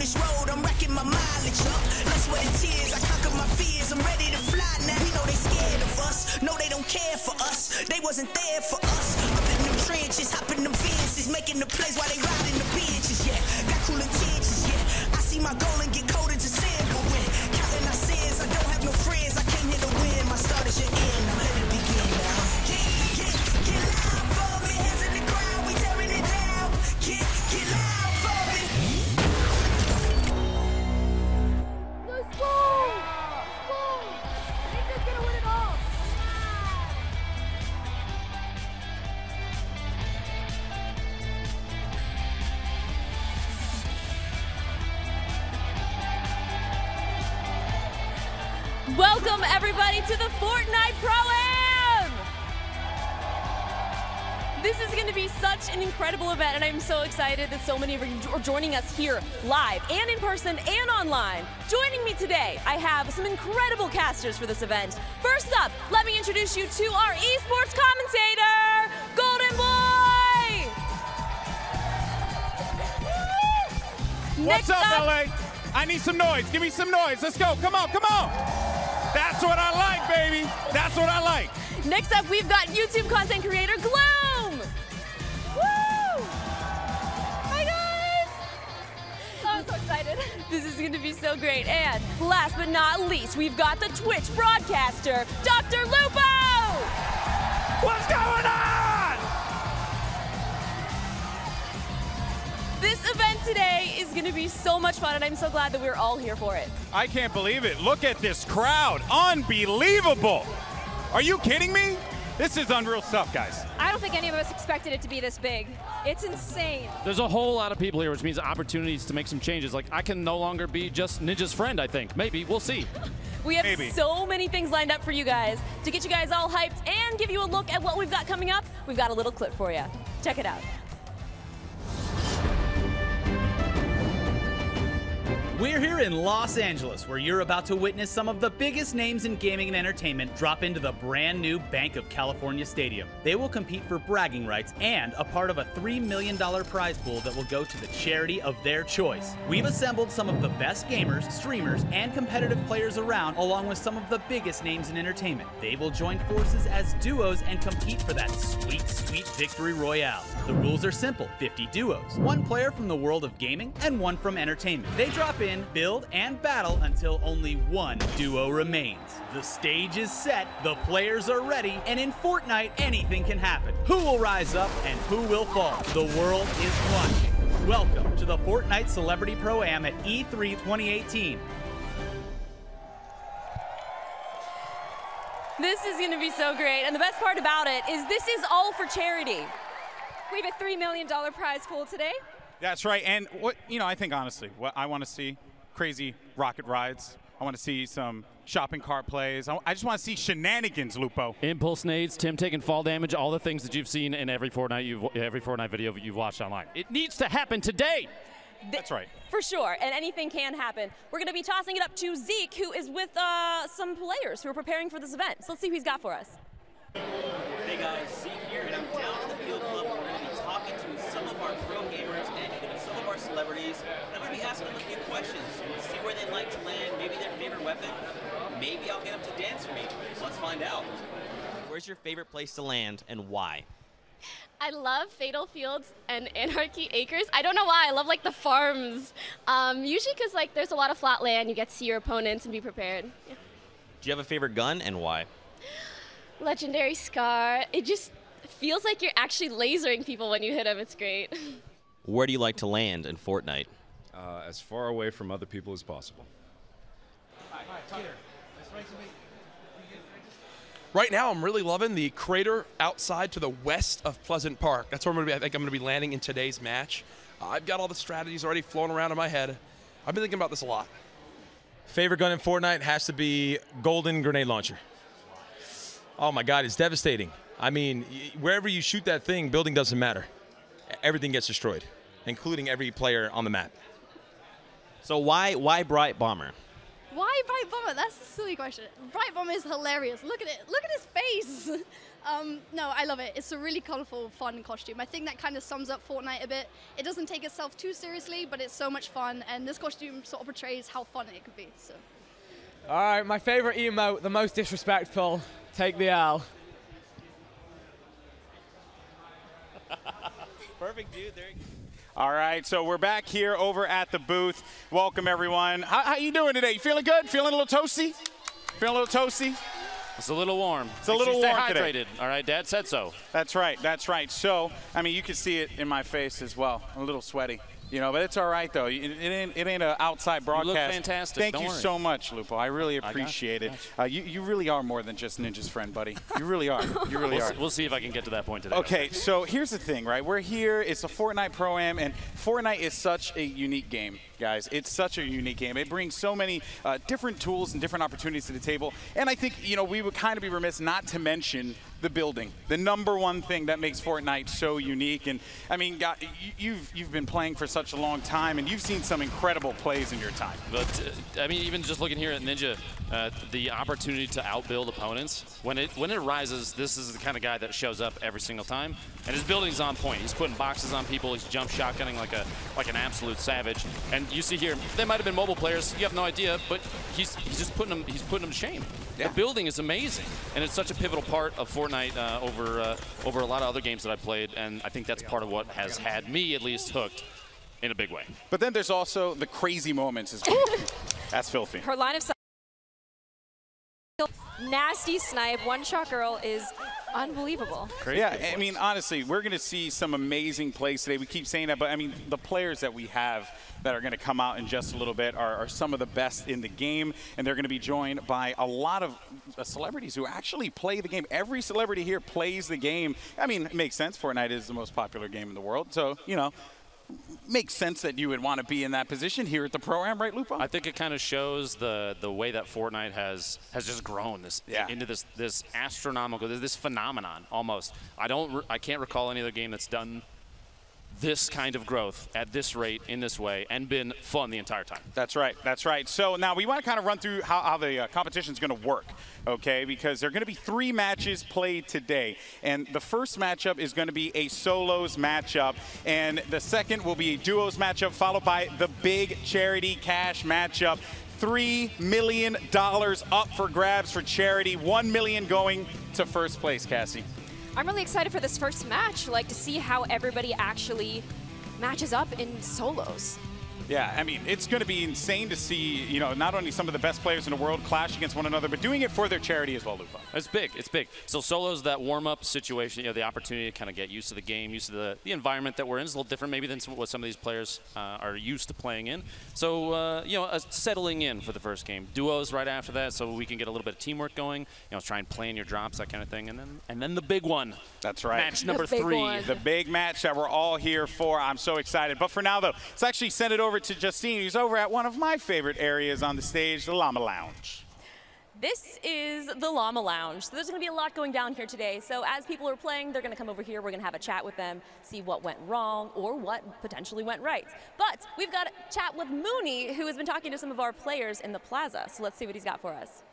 this road, I'm racking my mileage up. Let's sweat and tears, I conquer my fears. I'm ready to fly now. You know they scared of us. No, they don't care for us. They wasn't there for us. Up in them trenches, hopping them fences, making the plays while they riding the benches. Yeah, got cool intentions. Yeah, I see my goal and get cold into sand. But when counting our sins, I don't have no friends. I came here to win. My start is your end. Now let it begin now. Get loud for me. Hands in the crowd, we tearing it down. Get loud for me. Let's go! Let's go! Nathan's gonna win it all. Welcome everybody to the Fortnite Pro-Am! This is going to be such an incredible event, and I'm so excited that so many of you are joining us here live and in person and online. Joining me today, I have some incredible casters for this event. First up, let me introduce you to our esports commentator, Golden Boy! What's up, LA? I need some noise. Give me some noise. Let's go. Come on, come on. That's what I like, baby. That's what I like. Next up, we've got YouTube content creator Gloom! Woo! Hi, guys! Oh, I'm so excited. This is going to be so great. And last but not least, we've got the Twitch broadcaster, Dr. Lupo! What's going on? This event today is going to be so much fun, and I'm so glad that we're all here for it. I can't believe it. Look at this crowd. Unbelievable. Are you kidding me? This is unreal stuff, guys. I don't think any of us expected it to be this big. It's insane. There's a whole lot of people here, which means opportunities to make some changes. Like, I can no longer be just Ninja's friend, I think. Maybe. We'll see. We have so many things lined up for you guys. To get you guys all hyped and give you a look at what we've got coming up, we've got a little clip for you. Check it out. We're here in Los Angeles, where you're about to witness some of the biggest names in gaming and entertainment drop into the brand new Bank of California Stadium. They will compete for bragging rights and a part of a $3 million prize pool that will go to the charity of their choice. We've assembled some of the best gamers, streamers, and competitive players around, along with some of the biggest names in entertainment. They will join forces as duos and compete for that sweet, sweet victory royale. The rules are simple: 50 duos, one player from the world of gaming and one from entertainment. They drop in, build, and battle until only one duo remains. The stage is set, the players are ready, and in Fortnite, anything can happen. Who will rise up and who will fall? The world is watching. Welcome to the Fortnite Celebrity Pro-Am at E3 2018. This is going to be so great, and the best part about it is this is all for charity. We have a $3 million prize pool today. That's right. And what, I think honestly, what I want to see, crazy rocket rides. I want to see some shopping cart plays. I just want to see shenanigans, Lupo. Impulse nades, Tim taking fall damage, all the things that you've seen in every Fortnite video you've watched online. It needs to happen today. That's right. For sure, and anything can happen. We're going to be tossing it up to Zeke, who is with some players who are preparing for this event. So let's see who he's got for us. Hey guys, Zeke here, and I'm down in the field club. We're going to be talking to some of our pro gamers and even some of our celebrities. And I'm going to be asking them a few questions. See where they like to land, maybe their favorite weapon. Maybe I'll get them to dance for me. Let's find out. Where's your favorite place to land and why? I love Fatal Fields and Anarchy Acres. I don't know why. I love like the farms. Usually because like there's a lot of flat land. You get to see your opponents and be prepared. Yeah. Do you have a favorite gun and why? Legendary Scar. It just feels like you're actually lasering people when you hit them. It's great. Where do you like to land in Fortnite? As far away from other people as possible. Right now, I'm really loving the crater outside to the west of Pleasant Park. That's where I think I'm going to be landing in today's match. I've got all the strategies already flown around in my head. I've been thinking about this a lot. Favorite gun in Fortnite has to be Golden Grenade Launcher. Oh my God, it's devastating. I mean, wherever you shoot that thing, building doesn't matter. Everything gets destroyed, including every player on the map. So why Bright Bomber? Why Bright Bomber? That's a silly question. Bright Bomber is hilarious. Look at it. Look at his face. No, I love it. It's a really colorful, fun costume. I think that kind of sums up Fortnite a bit. It doesn't take itself too seriously, but it's so much fun, and this costume sort of portrays how fun it could be. So. All right, my favorite emote, the most disrespectful. Take the L. Perfect, dude. There you go. All right, so we're back here over at the booth. Welcome, everyone. How you doing today? You feeling good? Feeling a little toasty? Feeling a little toasty? It's a little warm. It's a little warm today. Stay hydrated. All right, Dad said so. That's right. That's right. So, I mean, you can see it in my face as well. I'm a little sweaty. You know, but it's all right, though. It ain't an outside broadcast. You look fantastic. Thank you so much, Lupo. I really appreciate it. You really are more than just Ninja's friend, buddy. You really are. You really are. We'll see if I can get to that point today. Okay, so here's the thing, right? We're here. It's a Fortnite Pro-Am, and Fortnite is such a unique game, guys. It's such a unique game. It brings so many different tools and different opportunities to the table. And I think, you know, we would kind of be remiss not to mention the building, the #1 thing that makes Fortnite so unique. And I mean, God, you've been playing for such a long time, and you've seen some incredible plays in your time. But I mean, even just looking here at Ninja, the opportunity to outbuild opponents when it arises, this is the kind of guy that shows up every single time, and his building's on point. He's putting boxes on people. He's jump shotgunning like an absolute savage. And you see here, they might have been mobile players. You have no idea, but he's just putting them. He's putting them to shame. Yeah. The building is amazing, and it's such a pivotal part of Fortnite over a lot of other games that I played, and I think that's part of what has had me at least hooked in a big way. But then there's also the crazy moments as well. That's filthy. Her line of sight, nasty snipe, one-shot girl is unbelievable. Great. Yeah, I mean, honestly, we're going to see some amazing plays today. We keep saying that, but I mean, the players that we have that are going to come out in just a little bit are some of the best in the game, and they're going to be joined by a lot of celebrities who actually play the game. Every celebrity here plays the game. I mean, it makes sense. Fortnite is the most popular game in the world, so, you know, makes sense that you would want to be in that position here at the Pro-Am, right, Lupo? I think it kind of shows the way that Fortnite has just grown into this astronomical, this phenomenon almost. I can't recall any other game that's done this kind of growth at this rate in this way and been fun the entire time. That's right. That's right. So now we want to kind of run through how the competition is going to work, okay? Because there are going to be 3 matches played today. And the first matchup is going to be a solos matchup. And the second will be a duos matchup, followed by the big charity cash matchup. $3 million up for grabs for charity. $1 million going to first place, Cassie. I'm really excited for this first match, like to see how everybody actually matches up in solos. Yeah, I mean, it's going to be insane to see, you know, not only some of the best players in the world clash against one another, but doing it for their charity as well, Lupo. It's big. It's big. So solos, that warm-up situation, you know, the opportunity to kind of get used to the game, used to the environment that we're in is a little different maybe than what some of these players are used to playing in. So, you know, settling in for the first game. Duos right after that, so we can get a little bit of teamwork going. You know, try and plan your drops, that kind of thing, and then the big one. That's right. Match number 3. The big match that we're all here for. I'm so excited. But for now, though, let's actually send it over to Justine, who's over at one of my favorite areas on the stage, the Llama Lounge. This is the Llama Lounge. So there's going to be a lot going down here today. So as people are playing, they're going to come over here. We're going to have a chat with them, see what went wrong or what potentially went right. But we've got a chat with Mooney, who has been talking to some of our players in the plaza. So let's see what he's got for us.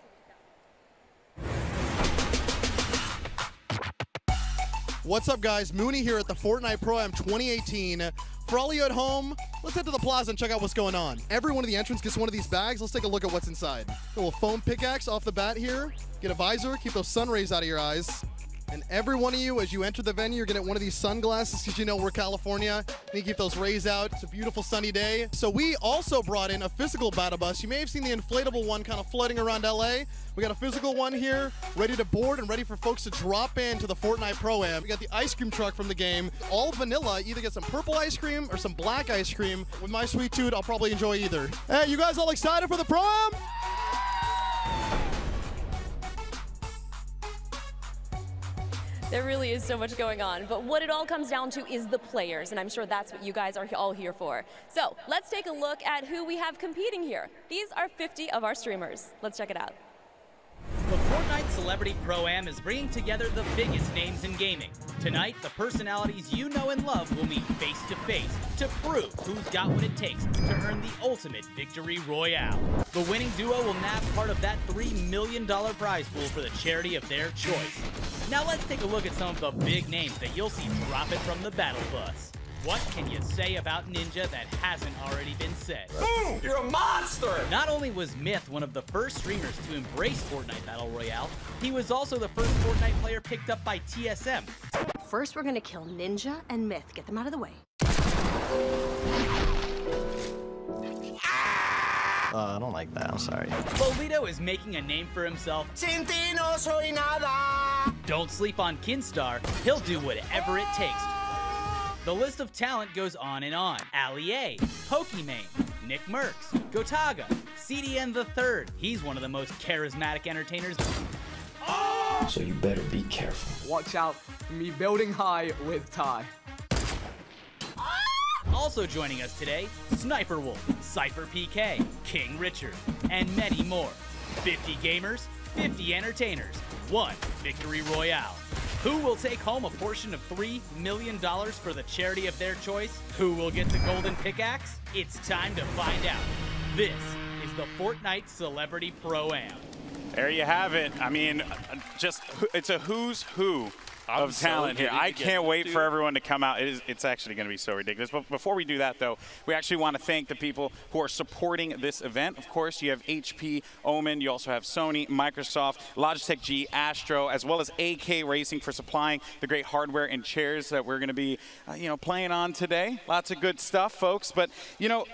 What's up, guys? Mooney here at the Fortnite Pro-Am 2018. For all of you at home, let's head to the plaza and check out what's going on. Every one of the entrants gets one of these bags. Let's take a look at what's inside. A little foam pickaxe off the bat here. Get a visor, keep those sun rays out of your eyes. And every one of you, as you enter the venue, you're gonna get one of these sunglasses because you know we're California. You keep those rays out. It's a beautiful sunny day. So we also brought in a physical battle bus. You may have seen the inflatable one kind of floating around LA. We got a physical one here, ready to board and ready for folks to drop into the Fortnite Pro-Am. We got the ice cream truck from the game. All vanilla, either get some purple ice cream or some black ice cream. With my sweet tooth, I'll probably enjoy either. Hey, you guys all excited for the Pro-Am? There really is so much going on, but what it all comes down to is the players, and I'm sure that's what you guys are all here for. So let's take a look at who we have competing here. These are 50 of our streamers. Let's check it out. The Fortnite Celebrity Pro-Am is bringing together the biggest names in gaming. Tonight, the personalities you know and love will meet face to face to prove who's got what it takes to earn the ultimate victory royale. The winning duo will nab part of that $3 million prize pool for the charity of their choice. Now let's take a look at some of the big names that you'll see dropping from the battle bus. What can you say about Ninja that hasn't already been said? Boom! You're a monster! Not only was Myth one of the first streamers to embrace Fortnite Battle Royale, he was also the first Fortnite player picked up by TSM. First, we're gonna kill Ninja and Myth. Get them out of the way. I don't like that, I'm sorry. Bolito is making a name for himself. Sin ti no soy nada! Don't sleep on Kinstar. He'll do whatever it takes. The list of talent goes on and on. Ali A, Pokimane, Nick Merckx, Gotaga, CDN the Third. He's one of the most charismatic entertainers. So you better be careful. Watch out for me building high with Ty. Also joining us today, Sniper Wolf, Cypher PK, King Richard, and many more. 50 gamers, 50 entertainers, 1 victory royale. Who will take home a portion of $3 million for the charity of their choice? Who will get the golden pickaxe? It's time to find out. This is the Fortnite Celebrity Pro-Am. There you have it. I mean, it's a who's who of talent here. I can't wait for everyone to come out. It's actually going to be so ridiculous. But before we do that, though, we actually want to thank the people who are supporting this event. Of course, you have HP, Omen. You also have Sony, Microsoft, Logitech G, Astro, as well as AK Racing for supplying the great hardware and chairs that we're going to be, playing on today. Lots of good stuff, folks. But,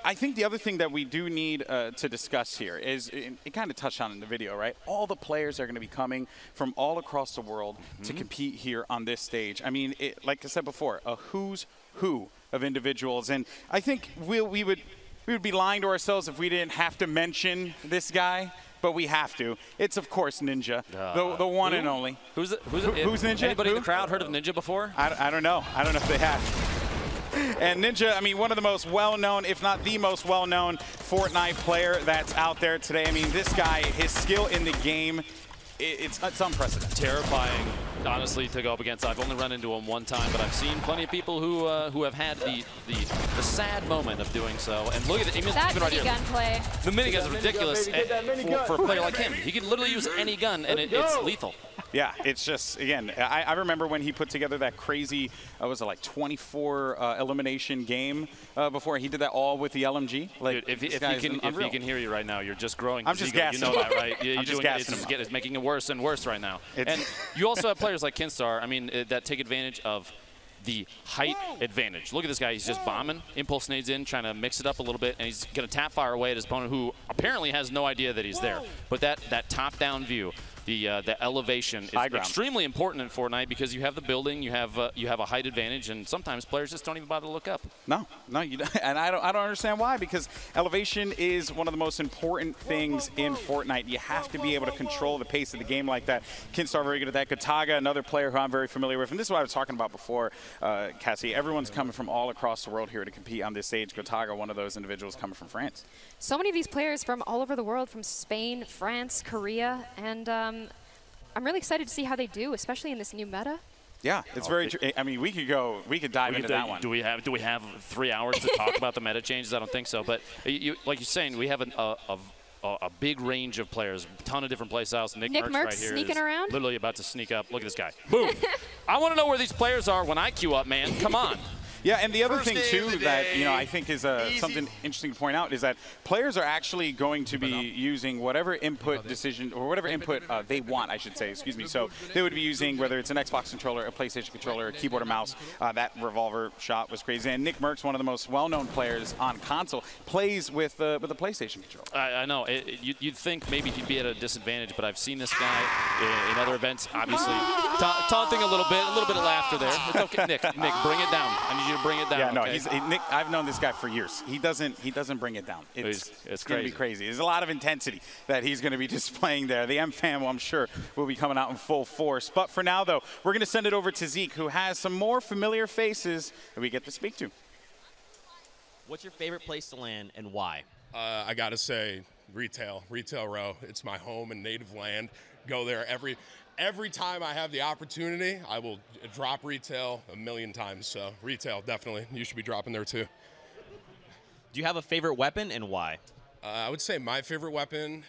I think the other thing that we do need to discuss here is, it kind of touched on in the video, right? All the players are going to be coming from all across the world to compete here on this stage. I mean, like I said before, a who's who of individuals, and I think we would be lying to ourselves if we didn't have to mention this guy, but we have to. It's of course Ninja, the one and only. Who's Ninja? Anybody in the crowd heard of Ninja before? I don't know. I don't know if they have. And Ninja, I mean, one of the most well-known, if not the most well-known Fortnite player that's out there today. I mean, this guy, his skill in the game, it's unprecedented. Terrifying, honestly, to go up against. I've only run into him one time, but I've seen plenty of people who have had the sad moment of doing so. And look at it, even that right here. minigun play. The minigun is ridiculous for a player like him. He can literally use any gun, and it's lethal. Yeah, it's just, again, I remember when he put together that crazy, was it like 24 elimination game before. He did that all with the LMG. Like, dude, if he can hear you right now, you're just growing. I'm just gassing. You know that, right? I'm just gassing him. It's making it worse and worse right now. And you also have players like Kinstar, I mean, that take advantage of the height advantage. Look at this guy. He's just bombing. Impulse nades in, trying to mix it up a little bit, and he's going to tap fire away at his opponent, who apparently has no idea that he's there. But that top-down view, the elevation is extremely important in Fortnite because you have the building, you have a height advantage, and sometimes players just don't even bother to look up. No, you don't. And I don't understand why, because elevation is one of the most important things in Fortnite. You have to be able to control the pace of the game like that. Kinstar very good at that. Gotaga, another player who I'm very familiar with, and this is what I was talking about before, Cassie. Everyone's coming from all across the world here to compete on this stage. Gotaga, one of those individuals coming from France. So many of these players from all over the world, from Spain, France, Korea, and I'm really excited to see how they do, especially in this new meta. Yeah, it's very true. I mean, we could dive into that one. Do we have 3 hours to talk about the meta changes? I don't think so. But like you're saying, we have a big range of players, a ton of different play styles. Nick Merckx right here sneaking around, literally about to sneak up. Look at this guy. Boom! I want to know where these players are when I queue up, man. Come on. Yeah, and the other thing, too, that I think is something interesting to point out is that players are actually going to be using whatever input decision or whatever input they want, I should say, excuse me. So they would be using, whether it's an Xbox controller, a PlayStation controller, a keyboard or mouse. That revolver shot was crazy. And Nick Merckx, one of the most well-known players on console, plays with the PlayStation controller. I know. You'd think maybe he'd be at a disadvantage, but I've seen this guy in other events, obviously, taunting a little bit of laughter there. It's okay, Nick, bring it down. I need you to bring it down. Yeah, no, okay? Nick, I've known this guy for years. He doesn't bring it down. It's going to be crazy. There's a lot of intensity that he's going to be displaying there. The M fam, I'm sure, will be coming out in full force. But for now, though, we're going to send it over to Zeke, who has some more familiar faces that we get to speak to. What's your favorite place to land and why? I got to say retail row. It's my home and native land. go there every time I have the opportunity. I will drop retail a million times. So retail, definitely. You should be dropping there too. Do you have a favorite weapon and why? I would say my favorite weapon,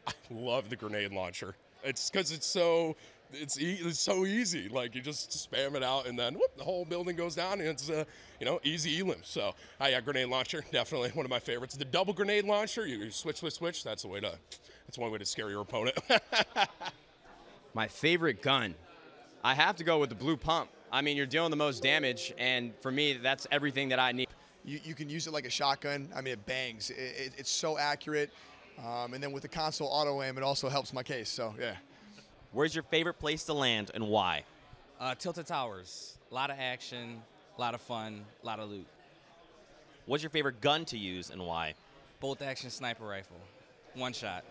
I love the grenade launcher. It's because it's so easy. Like, you just spam it out, and then whoop, the whole building goes down, and it's easy elim. So yeah, grenade launcher, definitely one of my favorites. The double grenade launcher, you switch. That's one way to scare your opponent. My favorite gun, I have to go with the blue pump. I mean, you're dealing the most damage, and for me, that's everything that I need. You can use it like a shotgun. I mean, it bangs. It's so accurate. And then with the console auto aim, it also helps my case. So, yeah. Where's your favorite place to land and why? Tilted Towers. A lot of action, a lot of fun, a lot of loot. What's your favorite gun to use and why? Bolt action sniper rifle. One shot.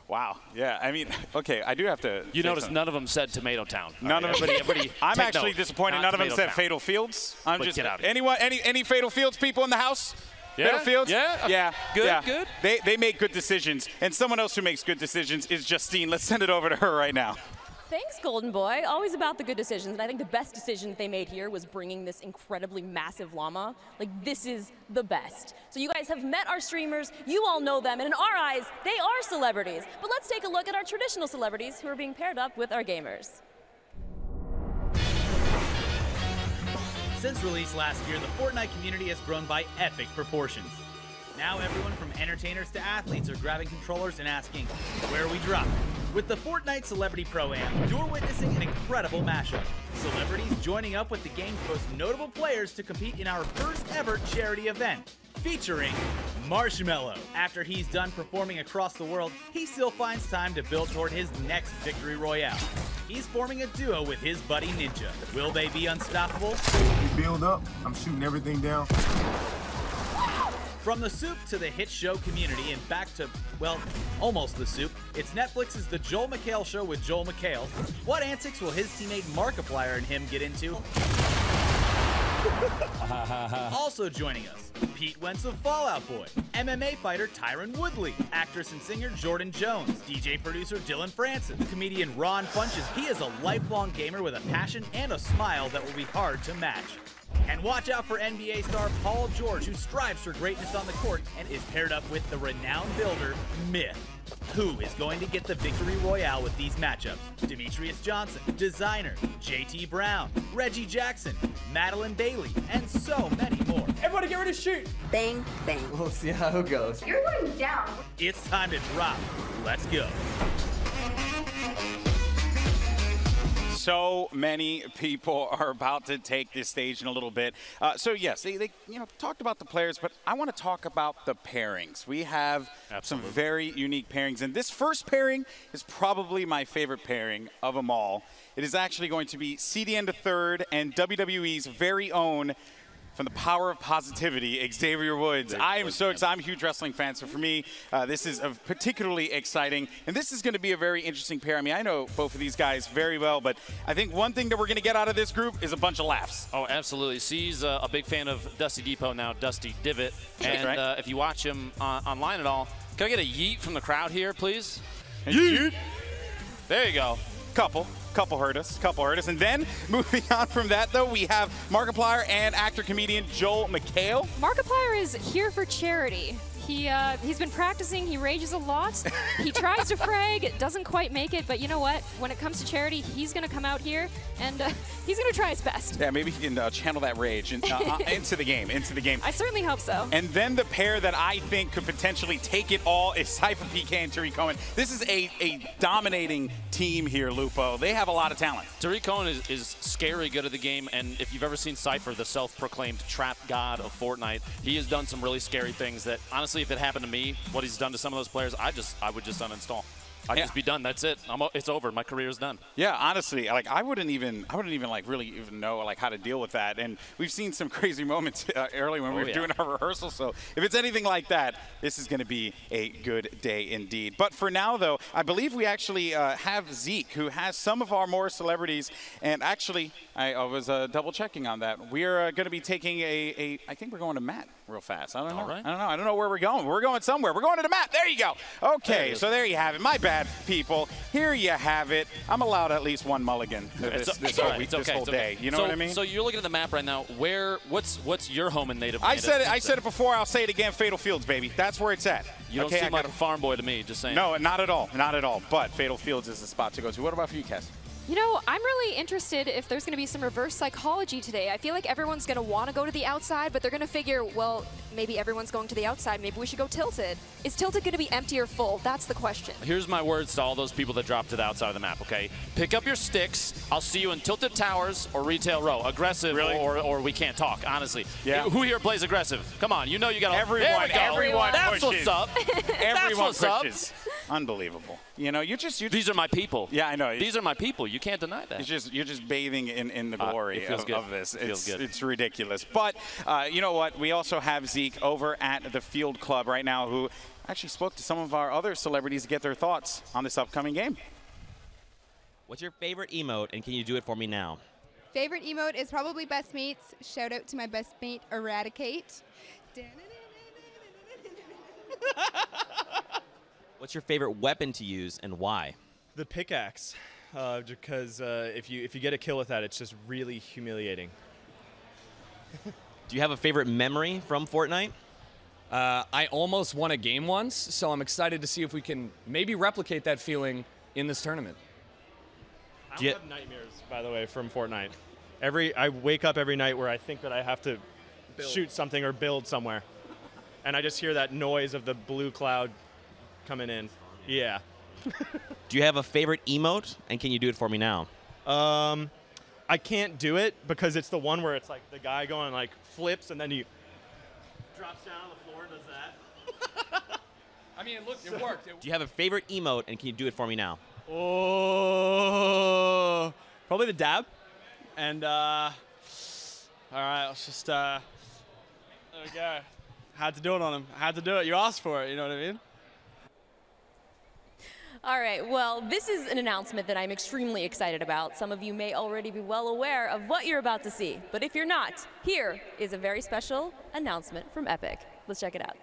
Wow. Yeah. I mean, okay. I do have to. You notice none of them said Tomato Town. None of them. Everybody I'm actually disappointed. None of them said Fatal Fields. I'm just. Get out. Anyone? Any Fatal Fields people in the house? Yeah. Fatal Fields? Yeah. Good. They make good decisions. And someone else who makes good decisions is Justine. Let's send it over to her right now. Thanks, Golden Boy. Always about the good decisions. And I think the best decision they made here was bringing this incredibly massive llama. Like, this is the best. So you guys have met our streamers. You all know them. And in our eyes, they are celebrities. But let's take a look at our traditional celebrities who are being paired up with our gamers. Since release last year, the Fortnite community has grown by epic proportions. Now everyone from entertainers to athletes are grabbing controllers and asking, where are we dropping? With the Fortnite Celebrity Pro-Am, you're witnessing an incredible mashup. Celebrities joining up with the game's most notable players to compete in our first ever charity event, featuring Marshmello. After he's done performing across the world, he still finds time to build toward his next victory royale. He's forming a duo with his buddy Ninja. Will they be unstoppable? We build up, I'm shooting everything down. From the soup to the hit show Community and back to, well, almost the soup, it's Netflix's The Joel McHale Show with Joel McHale. What antics will his teammate Markiplier and him get into? Also joining us, Pete Wentz of Fall Out Boy, MMA fighter Tyron Woodley, actress and singer Jordan Jones, DJ producer Dylan Francis, comedian Ron Funches. He is a lifelong gamer with a passion and a smile that will be hard to match. And watch out for NBA star Paul George, who strives for greatness on the court and is paired up with the renowned builder, Myth. Who is going to get the victory royale with these matchups? Demetrius Johnson, Designer, JT Brown, Reggie Jackson, Madeline Bailey, and so many more. Everybody get ready to shoot. Bang, bang. We'll see how it goes. You're going down. It's time to drop. Let's go. So many people are about to take this stage in a little bit. So yes, they talked about the players, but I want to talk about the pairings. We have some very unique pairings, and this first pairing is probably my favorite pairing of them all. It is actually going to be CDN III and WWE's very own, from the power of positivity, Xavier Woods. I am so excited. I'm a huge wrestling fan, so for me, this is particularly exciting. And this is going to be a very interesting pair. I mean, I know both of these guys very well, but I think one thing that we're going to get out of this group is a bunch of laughs. Oh, absolutely. C's a big fan of Dusty Depot now, Dusty Divot. And right. If you watch him online at all, can I get a yeet from the crowd here, please? Yeet! There you go. Couple heard us. And then, moving on from that, though, we have Markiplier and actor-comedian Joel McHale. Markiplier is here for charity. He's been practicing. He rages a lot. He tries to frag, doesn't quite make it, but you know what? When it comes to charity, he's going to come out here and he's going to try his best. Yeah, maybe he can channel that rage into the game. I certainly hope so. And then the pair that I think could potentially take it all is Cypher PK and Tariq Cohen. This is a dominating team here, Lupo. They have a lot of talent. Tariq Cohen is scary good at the game, and if you've ever seen Cypher, the self-proclaimed trap god of Fortnite, he has done some really scary things that, honestly, if it happened to me, what he's done to some of those players, I would just uninstall. I'd just be done. That's it. It's over. My career is done. Yeah, honestly, like I wouldn't even like really even know like how to deal with that. And we've seen some crazy moments early when we were doing our rehearsal. So if it's anything like that, this is going to be a good day indeed. But for now, though, I believe we actually have Zeke, who has some of our more celebrities. And actually, I was double checking on that. We're going to be taking I think we're going to Matt real fast. I don't know. Right. I don't know where we're going. We're going somewhere. We're going to Matt. There you go. Okay, so there you have it. My bad, people. Here you have it. I'm allowed at least one mulligan this whole day. You know what I mean? So you're looking at the map right now. What's your home and native I land? said it before. I'll say it again. Fatal Fields, baby. That's where it's at. You don't seem like a farm boy to me, just saying. No, not at all. Not at all. But Fatal Fields is the spot to go to. What about for you, Cass? You know, I'm really interested if there's going to be some reverse psychology today. I feel like everyone's going to want to go to the outside, but they're going to figure, well, maybe everyone's going to the outside. Maybe we should go tilted. Is tilted going to be empty or full? That's the question. Here's my words to all those people that drop to the outside of the map, okay? Pick up your sticks. I'll see you in Tilted Towers or Retail Row. Aggressive or we can't talk, honestly. Yeah. Who here plays aggressive? Come on, you know you got to. Everyone That's pushes. what's up. Everyone That's what's pushes. Unbelievable. You know, these are my people. Yeah, I know. These are my people. You can't deny that. You're just bathing in the glory of this. It's ridiculous. But you know what? We also have Zeke over at the Field Club right now, who actually spoke to some of our other celebrities to get their thoughts on this upcoming game. What's your favorite emote, and can you do it for me now? Favorite emote is probably Best Mates. Shout out to my best mate, Eradicate. What's your favorite weapon to use, and why? The pickaxe, because if you get a kill with that, it's just really humiliating. Do you have a favorite memory from Fortnite? I almost won a game once, so I'm excited to see if we can maybe replicate that feeling in this tournament. I have nightmares, by the way, from Fortnite. I wake up every night where I think that I have to shoot something or build somewhere, and I just hear that noise of the blue cloud coming in. Yeah. Do you have a favorite emote, and can you do it for me now? I can't do it because it's the one where it's like the guy going like flips and then he drops down on the floor and does that. I mean, look, it worked. Do you have a favorite emote, and can you do it for me now? Oh, probably the dab. And all right, let's just there we go. Had to do it on him. Had to do it. You asked for it. You know what I mean? All right, well, this is an announcement that I'm extremely excited about. Some of you may already be well aware of what you're about to see, but if you're not, here is a very special announcement from Epic. Let's check it out.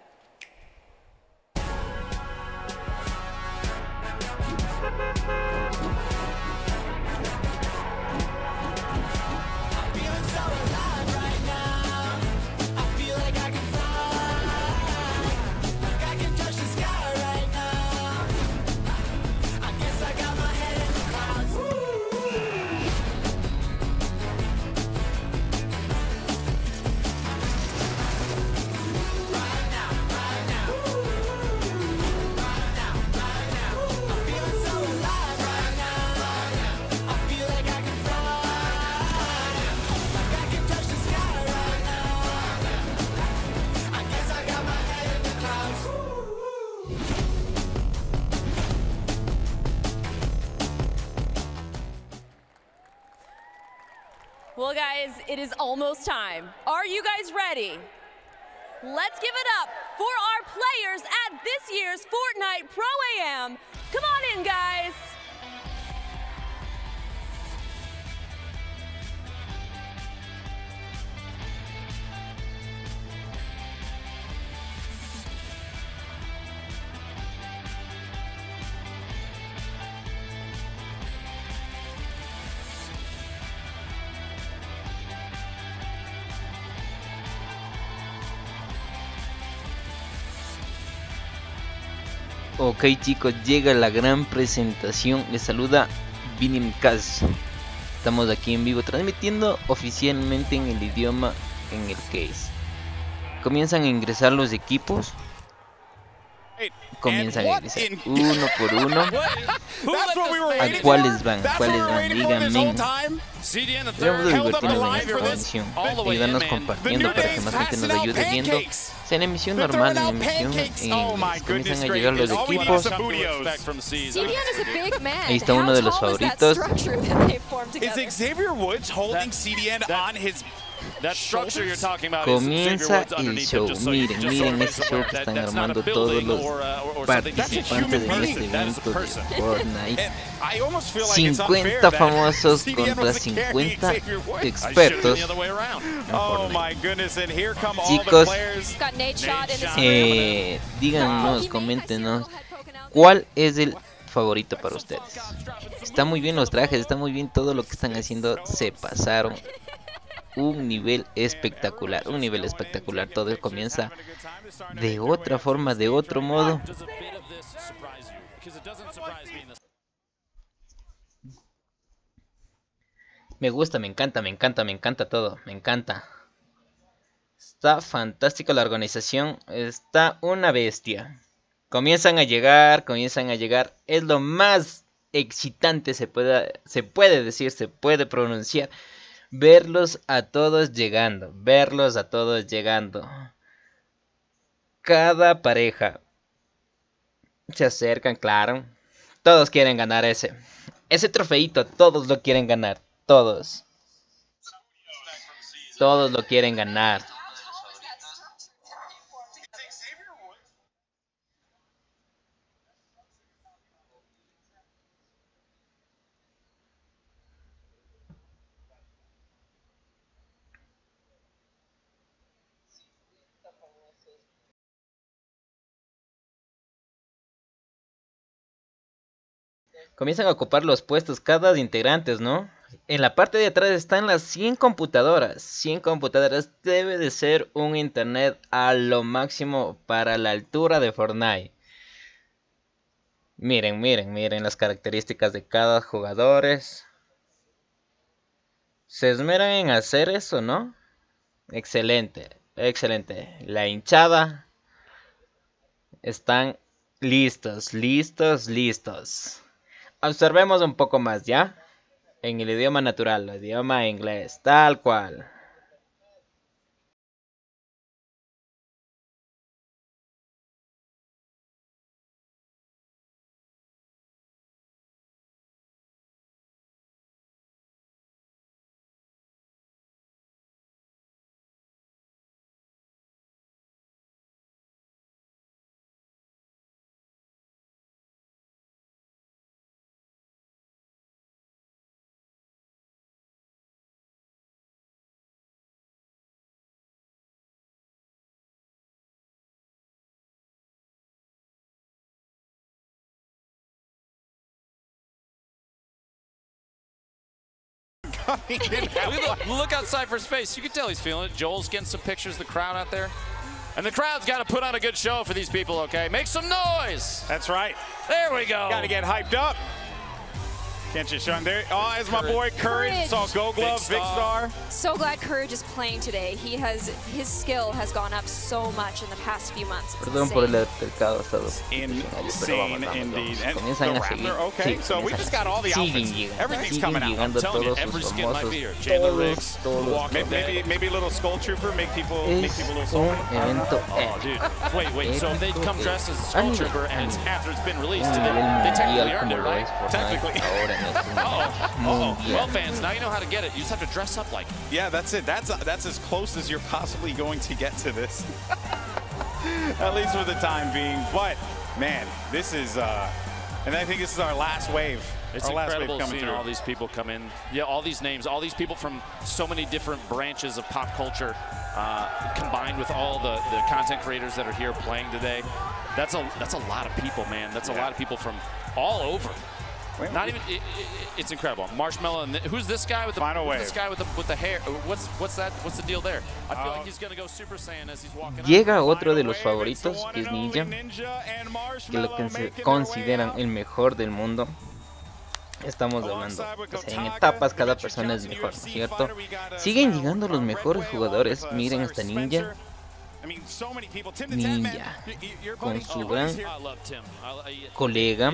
Well, guys, it is almost time. Are you guys ready? Let's give it up for our players at this year's Fortnite Pro Am. Come on in, guys. Ok chicos, llega la gran presentación. Les saluda Vinimkaz. Estamos aquí en vivo transmitiendo oficialmente en el idioma en el que es. Comienzan a ingresar los equipos. Comienzan a ingresar uno por uno. ¿A cuáles van? Díganme. Debemos divertirnos en esta transmisión. Ayúdanos compartiendo para que más gente nos ayude viendo. Sea en emisión normal, en emisión. Comienzan a llegar los equipos. Ahí está uno de los favoritos. Comienza el show. Miren ese show que están armando todos los participantes de este evento de Fortnite. 50 famosos contra 50 expertos. Chicos, díganos, coméntenos cuál es el favorito para ustedes. Está muy bien los trajes, está muy bien todo lo que están haciendo, se pasaron. Un nivel espectacular, todo comienza de otra forma, de otro modo. Me gusta, me encanta todo, me encanta. Está fantástica la organización, está una bestia. Comienzan a llegar, es lo más excitante, se puede decir, se puede pronunciar. Verlos a todos llegando. Cada pareja se acercan, claro. Todos quieren ganar ese trofeito, todos lo quieren ganar. Todos lo quieren ganar. Comienzan a ocupar los puestos cada integrantes, ¿no? En la parte de atrás están las 100 computadoras. 100 computadoras. Debe de ser un internet a lo máximo para la altura de Fortnite. Miren las características de cada jugador. Se esmeran en hacer eso, ¿no? Excelente. La hinchada. Están listos. Observemos un poco más, ¿ya? En el idioma natural, el idioma inglés, tal cual. Look outside for his face. You can tell he's feeling it. Joel's getting some pictures of the crowd out there. And the crowd's got to put on a good show for these people, okay? Make some noise. That's right. There we go. Got to get hyped up. Can't you show him there? Oh, it's my boy Courage. Saw Gold Glove, Big Star. So glad Courage is playing today. His skill has gone up so much in the past few months. Perdón por el altercado, insane indeed. And the Raptor, okay. So we just got all the outfits. Everything's coming out. I'm telling you, every skin might be here. Jalen Riggs, maybe a little Skull Trooper, make people a little soul. Oh, dude. Wait. So if they come dressed as a Skull Trooper and after it's been released, they technically earned it, right? Technically. Well, fans, now you know how to get it. You just have to dress up like it. Yeah, that's it. That's as close as you're possibly going to get to this. At least for the time being. But, man, this is, and I think this is our last wave. It's incredible seeing all these people come in. Yeah, all these names, all these people from so many different branches of pop culture, combined with all the content creators that are here playing today. That's a lot of people, man. That's a lot of people from all over. Not even. It's incredible. Marshmallow. And who's this guy with the Final wave? This guy with the hair. What's that? What's the deal there? I feel like he's gonna go Super Saiyan as he's walking. Llega otro de los favoritos, que es Ninja, que lo consideran el mejor del mundo. Estamos hablando, o sea, en etapas cada persona es mejor, ¿cierto? Siguen llegando los mejores jugadores. Miren esta Ninja. Ninja, con su gran colega,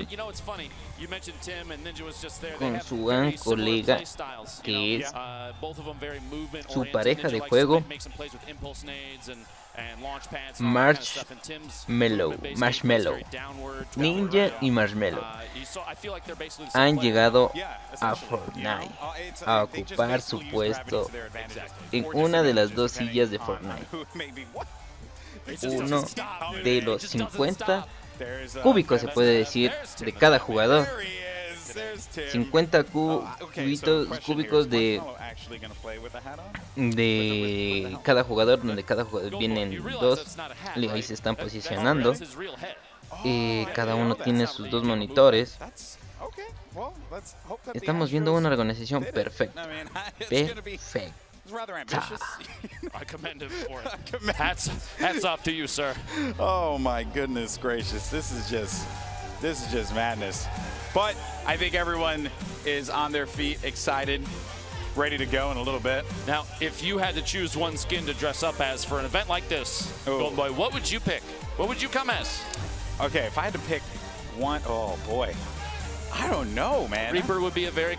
que es su pareja de juego, Marshmallow. Ninja y Marshmallow han llegado a Fortnite a ocupar su puesto en una de las dos sillas de Fortnite. Uno de los 50 cúbicos, se puede decir, de cada jugador. 50 cúbicos de cada jugador, donde cada jugador vienen dos, ahí se están posicionando. Cada uno tiene sus dos monitores. Estamos viendo una organización perfecta. Perfecta. I commend him for it. Hats off to you, sir. Oh my goodness gracious. This is just madness. But I think everyone is on their feet, excited, ready to go in a little bit. Now, if you had to choose one skin to dress up as for an event like this, Golden Boy, what would you pick? What would you come as? Okay, if I had to pick one, oh boy. I don't know, man. Reaper would be a very.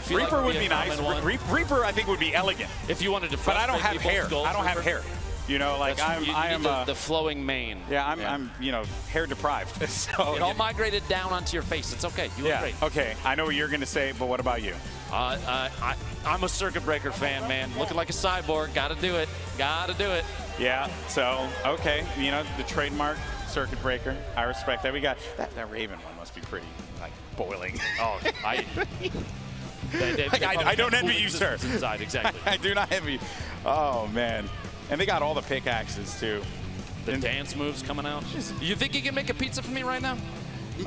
Reaper would be nice. Reaper, I think, would be elegant. If you wanted to, but I don't have hair. I don't have hair. You know, like I am the flowing mane. Yeah, I'm you know, hair deprived. So it all migrated down onto your face. It's okay. You look great. Okay, I know what you're gonna say, but what about you? I'm a circuit breaker fan, man. Looking like a cyborg. Gotta do it. Gotta do it. Yeah. So okay, you know, the trademark circuit breaker. I respect that. We got that Raven one must be pretty like boiling. Oh, I don't envy you, sir. Inside, exactly. I do not envy you. Oh man. And they got all the pickaxes too. The dance moves coming out. You think you can make a pizza for me right now?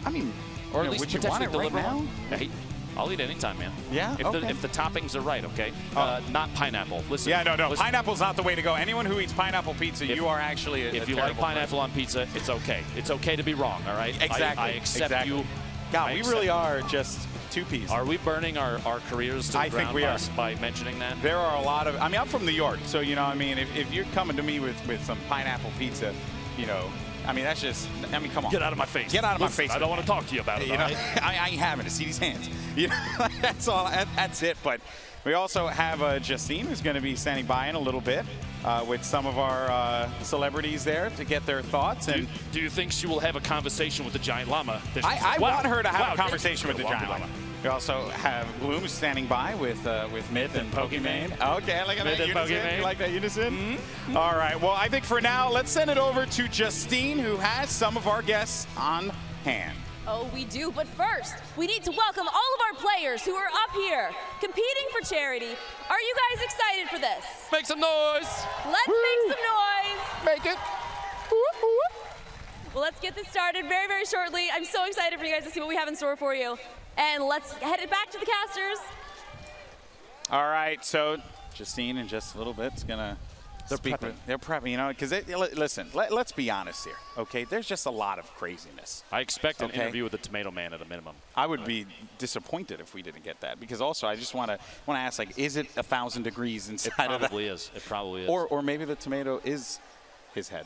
I mean, or at least would you potentially want it right deliver now? one? Hey, I'll eat anytime, man. Yeah. If the toppings are right, okay. Not pineapple. Listen. Yeah, no. Listen. Pineapple's not the way to go. Anyone who eats pineapple pizza, you are actually if you like pineapple on pizza, it's okay. It's okay to be wrong. All right. Exactly. I accept you. God, we really are just two-piece. Are we burning our careers to the ground think we are. by mentioning that? There are a lot of, I mean, I'm from New York, so, you know, I mean, if you're coming to me with some pineapple pizza, you know, I mean, that's just, I mean, come on. Get out of my face. Get out of my face. I don't want to talk to you about it. You know, I ain't having to see these hands. You know, that's all, that's it. But we also have Justine, who's going to be standing by in a little bit with some of our celebrities there to get their thoughts. And do you think she will have a conversation with the giant llama? I want her to have a conversation with the giant llama. We also have Gloom standing by with Myth and Pokimane. Okay, look at that unison. You like that unison? Mm-hmm. All right. Well, I think for now, let's send it over to Justine, who has some of our guests on hand. Oh, we do, but first, we need to welcome all of our players who are up here, competing for charity. Are you guys excited for this? Make some noise! Let's make some noise! Make it! Well, let's get this started very, very shortly. I'm so excited for you guys to see what we have in store for you. And let's head it back to the casters. All right, so Justine in just a little bit is gonna speak. They're prepping, you know, because listen. Let's be honest here, okay? There's just a lot of craziness. I expect an interview with the Tomato Man at a minimum. I would be disappointed if we didn't get that, because also I just want to ask, like, is it 1,000 degrees inside of that? It probably is. It probably is. Or maybe the tomato is his head.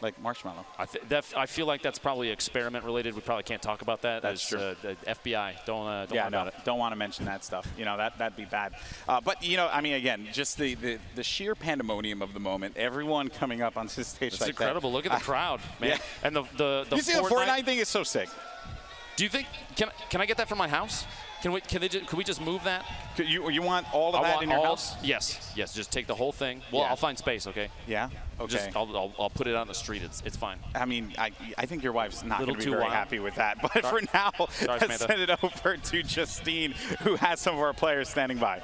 Like Marshmallow. I feel like that's probably experiment related. We probably can't talk about that. That's true. FBI, don't worry about it. Don't want to mention that stuff. You know, that'd be bad. But, you know, I mean, again, just the sheer pandemonium of the moment. Everyone coming up on this stage it's like incredible. that. Look at the crowd, man. Yeah. And the you see the Fortnite thing is so sick. Do you think, can I get that from my house? Can we just move that? You want all of that in your house? Yes. Just take the whole thing. Well, I'll find space, okay? Yeah. Okay. I'll put it out on the street. It's fine. I mean, I think your wife's not going to be very happy with that. But for now, let's send it over to Justine, who has some of our players standing by.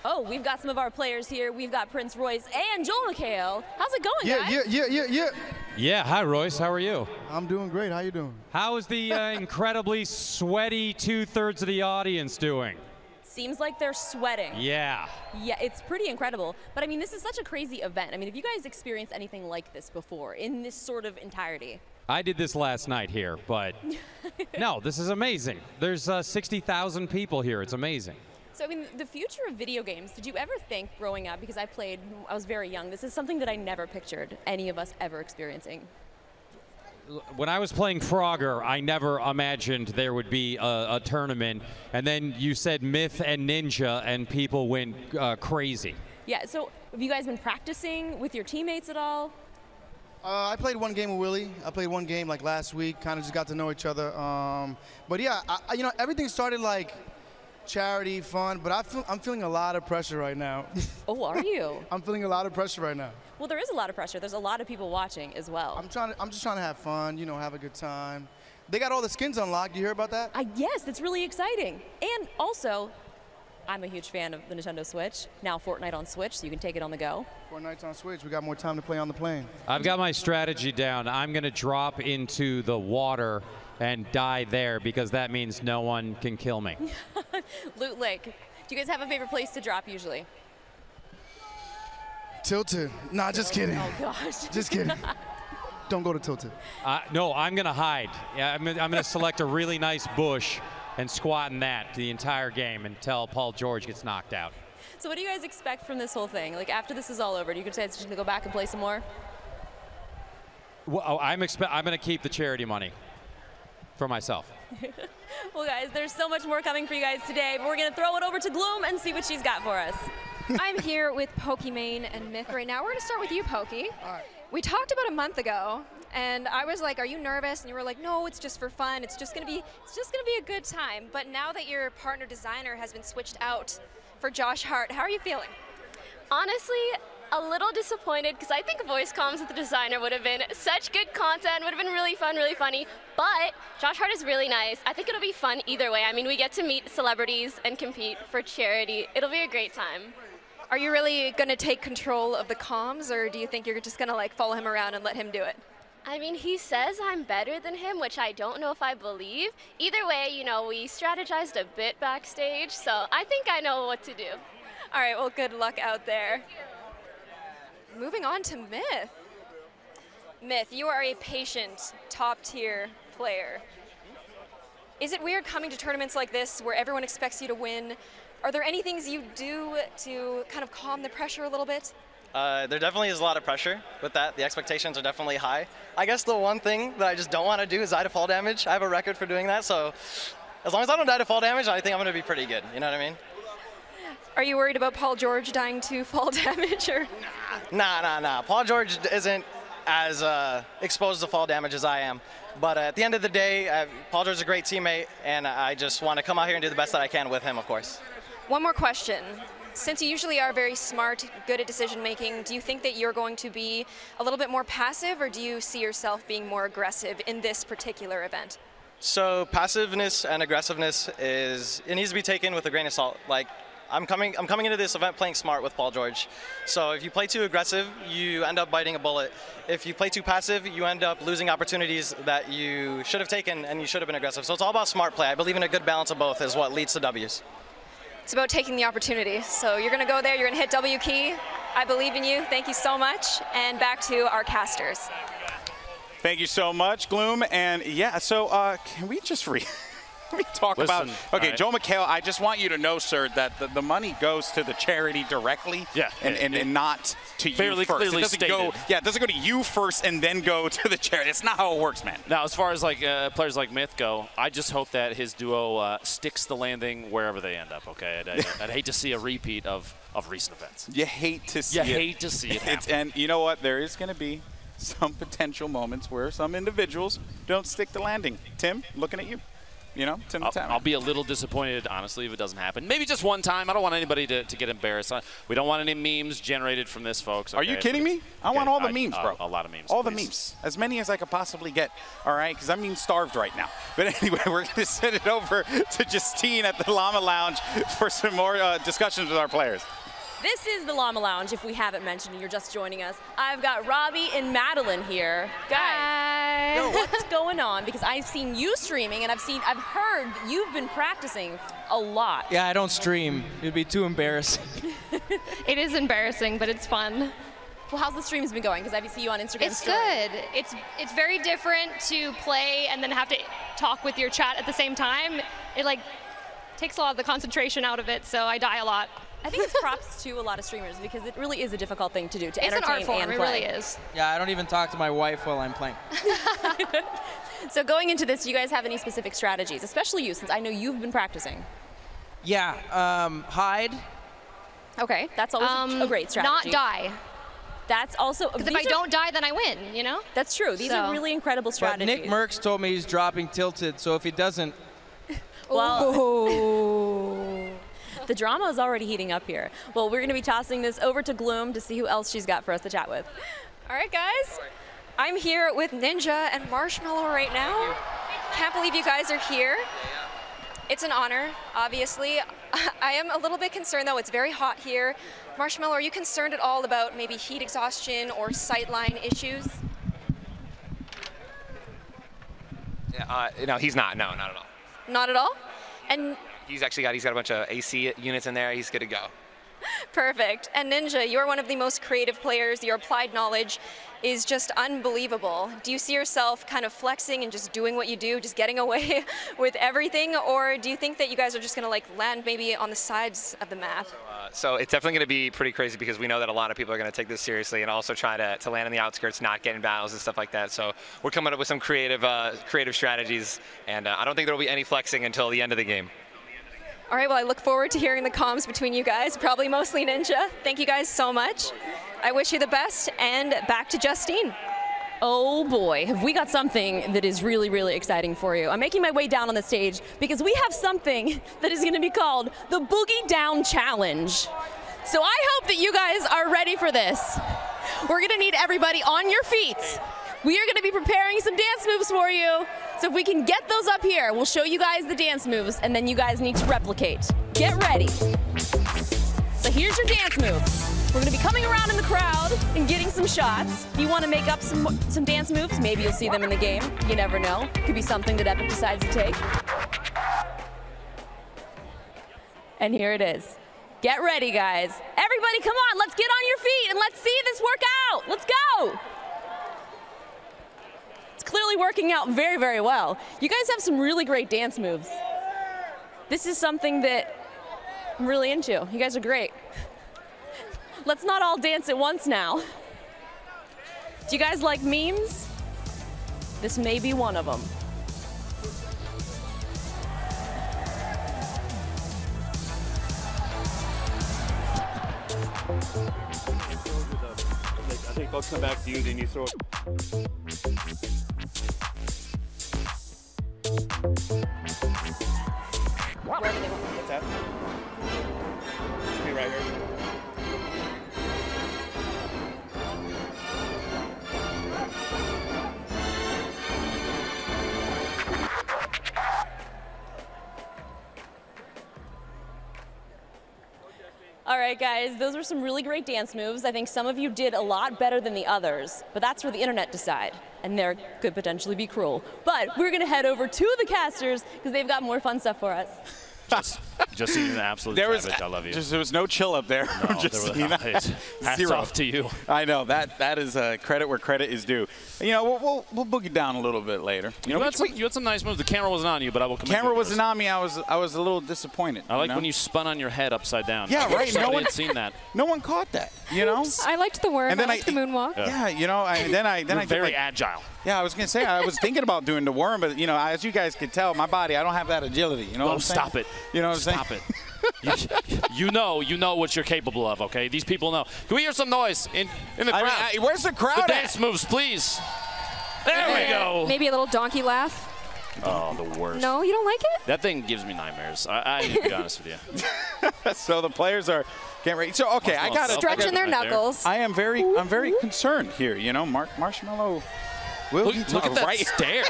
Oh, we've got some of our players here. We've got Prince Royce and Joel McHale. How's it going, guys? Yeah, hi, Royce. How are you? I'm doing great. How you doing? How is the incredibly sweaty 2/3 of the audience doing? Seems like they're sweating. Yeah. Yeah, it's pretty incredible. But, I mean, this is such a crazy event. I mean, have you guys experienced anything like this before in this sort of entirety? I did this last night here, but no, this is amazing. There's 60,000 people here. It's amazing. So, I mean, the future of video games, did you ever think growing up, because I was very young, this is something that I never pictured any of us ever experiencing. When I was playing Frogger, I never imagined there would be a tournament. And then you said Myth and Ninja, and people went crazy. Yeah, so have you guys been practicing with your teammates at all? I played one game with Willie. I played one game like last week, kind of just got to know each other. But yeah, you know, everything started like charity, fun, but I'm feeling a lot of pressure right now. Oh, are you? I'm feeling a lot of pressure right now. Well, there is a lot of pressure. There's a lot of people watching as well. I'm just trying to have fun, you know, have a good time. They got all the skins unlocked. You hear about that? Yes, that's really exciting. And also, I'm a huge fan of the Nintendo Switch. Now Fortnite on Switch, so you can take it on the go. Fortnite's on Switch. We got more time to play on the plane. I've got my strategy down. I'm going to drop into the water and die there because that means no one can kill me. Loot Lake. Do you guys have a favorite place to drop usually? Tilted. Nah, just kidding. Oh, gosh. Just kidding. Don't go to Tilted. No, I'm going to hide. Yeah, I'm going to select a really nice bush and squat in that the entire game until Paul George gets knocked out. So what do you guys expect from this whole thing? Like, after this is all over, do you decide to go back and play some more? Well, I'm going to keep the charity money for myself. Well, guys, there's so much more coming for you guys today, but we're going to throw it over to Gloom and see what she's got for us. I'm here with Pokimane and Myth right now. We're going to start with you, Pokey. All right. We talked about a month ago, and I was like, "Are you nervous?" And you were like, "No, it's just for fun. It's just gonna be a good time." But now that your partner designer has been switched out for Josh Hart, how are you feeling? Honestly, a little disappointed because I think voice comms with the designer would have been such good content, would have been really fun, really funny. But Josh Hart is really nice. I think it'll be fun either way. I mean, we get to meet celebrities and compete for charity. It'll be a great time. Are you really going to take control of the comms, or do you think you're just going to like follow him around and let him do it? I mean, he says I'm better than him, which I don't know if I believe. Either way, you know, we strategized a bit backstage, so I think I know what to do. All right, well, good luck out there. Moving on to Myth. Myth, you are a patient, top-tier player. Is it weird coming to tournaments like this where everyone expects you to win? Are there any things you do to kind of calm the pressure a little bit? There definitely is a lot of pressure with that. The expectations are definitely high. I guess the one thing that I just don't want to do is die to fall damage. I have a record for doing that, so as long as I don't die to fall damage, I think I'm going to be pretty good. You know what I mean? Are you worried about Paul George dying to fall damage? Or? Nah. Paul George isn't as exposed to fall damage as I am. But at the end of the day, Paul George is a great teammate, and I just want to come out here and do the best that I can with him, of course. One more question. Since you usually are very smart, good at decision making, do you think that you're going to be a little bit more passive, or do you see yourself being more aggressive in this particular event? So passiveness and aggressiveness it needs to be taken with a grain of salt. Like, I'm coming into this event playing smart with Paul George. So if you play too aggressive, you end up biting a bullet. If you play too passive, you end up losing opportunities that you should have taken and you should have been aggressive. So it's all about smart play. I believe in a good balance of both is what leads to W's. It's about taking the opportunity. So you're going to go there, you're going to hit W key. I believe in you. Thank you so much. And back to our casters. Thank you so much, Gloom. And yeah, so can we just talk about, okay, right. Joe McHale, I just want you to know, sir, that the money goes to the charity directly, and not to you first. Clearly it doesn't go to you first and then go to the charity. It's not how it works, man. Now, as far as like players like Myth go, I just hope that his duo sticks the landing wherever they end up. Okay, I'd hate to see a repeat of recent events. You hate to see it. You hate to see it happen. And you know what? There is going to be some potential moments where some individuals don't stick the landing. Tim, looking at you. You know, Tim, I'll be a little disappointed, honestly, if it doesn't happen. Maybe just one time. I don't want anybody to get embarrassed. We don't want any memes generated from this, folks. Okay? Are you kidding me? I want all the memes, bro. A lot of memes. All please. The memes. As many as I could possibly get, all right? Because I'm being starved right now. But anyway, we're going to send it over to Justine at the Llama Lounge for some more discussions with our players. This is the Llama Lounge, if we haven't mentioned and you're just joining us. I've got Robbie and Madeline here. Guys, yo, what's going on? Because I've seen you streaming and I've heard you've been practicing a lot. Yeah, I don't stream. It'd be too embarrassing. It is embarrassing, but it's fun. Well, how's the streams been going? Because I see you on Instagram. It's good. It's very different to play and then have to talk with your chat at the same time. It like takes a lot of the concentration out of it, so I die a lot. I think it's props to a lot of streamers because it really is a difficult thing to do, to It's an entertain art form, and it play. really is. Yeah, I don't even talk to my wife while I'm playing. So going into this, do you guys have any specific strategies, especially you, since I know you've been practicing? Yeah, hide. Okay, that's always a great strategy. Not die. That's also because if I don't die, then I win. You know. That's true. These are really incredible But strategies. Nick Merckx told me he's dropping tilted, so if he doesn't, well, the drama is already heating up here. Well, we're going to be tossing this over to Gloom to see who else she's got for us to chat with. All right, guys. I'm here with Ninja and Marshmallow right now. Can't believe you guys are here. It's an honor, obviously. I am a little bit concerned, though. It's very hot here. Marshmallow, are you concerned at all about maybe heat exhaustion or sightline issues? No, he's not. No, not at all. Not at all? And He's got a bunch of AC units in there. He's good to go. perfect. And Ninja, you're one of the most creative players. Your applied knowledge is just unbelievable. Do you see yourself kind of flexing and just doing what you do, just getting away with everything? Or do you think that you guys are just going to like land maybe on the sides of the map? So it's definitely going to be pretty crazy because we know that a lot of people are going to take this seriously and also try to land on the outskirts, not get in battles and stuff like that. So we're coming up with some creative strategies, and I don't think there will be any flexing until the end of the game. All right, well, I look forward to hearing the comms between you guys, probably mostly Ninja. Thank you guys so much. I wish you the best, and back to Justine. Oh boy, have we got something that is really, really exciting for you. I'm making my way down on the stage because we have something that is going to be called the Boogie Down Challenge. So I hope that you guys are ready for this. We're going to need everybody on your feet. We are going to be preparing some dance moves for you. So if we can get those up here, we'll show you guys the dance moves, and then you guys need to replicate. Get ready. So here's your dance moves. We're going to be coming around in the crowd and getting some shots. If you want to make up some dance moves, maybe you'll see them in the game. You never know. Could be something that Epic decides to take. And here it is. Get ready, guys. Everybody, come on. Let's get on your feet and let's see this work out. Let's go. It's clearly working out very, very well. You guys have some really great dance moves. This is something that I'm really into. You guys are great. Let's not all dance at once now. Do you guys like memes? This may be one of them. I think they'll come back to you, then you throw it. Wherever they want. What's that? Just be right here. All right, guys, those were some really great dance moves. I think some of you did a lot better than the others, but that's where the internet decide, and they could potentially be cruel. But we're gonna head over to the casters because they've got more fun stuff for us. Just an absolute savage. I love you. There was no chill up there. No, hats off to you. I know that is credit where credit is due. You know, we'll boogie down a little bit later. You had some nice moves. The camera wasn't on you, but I will commend you. The camera wasn't on me. I was a little disappointed. I like when you spun on your head upside down. Yeah, right. No one had seen that. No one caught that. You know. I liked the worm. I liked the moonwalk. Yeah, you know. Then I very agile. Yeah, I was gonna say I was thinking about doing the worm, but you know, as you guys could tell, my body, I don't have that agility. You know what I'm saying? Stop it. You know what I'm saying? Stop it. You know what you're capable of, okay? These people know. Can we hear some noise in the crowd? Where's the crowd? The dance moves, please. There we go. Maybe a little donkey laugh. Oh, the worst. No, you don't like it? That thing gives me nightmares. I to be honest with you. So the players are getting ready. So okay, I got it. Stretching their knuckles. I'm very concerned here. You know, Marshmallow. Look at that stare.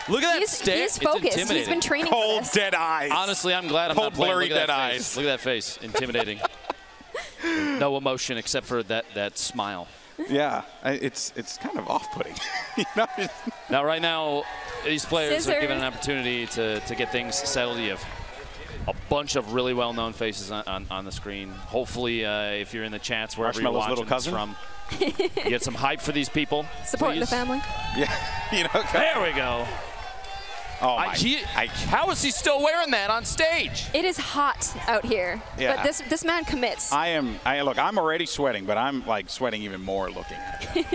Look at that stare. He's focused. He's been training for Cold, this. dead eyes. Honestly, I'm glad I'm not playing. Blurry dead eyes. Look at that face. Intimidating. No emotion except for that smile. Yeah, it's kind of off-putting. You know? Now, right now, these players Scissors. are given an opportunity to get things settled. You have a bunch of really well-known faces on the screen. Hopefully, if you're in the chats, wherever you're watching this from, you get some hype for these people. Supporting the family. Yeah, you know. There we go. Oh how is he still wearing that on stage? It is hot out here, Yeah. but this man commits. Look, I'm already sweating, but I'm like sweating even more looking at it.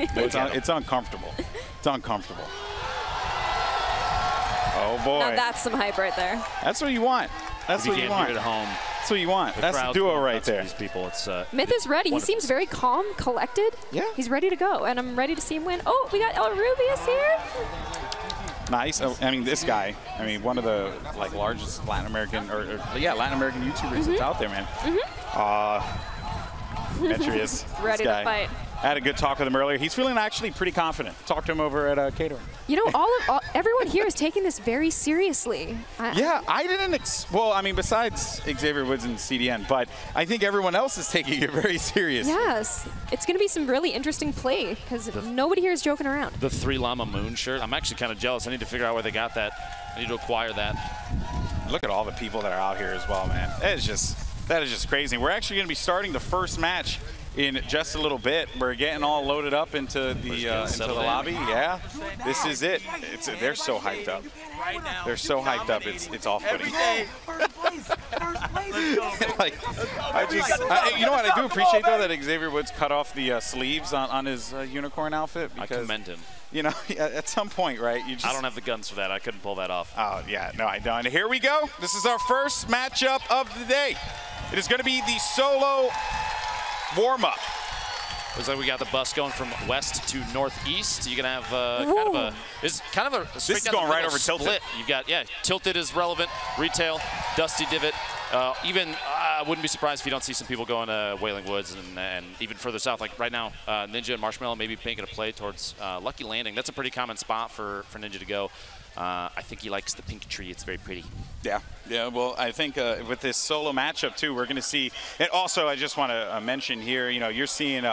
It's uncomfortable. It's uncomfortable. Oh boy. Now that's some hype right there. That's what you want. That's what you want. Hear it at home. That's what you want. That's the duo right there. These people, it's Myth is ready. He seems very calm, collected. Yeah. He's ready to go, and I'm ready to see him win. Oh, we got El Rubius here. Nice. I mean, this guy. I mean, one of the like largest Latin American Latin American YouTubers that's out there, man. Demetrius. Ready to fight. I had a good talk with him earlier. He's feeling actually pretty confident. Talked to him over at catering. You know, everyone here is taking this very seriously. Yeah, I didn't. Well, I mean, besides Xavier Woods and CDN, but I think everyone else is taking it very seriously. Yes, it's going to be some really interesting play because nobody here is joking around. the 3 Llama Moon shirt. I'm actually kind of jealous. I need to figure out where they got that. I need to acquire that. Look at all the people that are out here as well, man. That is just crazy. We're actually going to be starting the first match in just a little bit. We're getting all loaded up into the lobby. Yeah, this is it. They're so hyped up. They're so hyped up. It's off-putting. Like, you know what? I do appreciate though that Xavier Woods cut off the sleeves on his unicorn outfit. Because, I commend him. You know, at some point, right? I don't have the guns for that. I couldn't pull that off. Oh yeah, no, I don't. Here we go. This is our first matchup of the day. It is going to be the solo warm-up. Looks like we got the bus going from west to northeast. You're gonna have it's kind of a straight this is going right over split. Tilted. You've got Tilted is relevant, retail, Dusty Divot. Even I wouldn't be surprised if you don't see some people going to Wailing Woods and even further south. Like right now, Ninja and Marshmallow maybe making a play towards Lucky Landing. That's a pretty common spot for Ninja to go. I think he likes the pink tree. It's very pretty. Yeah. Well, I think with this solo matchup too, we're going to see. And also, I just want to mention here, you know, you're seeing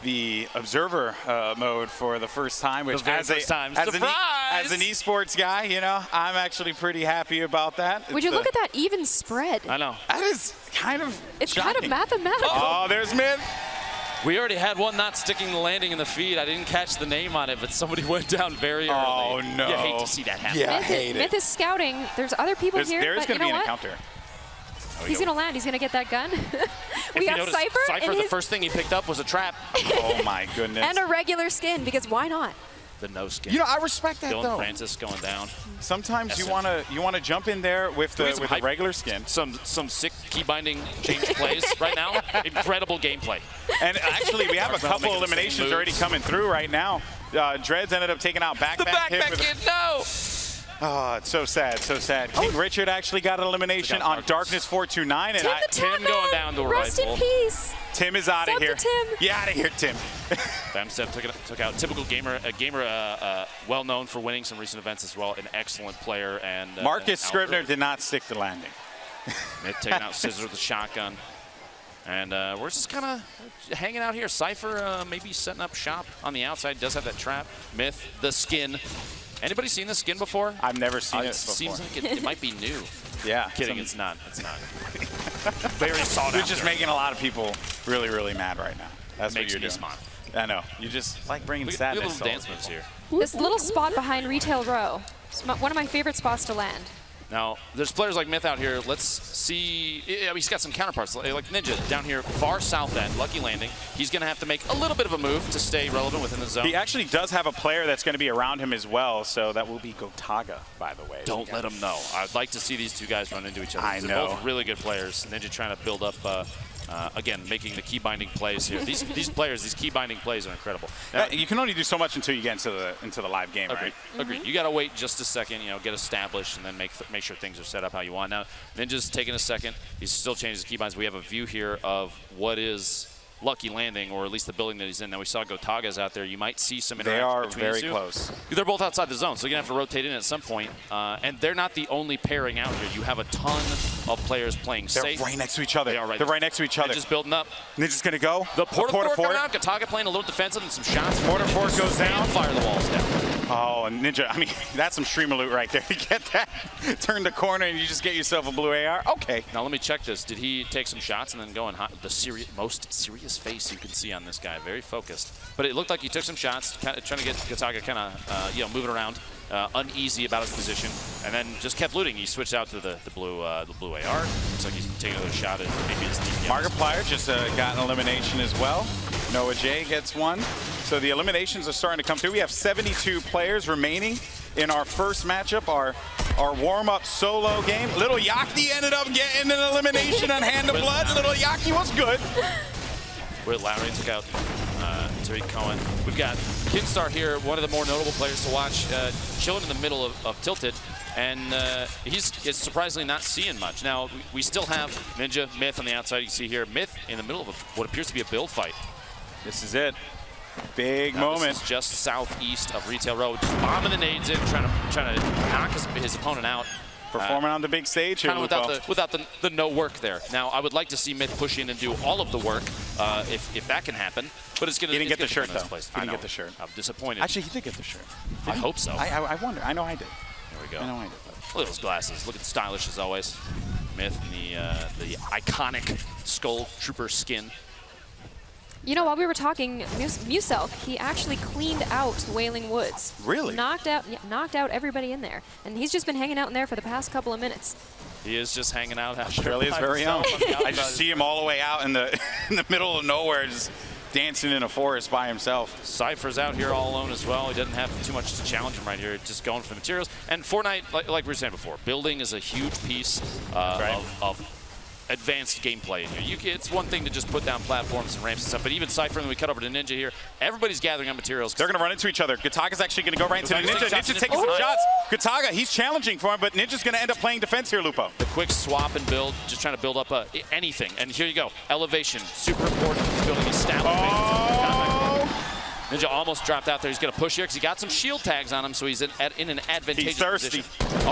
the observer mode for the first time, which as an esports guy, you know, I'm actually pretty happy about that. Would you look at that even spread? I know. That is kind of kind of mathematical. Oh, there's Myth. We already had one not sticking the landing in the feed. I didn't catch the name on it, but somebody went down very early. Oh, no. You hate to see that happen. Yeah, I hate it. Myth is scouting. There's other people here. There is going to be an encounter. He's going to land. He's going to get that gun. We got Cypher. Cypher, the first thing he picked up was a trap. Oh, my goodness. And a regular skin, because why not? The no skin. You know, I respect that, Dylan though. Francis going down. Sometimes you want to jump in there with the regular skin. Some sick key binding change plays right now. Incredible gameplay. And actually, we have a couple eliminations already coming through right now. Dreads ended up taking out backpack. The backpack kid, no! Oh, it's so sad, so sad. King Richard actually got an elimination on Darkness 429, and Tim going down to a Rest rifle. in peace. Tim is out of here. Tim. Get out of here, Tim. Femstep took out typical gamer, well known for winning some recent events as well. An excellent player and Marcus Scribner did not stick the landing. Myth taking out Scissor with the shotgun. And we're just kind of hanging out here. Cypher maybe setting up shop on the outside. Does have that trap. Myth, the skin. Anybody seen this skin before? I've never seen it before. Seems like it might be new. Yeah. Kidding, it's not. It's not. Very sought You're after. just making a lot of people really, really mad right now. That's what Makes you're me doing. smile. I know. You just like bringing We sadness. have little dance moves here. This little spot behind Retail Row. It's one of my favorite spots to land. Now, there's players like Myth out here. Let's see. He's got some counterparts, like Ninja down here, far south end, Lucky Landing. He's going to have to make a little bit of a move to stay relevant within the zone. He actually does have a player that's going to be around him as well, so that will be Gotaga, by the way. Don't let him know. I'd like to see these two guys run into each other. I They're know. both really good players. Ninja trying to build up, again, making the key binding plays here. These players, these key binding plays are incredible. Now, you can only do so much until you get into the live game, right? Agreed. You got to wait just a second, get established, and then make sure things are set up how you want. Now, Ninja's taking a second. He's still changing his keybinds. We have a view here of what is Lucky Landing, or at least the building that he's in. Now, we saw Gotaga's out there. You might see some interaction between the two. They are very close. They're both outside the zone, so you're going to have to rotate in at some point. And they're not the only pairing out here. You have a ton of players playing safe. They're right next to each other. They are right. They're right next to each other. Just building up. Ninja's going to go. The Porta Fort coming out. Gotaga playing a little defensive and some shots. Porta Fort goes down. Fire the walls down. Oh, and Ninja, I mean, that's some streamer loot right there. You get that, turn the corner, and you just get yourself a blue AR. Okay. Now, let me check this. Did he take some shots and then go and the most serious face you can see on this guy? Very focused. But it looked like he took some shots, trying to get Gotaga kind of, moving around. uneasy about his position, and then just kept looting. He switched out to the blue AR. Looks like he's taking another shot at maybe his DPS. Markiplier just got an elimination as well. Noah J gets one. So the eliminations are starting to come through. We have 72 players remaining in our first matchup, our warm-up solo game. Little Yaki ended up getting an elimination on Hand of Blood. Little Yaki was good. Britt Lowry took out Tariq Cohen. We've got Kinstar here, one of the more notable players to watch, chilling in the middle of Tilted, and he's surprisingly not seeing much. Now, we still have Ninja, Myth on the outside. You can see here, Myth in the middle of what appears to be a build fight. This is it. Big moment. This is just southeast of Retail Road. Just bombing the nades in, trying to knock his opponent out. Performing on the big stage here, without the no work there. Now, I would like to see Myth push in and do all of the work if that can happen. But it's going to. He didn't get the shirt though. He didn't get the shirt. I'm disappointed. Actually, he did get the shirt. I hope so. I wonder. I know I did. There we go. I know I did. Look at those glasses. Looking stylish as always. Myth in the iconic Skull Trooper skin. You know, while we were talking, Muselk, he actually cleaned out Wailing Woods. Really? Knocked out everybody in there. And he's just been hanging out in there for the past couple of minutes. He is just hanging out. Australia's very own. I just see him all the way out in the middle of nowhere, just dancing in a forest by himself. Cypher's out here all alone as well. He doesn't have too much to challenge him right here, just going for the materials. And Fortnite, like we were saying before, building is a huge piece of advanced gameplay in here. It's one thing to just put down platforms and ramps and stuff, but even Cypher, and we cut over to Ninja here, everybody's gathering on materials. They're going to run into each other. Gataga's actually going to go right into the Ninja. Ninja's taking some shots. Gataga, he's challenging for him, but Ninja's going to end up playing defense here, Lupo. The quick swap and build, just trying to build up anything. And here you go. Elevation, super important. Building establishment. Ninja almost dropped out there. He's going to push here because he got some shield tags on him, so he's in an advantageous position.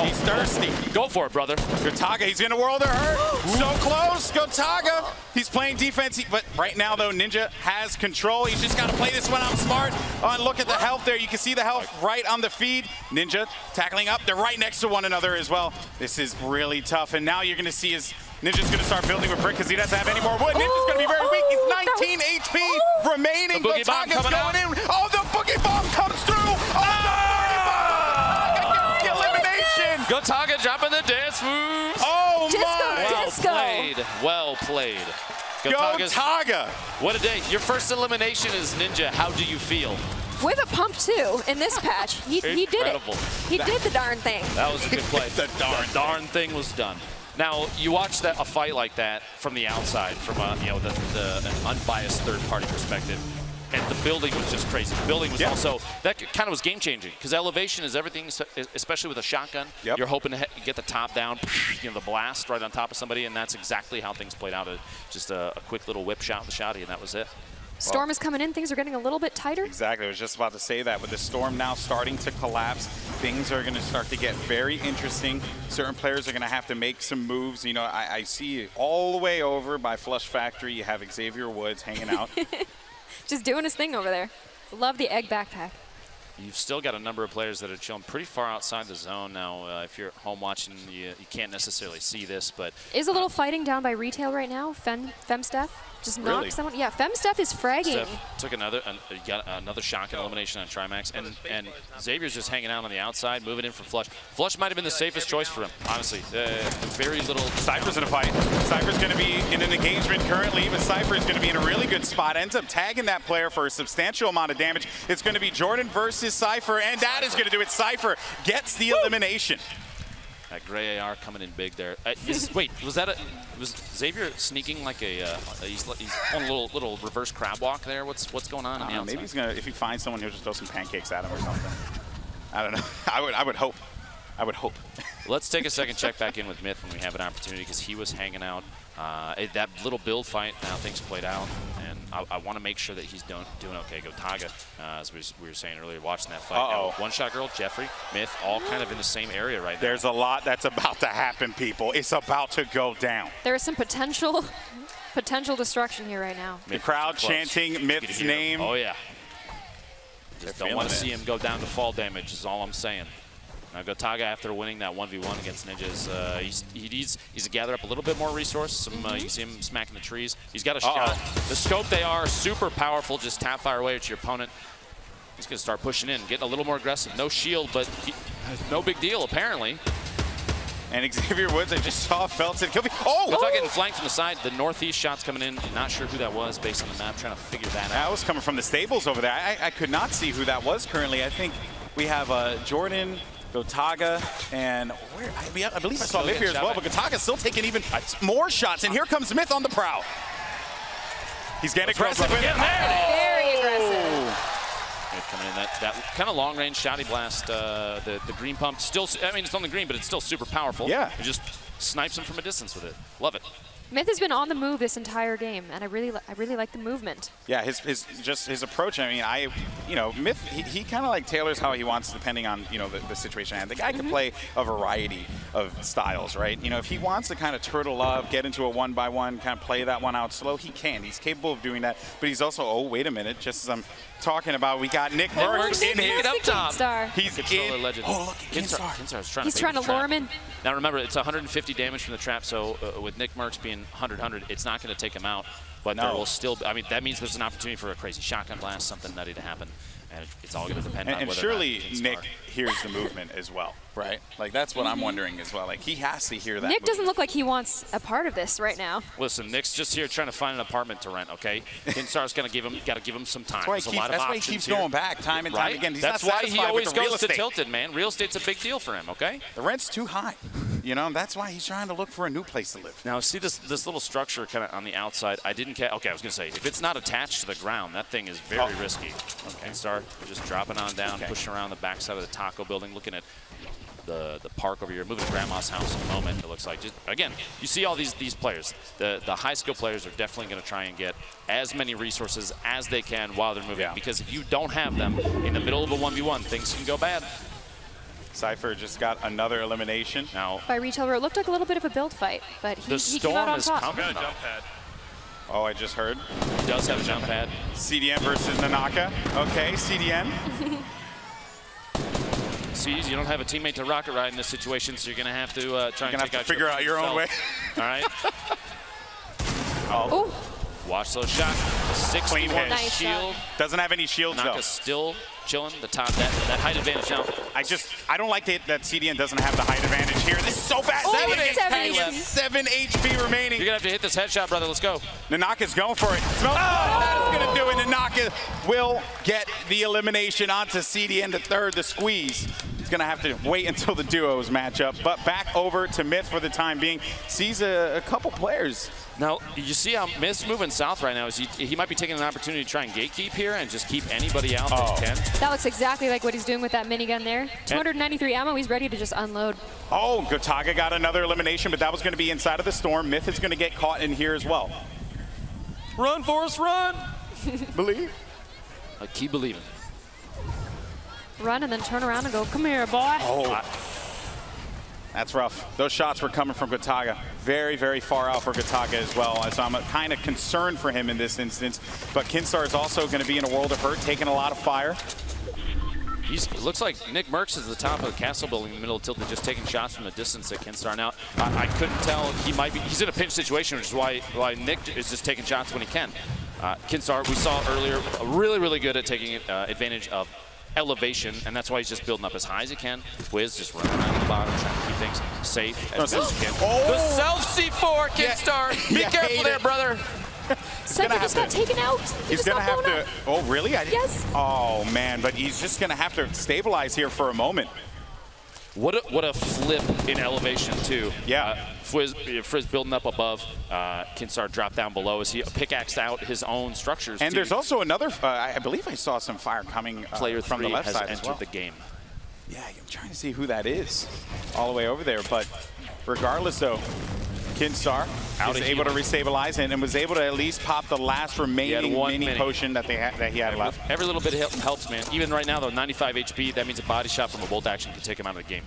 He's thirsty. Go for it, brother. Gataga, he's going to whirl to hurt. So close. Gataga. He's playing defense, but right now, though, Ninja has control. He's just got to play this one out smart. Oh, and look at the health there. You can see the health right on the feed. Ninja tackling up. They're right next to one another as well. This is really tough, and now you're going to see his Ninja's going to start building with brick because he doesn't have any more wood. Ninja's going to be very weak. He's 19 HP remaining. The boogie bomb coming out. Oh, the boogie bomb comes through. The elimination. Gataga dropping the dance moves. Oh, my. Well played. Gataga. What a day. Your first elimination is Ninja. How do you feel? With a pump, too, in this patch. He did it. He did the darn thing. That was a good play. The darn thing was done. Now, you watch a fight like that from the outside, from an unbiased third-party perspective, and the building was just crazy. The building was also, that kind of was game-changing, because elevation is everything, especially with a shotgun. You're hoping to get the top down, the blast right on top of somebody, and that's exactly how things played out. Just a quick little whip shot with the shotty, and that was it. Storm is coming in. Things are getting a little bit tighter. Exactly. I was just about to say that. With the storm now starting to collapse, things are going to start to get very interesting. Certain players are going to have to make some moves. You know, I see all the way over by Flush Factory, you have Xavier Woods hanging out. Just doing his thing over there. Love the egg backpack. You've still got a number of players that are chilling pretty far outside the zone now. If you're at home watching, you can't necessarily see this, but is a little fighting down by Retail right now. Femsteph just knocked someone. Yeah, Femsteph is fragging. Steph took another shotgun elimination on Trimax, and Xavier's just hanging out on the outside, moving in for Flush. Flush might have been the safest choice for him, honestly. Very little. Cypher's in a fight. Cypher's going to be in an engagement currently, but Cypher is going to be in a really good spot. Ends up tagging that player for a substantial amount of damage. It's going to be Jordan versus Cypher, and that is going to do it. Cypher gets the elimination. That gray AR coming in big there. Wait, was Xavier sneaking like he's pulling a little reverse crab walk there? What's going on? Maybe he's gonna, if he finds someone, he'll just throw some pancakes at him or something. I don't know. I would hope. I would hope. Let's take a second, check back in with Myth when we have an opportunity, because he was hanging out. That little build fight, now things played out, and I want to make sure that he's doing okay. Gataga, as we were saying earlier, watching that fight. Now, One Shot Girl, Jeffrey, Myth, all kind of in the same area right now. There's a lot that's about to happen, people. It's about to go down. There is some potential destruction here right now. The crowd chanting Myth's name. Oh, yeah. Just don't want to see him go down to fall damage is all I'm saying. Now, Gataga, after winning that 1v1 against Ninjas, he needs to gather up a little bit more resource. You can see him smacking the trees. He's got a shot. The scope, they are super powerful. Just tap fire away at your opponent. He's going to start pushing in, getting a little more aggressive. No shield, but no big deal, apparently. And Xavier Woods, I just saw Felton kill me. Oh! Looks like getting flanked from the side. The northeast shot's coming in. Not sure who that was based on the map. Trying to figure that out. That was coming from the stables over there. I could not see who that was currently. I think we have Jordan, Gotaga, and where I believe I saw Myth here as well, but Gotaga's still taking even more shots. And here comes Myth on the prowl. He's getting aggressive with it. Very aggressive. Coming in that kind of long range shotty blast. The green pump still, I mean, it's on the green, but it's still super powerful. Yeah. It just snipes him from a distance with it. Love it. Myth has been on the move this entire game, and I really like the movement. Yeah, his approach. I mean, Myth he kind of like tailors how he wants depending on the situation. And the guy can play a variety of styles, right? If he wants to kind of turtle up, get into a 1-by-1, kind of play that one out slow, he can. He's capable of doing that. But he's also, oh wait a minute, just as I'm talking about, we got Nick Merckx in here. Up top. He's in. Legend. Oh look, Kinstar's trying He's trying to lure him in. Now remember, it's 150 damage from the trap, so with Nick Merckx being 100, it's not going to take him out. But there will still, I mean, that means there's an opportunity for a crazy shotgun blast, something nutty to happen. And it's all going to depend on whether surely or not Nick hears the movement as well, right? Like, that's what I'm wondering as well. Like, he has to hear that Nick doesn't look like he wants a part of this right now. Listen, Nick's just here trying to find an apartment to rent, okay? Kinstar's got to give him some time. That's why he keeps going back time and time again. He's That's not why he always with the goes to Tilted, man. Real estate's a big deal for him, okay? The rent's too high. That's why he's trying to look for a new place to live. Now, see this little structure kind of on the outside. I didn't catch. Okay, I was going to say, if it's not attached to the ground, that thing is very risky. Okay. Kinstar just dropping on down, pushing around the backside of the taco building, looking at the park over here, moving to Grandma's house in a moment, it looks like. Just, again, you see all these players. The high-skill players are definitely going to try and get as many resources as they can while they're moving. Because if you don't have them in the middle of a 1v1, things can go bad. Cypher just got another elimination. Now, by Retail Row, it looked like a little bit of a build fight, but he came out on top. Coming, jump pad. Oh, I just heard. He does have a jump pad. CDN versus Nanaka. Okay, CDN. Sees you don't have a teammate to rocket ride in this situation, so you're going to have to try and figure out your own way. All right. Oh. Watch those shots. 61 nice shield. Doesn't have any shields though. Naka's still chilling the top. That height advantage now. I don't like that CDN doesn't have the height advantage here. This is so bad. 7 HP remaining. You're gonna have to hit this headshot, brother. Let's go. Nanaka's going for it. That is gonna do it. Nanaka will get the elimination onto CDN to third. The squeeze. He's going to have to wait until the duos match up. But back over to Myth for the time being. Sees a couple players. Now, you see how Myth's moving south right now. Is he might be taking an opportunity to try and gatekeep here and just keep anybody out that can. That looks exactly like what he's doing with that minigun there. 293 ammo, he's ready to just unload. Oh, Gotaga got another elimination, but that was going to be inside of the storm. Myth is going to get caught in here as well. Run, Forrest, run! Believe. I keep believing. Run and then turn around and go, come here, boy. Oh, that's rough. Those shots were coming from Gotaga. Very, very far out for Gotaga as well. So I'm kind of concerned for him in this instance. But Kinstar is also going to be in a world of hurt, taking a lot of fire. It looks like Nick Merckx is at the top of the castle building in the middle of Tilted, just taking shots from the distance at Kinstar. Now, I couldn't tell. He's in a pinch situation, which is why Nick is just taking shots when he can. Kinstar, we saw earlier, really, really good at taking advantage of elevation, and that's why he's just building up as high as he can. Wiz just running around the bottom, trying to keep things safe as best as he can. The self C4, Kinstar. Be careful there, brother. Cypher just got taken out. He's going to have to. Oh, really? Yes. Oh, man, but he's just going to have to stabilize here for a moment. What a flip in elevation, too. Yeah. Frizz building up above. Kinstar dropped down below as he pickaxed out his own structures. And there's also another, I believe I saw some fire coming from the left side as well. The game. Yeah, I'm trying to see who that is all the way over there. But regardless, though, Kinstar was able to restabilize and was able to at least pop the last remaining mini potion that he had left. Every little bit helps, man. Even right now, though, 95 HP, that means a body shot from a bolt action can take him out of the game.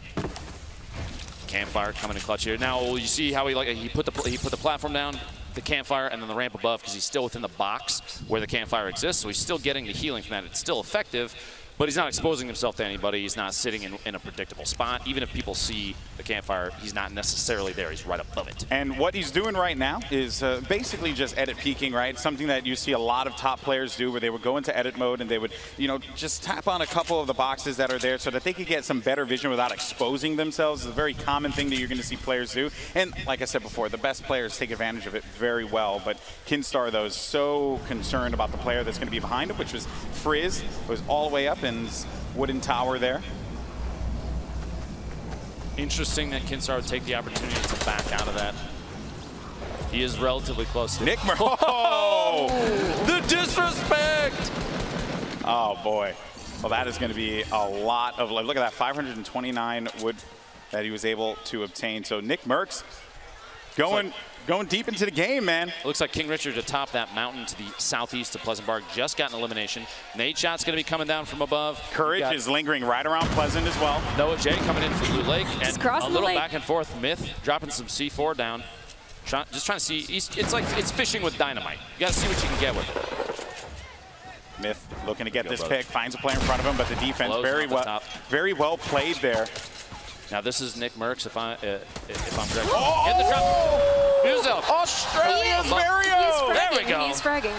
Campfire coming in clutch here. Now you see how he put the platform down, the campfire, and then the ramp above because he's still within the box where the campfire exists. So he's still getting the healing from that. It's still effective, but he's not exposing himself to anybody. He's not sitting in a predictable spot. Even if people see the campfire, he's not necessarily there. He's right above it. And what he's doing right now is basically just edit peeking, right? Something that you see a lot of top players do, where they would go into edit mode and they would, you know, just tap on a couple of the boxes that are there so that they could get some better vision without exposing themselves. It's a very common thing that you're going to see players do. And like I said before, the best players take advantage of it very well. But Kinstar, though, is so concerned about the player that's going to be behind him, which was Frizz, who was all the way up in his wooden tower there. Interesting that Kinstar would take the opportunity to back out of that. He is relatively close to Nick Oh! The disrespect! Oh, boy. Well, that is going to be a lot of, look at that, 529 wood that he was able to obtain. So Nick Merckx going deep into the game, man. Looks like King Richard atop that mountain to the southeast of Pleasant Park just got an elimination. Nadeshot's going to be coming down from above. Courage is lingering right around Pleasant as well. Noah J coming in from Blue Lake. And a little lake. back and forth. Myth dropping some C4 down. Just trying to see. It's like it's fishing with dynamite. You got to see what you can get with it. Myth looking to get this pick. Finds a player in front of him, but the defense very well played there. Now this is Nick Merckx, if I'm correct. Hit the trap. Muzelk. Australia's Mario. There we go. He's fragging.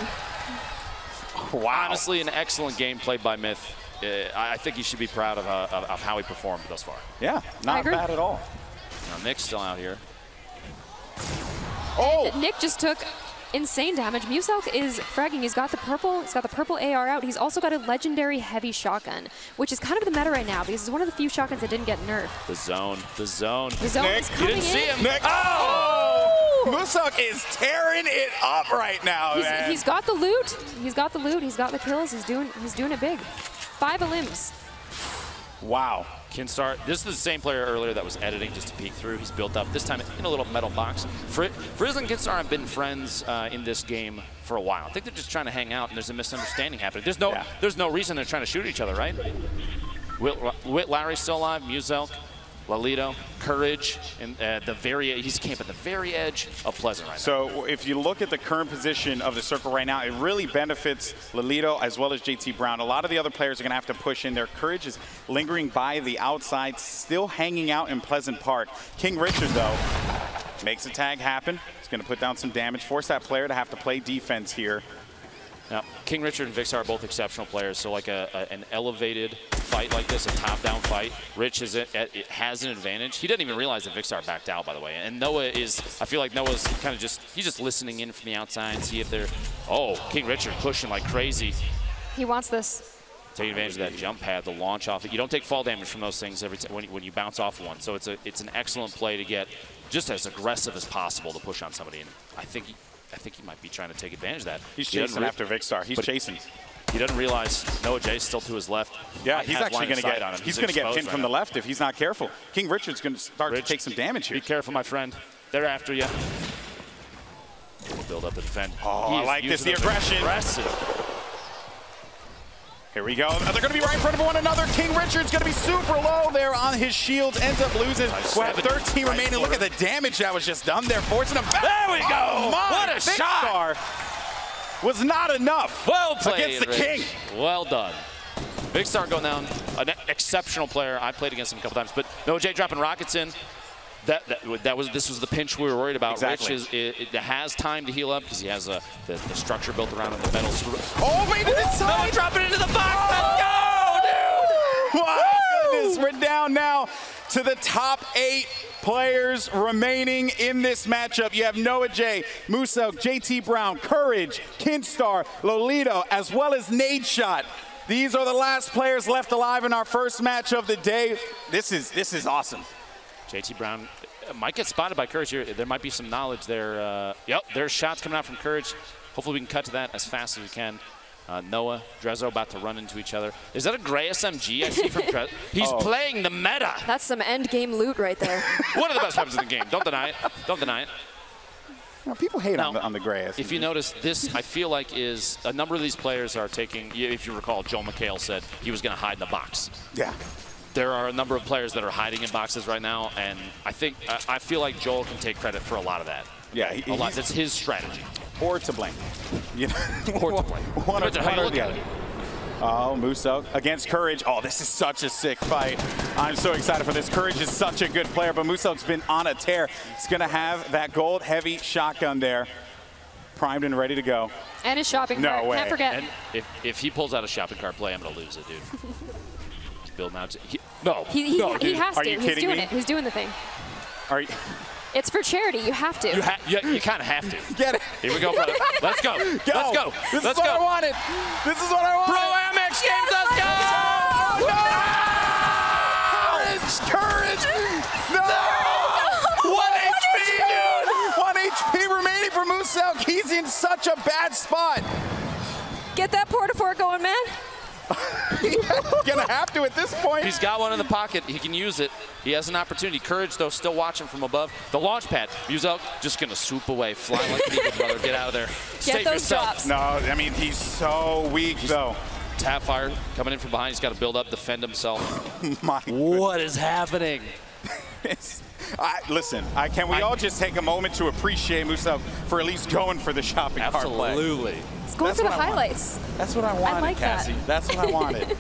Wow. Honestly, an excellent game played by Myth. I think he should be proud of how he performed thus far. Yeah, not bad at all. Now Nick's still out here. Oh! And Nick just took insane damage. Muselk is fragging. He's got the purple AR out. He's also got a legendary heavy shotgun, which is kind of the meta right now because it's one of the few shotguns that didn't get nerfed. The zone. The zone. The zone Nick, is coming you didn't see him. Nick. Oh! Muselk is tearing it up right now, man. He's got the loot. He's got the loot. He's got the kills. He's doing it big. 5 elims. Wow. Kinstar, this is the same player earlier that was editing just to peek through. He's built up, this time in a little metal box. Frizz and Kinstar have been friends in this game for a while. I think they're just trying to hang out, and there's a misunderstanding happening. There's no reason they're trying to shoot each other, right? Whit Larry's still alive, Muzelk, Lalito, Courage, and he's camping at the very edge of Pleasant right now. So if you look at the current position of the circle right now, it really benefits Lalito as well as JT Brown. A lot of the other players are going to have to push in there. Courage is lingering by the outside, still hanging out in Pleasant Park. King Richard, though, makes a tag happen. He's going to put down some damage, force that player to have to play defense here. Now, King Richard and Vixar are both exceptional players, so like an elevated fight like this, a top-down fight, Rich has an advantage. He didn't even realize that Vixar backed out, by the way. And Noah I feel like Noah's kind of he's just listening in from the outside and see if they're, King Richard pushing like crazy. He wants this. Taking advantage of that jump pad, the launch off it. You don't take fall damage from those things every time when you bounce off one. So it's an excellent play to get just as aggressive as possible to push on somebody. And I think he might be trying to take advantage of that. He's chasing after Vixar. He's chasing. He doesn't realize Noah J's still to his left. Yeah, he's actually going to get. He's going to get pinned from the left if he's not careful. King Richard's going to start to take some damage here. Be careful, my friend. They're after you. We'll build up the defend. Oh, I like this. The aggression. Aggressive. Here we go. They're going to be right in front of one another. King Richard's going to be super low there on his shields. Ends up losing. We'll have 13 remaining. Look at the damage that was just done there. Forcing him back. There we go. What a shot. Was not enough. Well played, against the King. Well done. Vixar going down. An exceptional player. I played against him a couple times. But Noah J dropping rockets in. This was the pinch we were worried about. Exactly. Rich has time to heal up because he has the structure built around him, the metal. Oh, wait, Noah dropping into the box. Let's go, dude! My goodness, we're down now to the top 8 players remaining in this matchup. You have Noah J, Muselk, JT Brown, Courage, Kinstar, Lolito, as well as Nadeshot. These are the last players left alive in our first match of the day. This is awesome. JT Brown might get spotted by Courage here. There might be some knowledge there. Yep, there's shots coming out from Courage. Hopefully we can cut to that as fast as we can. Noah, Drezzo about to run into each other. Is that a gray SMG I see from Drezzo? He's playing the meta. That's some end game loot right there. One of the best weapons in the game. Don't deny it. Don't deny it. Well, people hate on the gray SMG. If you notice, this I feel like is a number of these players are taking, if you recall, Joel McHale said he was going to hide in the box. Yeah. There are a number of players that are hiding in boxes right now, and I feel like Joel can take credit for a lot of that. Yeah, a lot. That's his strategy. Or to blame. You know, or to blame. One or the other. Oh, Muso against Courage. Oh, this is such a sick fight. I'm so excited for this. Courage is such a good player, but Muso's been on a tear. He's going to have that gold heavy shotgun there, primed and ready to go. And his shopping cart. No way. Can't forget. And if he pulls out a shopping cart play, I'm going to lose it, dude. He's building out. He has to. He's doing it. He's doing the thing. Are you? It's for charity. You have to. You kind of have to. Get it. Here we go, brother. Let's go. Let's go. This Let's is what go. I wanted. This is what I wanted. Pro Amex Games, let's go! Courage! No! 1 HP, dude! 1 HP remaining for Muso. He's in such a bad spot. Get that porta-fort going, man. Gonna have to at this point. He's got one in the pocket. He can use it. He has an opportunity. Courage, though, still watching from above. The launch pad. Muso just gonna swoop away, flying like an eagle, brother. Get out of there. Get those drops. No, I mean, he's so weak, though. Tap fire coming in from behind. He's got to build up, defend himself. What is happening? Listen, can we all just take a moment to appreciate Muso for at least going for the shopping cart play? Absolutely. He's going for the highlights. That's what I wanted, I like Cassie. that. That's what I wanted.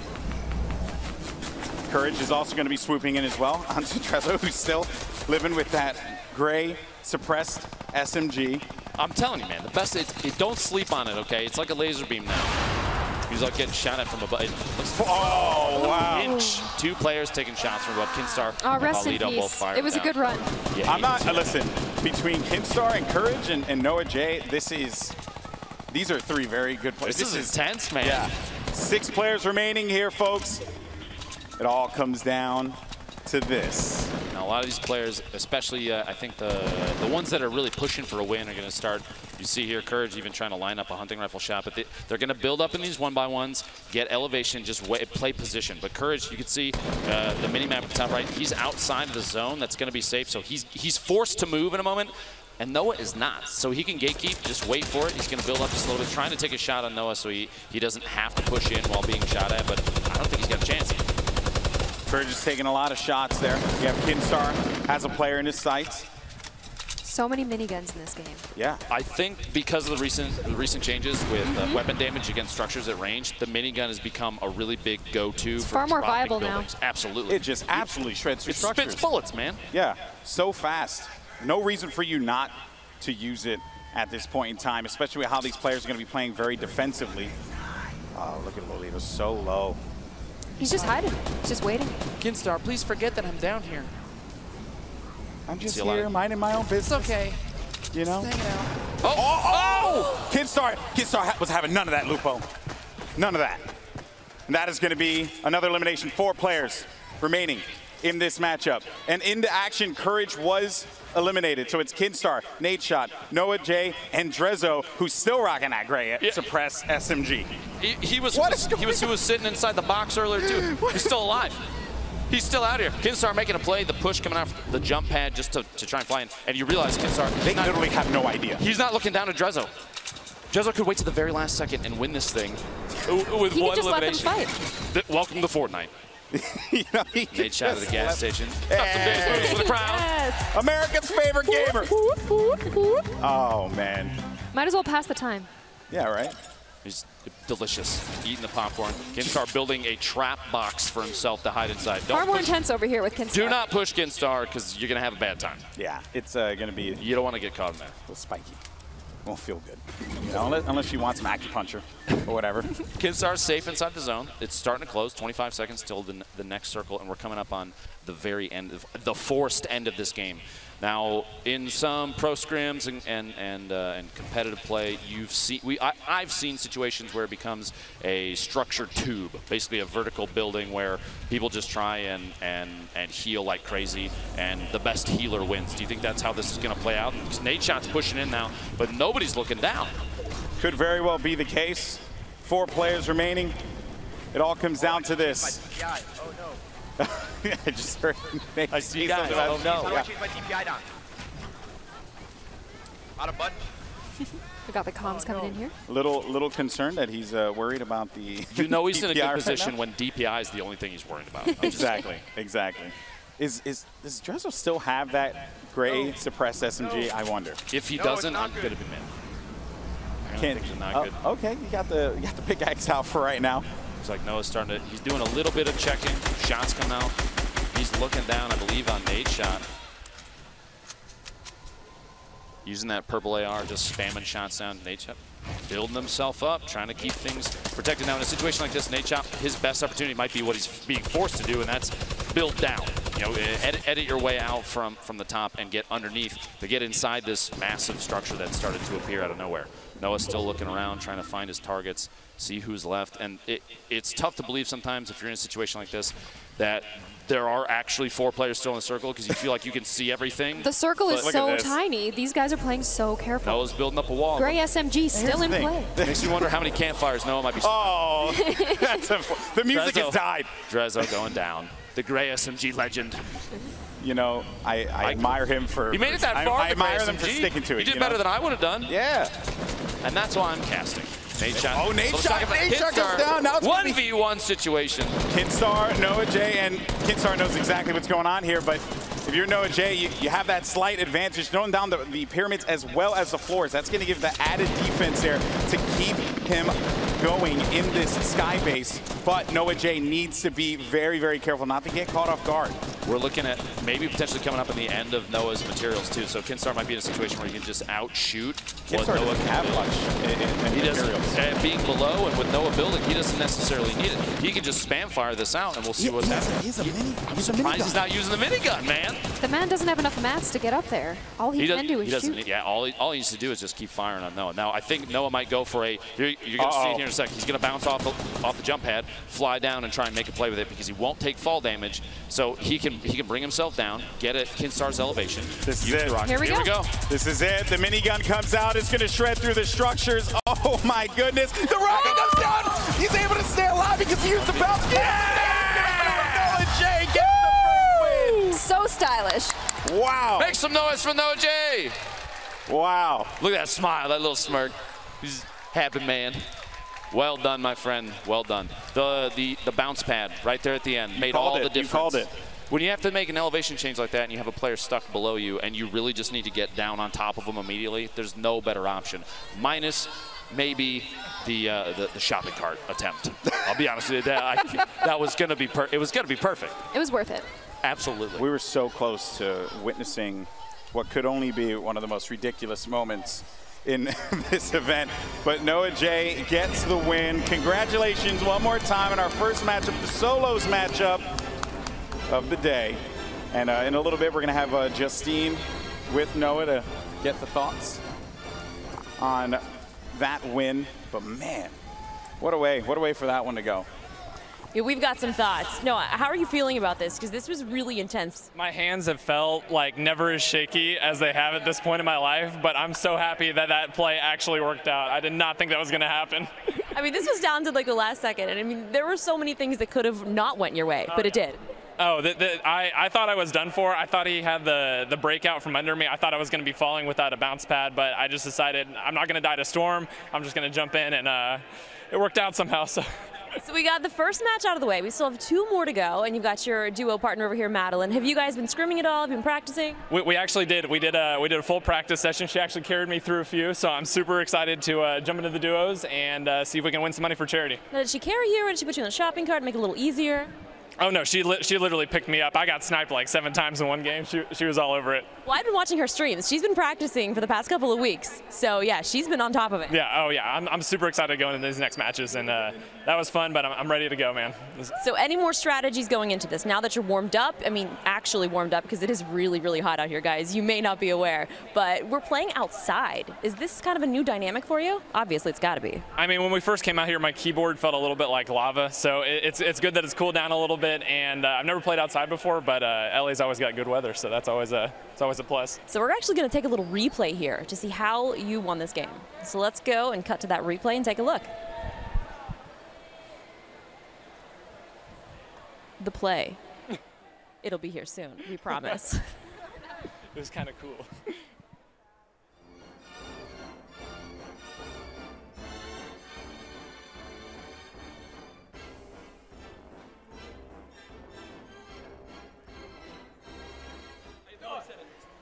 Courage is also going to be swooping in as well onto Trezzo, who's still living with that gray suppressed SMG. I'm telling you, man, the best, don't sleep on it, okay? It's like a laser beam now. He's like getting shot at from above. Oh, wow. Inch. 2 players taking shots from above. Kinstar Oh, rest in Paulito both peace. fired It was down. a good run. Yeah, I'm not, listen, between Kinstar and Courage and Noah J, these are 3 very good players. This is intense, man. Yeah. 6 players remaining here, folks. It all comes down to this. Now, a lot of these players, especially I think the ones that are really pushing for a win are going to start. You see here, Courage even trying to line up a hunting rifle shot, but they're going to build up in these 1-by-1s, get elevation, just play position. But Courage, you can see the mini-map at the top right, he's outside of the zone. That's going to be safe, so he's forced to move in a moment. And Noah is not, so he can gatekeep, just wait for it. He's going to build up just a little bit, trying to take a shot on Noah so he doesn't have to push in while being shot at, but I don't think he's got a chance. Courage is taking a lot of shots there. You have Kinstar has a player in his sights. So many miniguns in this game. Yeah. I think because of the recent changes with weapon damage against structures at range, the minigun has become a really big go-to for far more dropping viable buildings. now. Absolutely. It just absolutely shreds through structures. It spits bullets, man. Yeah, so fast. No reason for you not to use it at this point in time, especially with how these players are going to be playing very defensively. Oh, look at Lolito, so low. He's just hiding. He's just waiting. Kinstar, please forget that I'm down here. I'm just here minding my own business. It's okay. You know? Oh! Kinstar was having none of that, Lupo. None of that. And that is going to be another elimination. 4 players remaining in this matchup. And into action, Courage was eliminated. So it's Kinstar, Nate Shot, Noah J, and Drezzo, who's still rocking that gray suppressed SMG. He was sitting inside the box earlier too. He's still alive. He's still out here. Kinstar making a play, the push coming off the jump pad just to try and fly in. And you realize Kinstar, they literally have no idea. He's not looking down at Drezzo. Drezzo could wait to the very last second and win this thing with he one just elimination. Let them fight. Welcome to Fortnite. You know, Nate shot at the gas station. Got some big moves for the crowd. Yes. America's favorite gamer. Oh, man. Might as well pass the time. Yeah, right? He's delicious, eating the popcorn. Kinstar building a trap box for himself to hide inside. Far more intense over here with Kinstar. Do not push Kinstar because you're going to have a bad time. Yeah, it's going to be... You don't want to get caught in there. A little spiky. Won't feel good. You know, unless you want some acupuncture or whatever. Kinstar's safe inside the zone. It's starting to close. 25 seconds till the next circle, and we're coming up on the very end, the forced end of this game. Now, in some pro scrims and competitive play, I've seen situations where it becomes a structured tube, basically a vertical building where people just try and heal like crazy, and the best healer wins. Do you think that's how this is going to play out? Because Nate Shot's pushing in now, but nobody's looking down. Could very well be the case. 4 players remaining. It all comes down to this. Oh no. I just heard Nate I see something that. about Oh no. I changed my DPI down. Out of button. We got the comms coming in here. Little concerned that he's worried about the You know he's in a DPI good right position now. when DPI is the only thing he's worried about. Exactly. Does Drezzo still have that gray suppressed SMG? I wonder. If he doesn't, I'm going to be mad. Okay, you got the pickaxe out for right now. Looks like Noah's starting to, he's doing a little bit of checking. Shots come out. He's looking down, I believe, on Nate's shot. Using that purple AR, just spamming shots down. Nate's shot, building himself up, trying to keep things protected. Now in a situation like this, Nate's shot, his best opportunity might be what he's being forced to do, and that's build down. You know, edit your way out from the top and get underneath to get inside this massive structure that started to appear out of nowhere. Noah's still looking around, trying to find his targets, see who's left. And it's tough to believe sometimes if you're in a situation like this that there are actually 4 players still in the circle because you feel like you can see everything. The circle is so tiny. These guys are playing so careful. Noah's building up a wall. Gray SMG still in play. Makes me wonder how many campfires Noah might be. Oh, the music has died. Drezzo going down. The Gray SMG legend. You know, I admire him for. You made it that far. I admire them for sticking to it. You did better than I would have done. Yeah. And that's why I'm casting. Nate shot. Oh, Nate shot. Nate shot goes down. Now it's 1v1 situation. Kinstar, Noah J, and Kinstar knows exactly what's going on here, but if you're Noah J, you have that slight advantage throwing down the pyramids as well as the floors. That's going to give the added defense there to keep him going in this sky base. But Noah J needs to be very, very careful not to get caught off guard. We're looking at maybe potentially coming up in the end of Noah's materials too. So Kinstar might be in a situation where he can just outshoot what Noah can have much. He doesn't. Being below and with Noah building, he doesn't necessarily need it. He can just spam fire this out, and we'll see what happens. I'm surprised he's not using the minigun, man. The man doesn't have enough mats to get up there. All he can do is shoot. Yeah, all he needs to do is just keep firing on Noah. Now, I think Noah might go for a, you're going to see it here in a second. He's going to bounce off the jump pad, fly down, and try and make a play with it because he won't take fall damage. So he can bring himself down, get at Kinstar's elevation. This is it. Here we go. This is it. The minigun comes out. It's going to shred through the structures. Oh, my goodness. The rocket goes down. He's able to stay alive because he used the bounce. Noah J gets the first win. So stylish. Wow. Make some noise for Noah J. Wow. Look at that smile, that little smirk. He's a happy man. Well done, my friend. Well done. The bounce pad right there at the end made all the difference. You called it. When you have to make an elevation change like that and you have a player stuck below you and you really just need to get down on top of them immediately, there's no better option. Minus maybe the shopping cart attempt. I'll be honest with you, that was going to be it was going to be perfect. It was worth it. Absolutely. We were so close to witnessing what could only be one of the most ridiculous moments in this event. But Noah J gets the win. Congratulations one more time in our first matchup, the solos matchup of the day. And in a little bit, we're going to have Justine with Noah to get the thoughts on that win. But man, what a way for that one to go. Yeah, we've got some thoughts. Noah, how are you feeling about this? Because this was really intense. My hands have felt like never as shaky as they have at this point in my life, but I'm so happy that that play actually worked out. I did not think that was going to happen. I mean, this was down to like the last second, and I mean, there were so many things that could have not went your way, but it did. Oh, I thought I was done for. I thought he had the breakout from under me. I thought I was going to be falling without a bounce pad, but I just decided I'm not going to die to Storm. I'm just going to jump in, and it worked out somehow. So we got the first match out of the way. We still have 2 more to go, and you've got your duo partner over here, Madeline. Have you guys been scrimming at all? Have you been practicing? We actually did. We did a full practice session. She actually carried me through a few, so I'm super excited to jump into the duos and see if we can win some money for charity. Now, did she carry you, or did she put you on the shopping cart and make it a little easier? Oh, no, she literally picked me up. I got sniped like 7 times in one game. She was all over it. Well, I've been watching her streams. She's been practicing for the past couple of weeks. So, yeah, she's been on top of it. Yeah, oh, yeah. I'm super excited going into these next matches, and that was fun, but I'm ready to go, man. So any more strategies going into this? Now that you're warmed up, I mean, actually warmed up, because it is really, really hot out here, guys. You may not be aware, but we're playing outside. Is this kind of a new dynamic for you? Obviously, it's got to be. I mean, when we first came out here, my keyboard felt a little bit like lava, so it's good that it's cooled down a little bit, and I've never played outside before, but LA's always got good weather, so that's always a plus. So we're actually going to take a little replay here to see how you won this game. So let's go and cut to that replay and take a look. The play. It'll be here soon, we promise. It was kind of cool.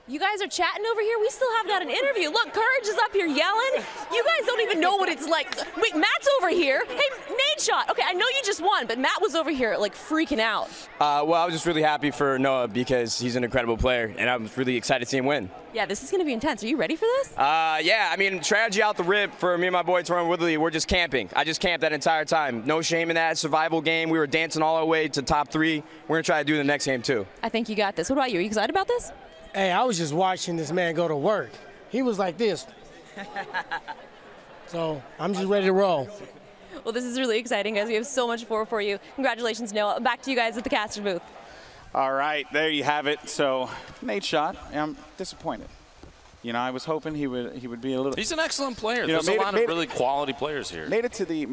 You guys are chatting over here? We still have got an interview. Look, Courage is up here yelling. You guys don't even know what it's like. Wait, Matt's over here. Hey, Nate shot. Okay, I know you just won, but Matt was over here like freaking out. Well, I was just really happy for Noah because he's an incredible player, and I was really excited to see him win. Yeah, this is going to be intense. Are you ready for this? Yeah, I mean, strategy out the rip for me and my boy Torin Woodley. We're just camping. I just camped that entire time. No shame in that. Survival game. We were dancing all our way to top 3. We're going to try to do the next game, too. I think you got this. What about you? Are you excited about this? Hey, I was just watching this man go to work. He was like this. So I'm just ready to roll. Well, this is really exciting, guys. We have so much for you. Congratulations, Noah. Back to you guys at the caster booth. All right, there you have it. So, Nate shot. I'm disappointed. You know, I was hoping he would be a little. He's an excellent player. You know, There's a lot of really quality players here. Made it to the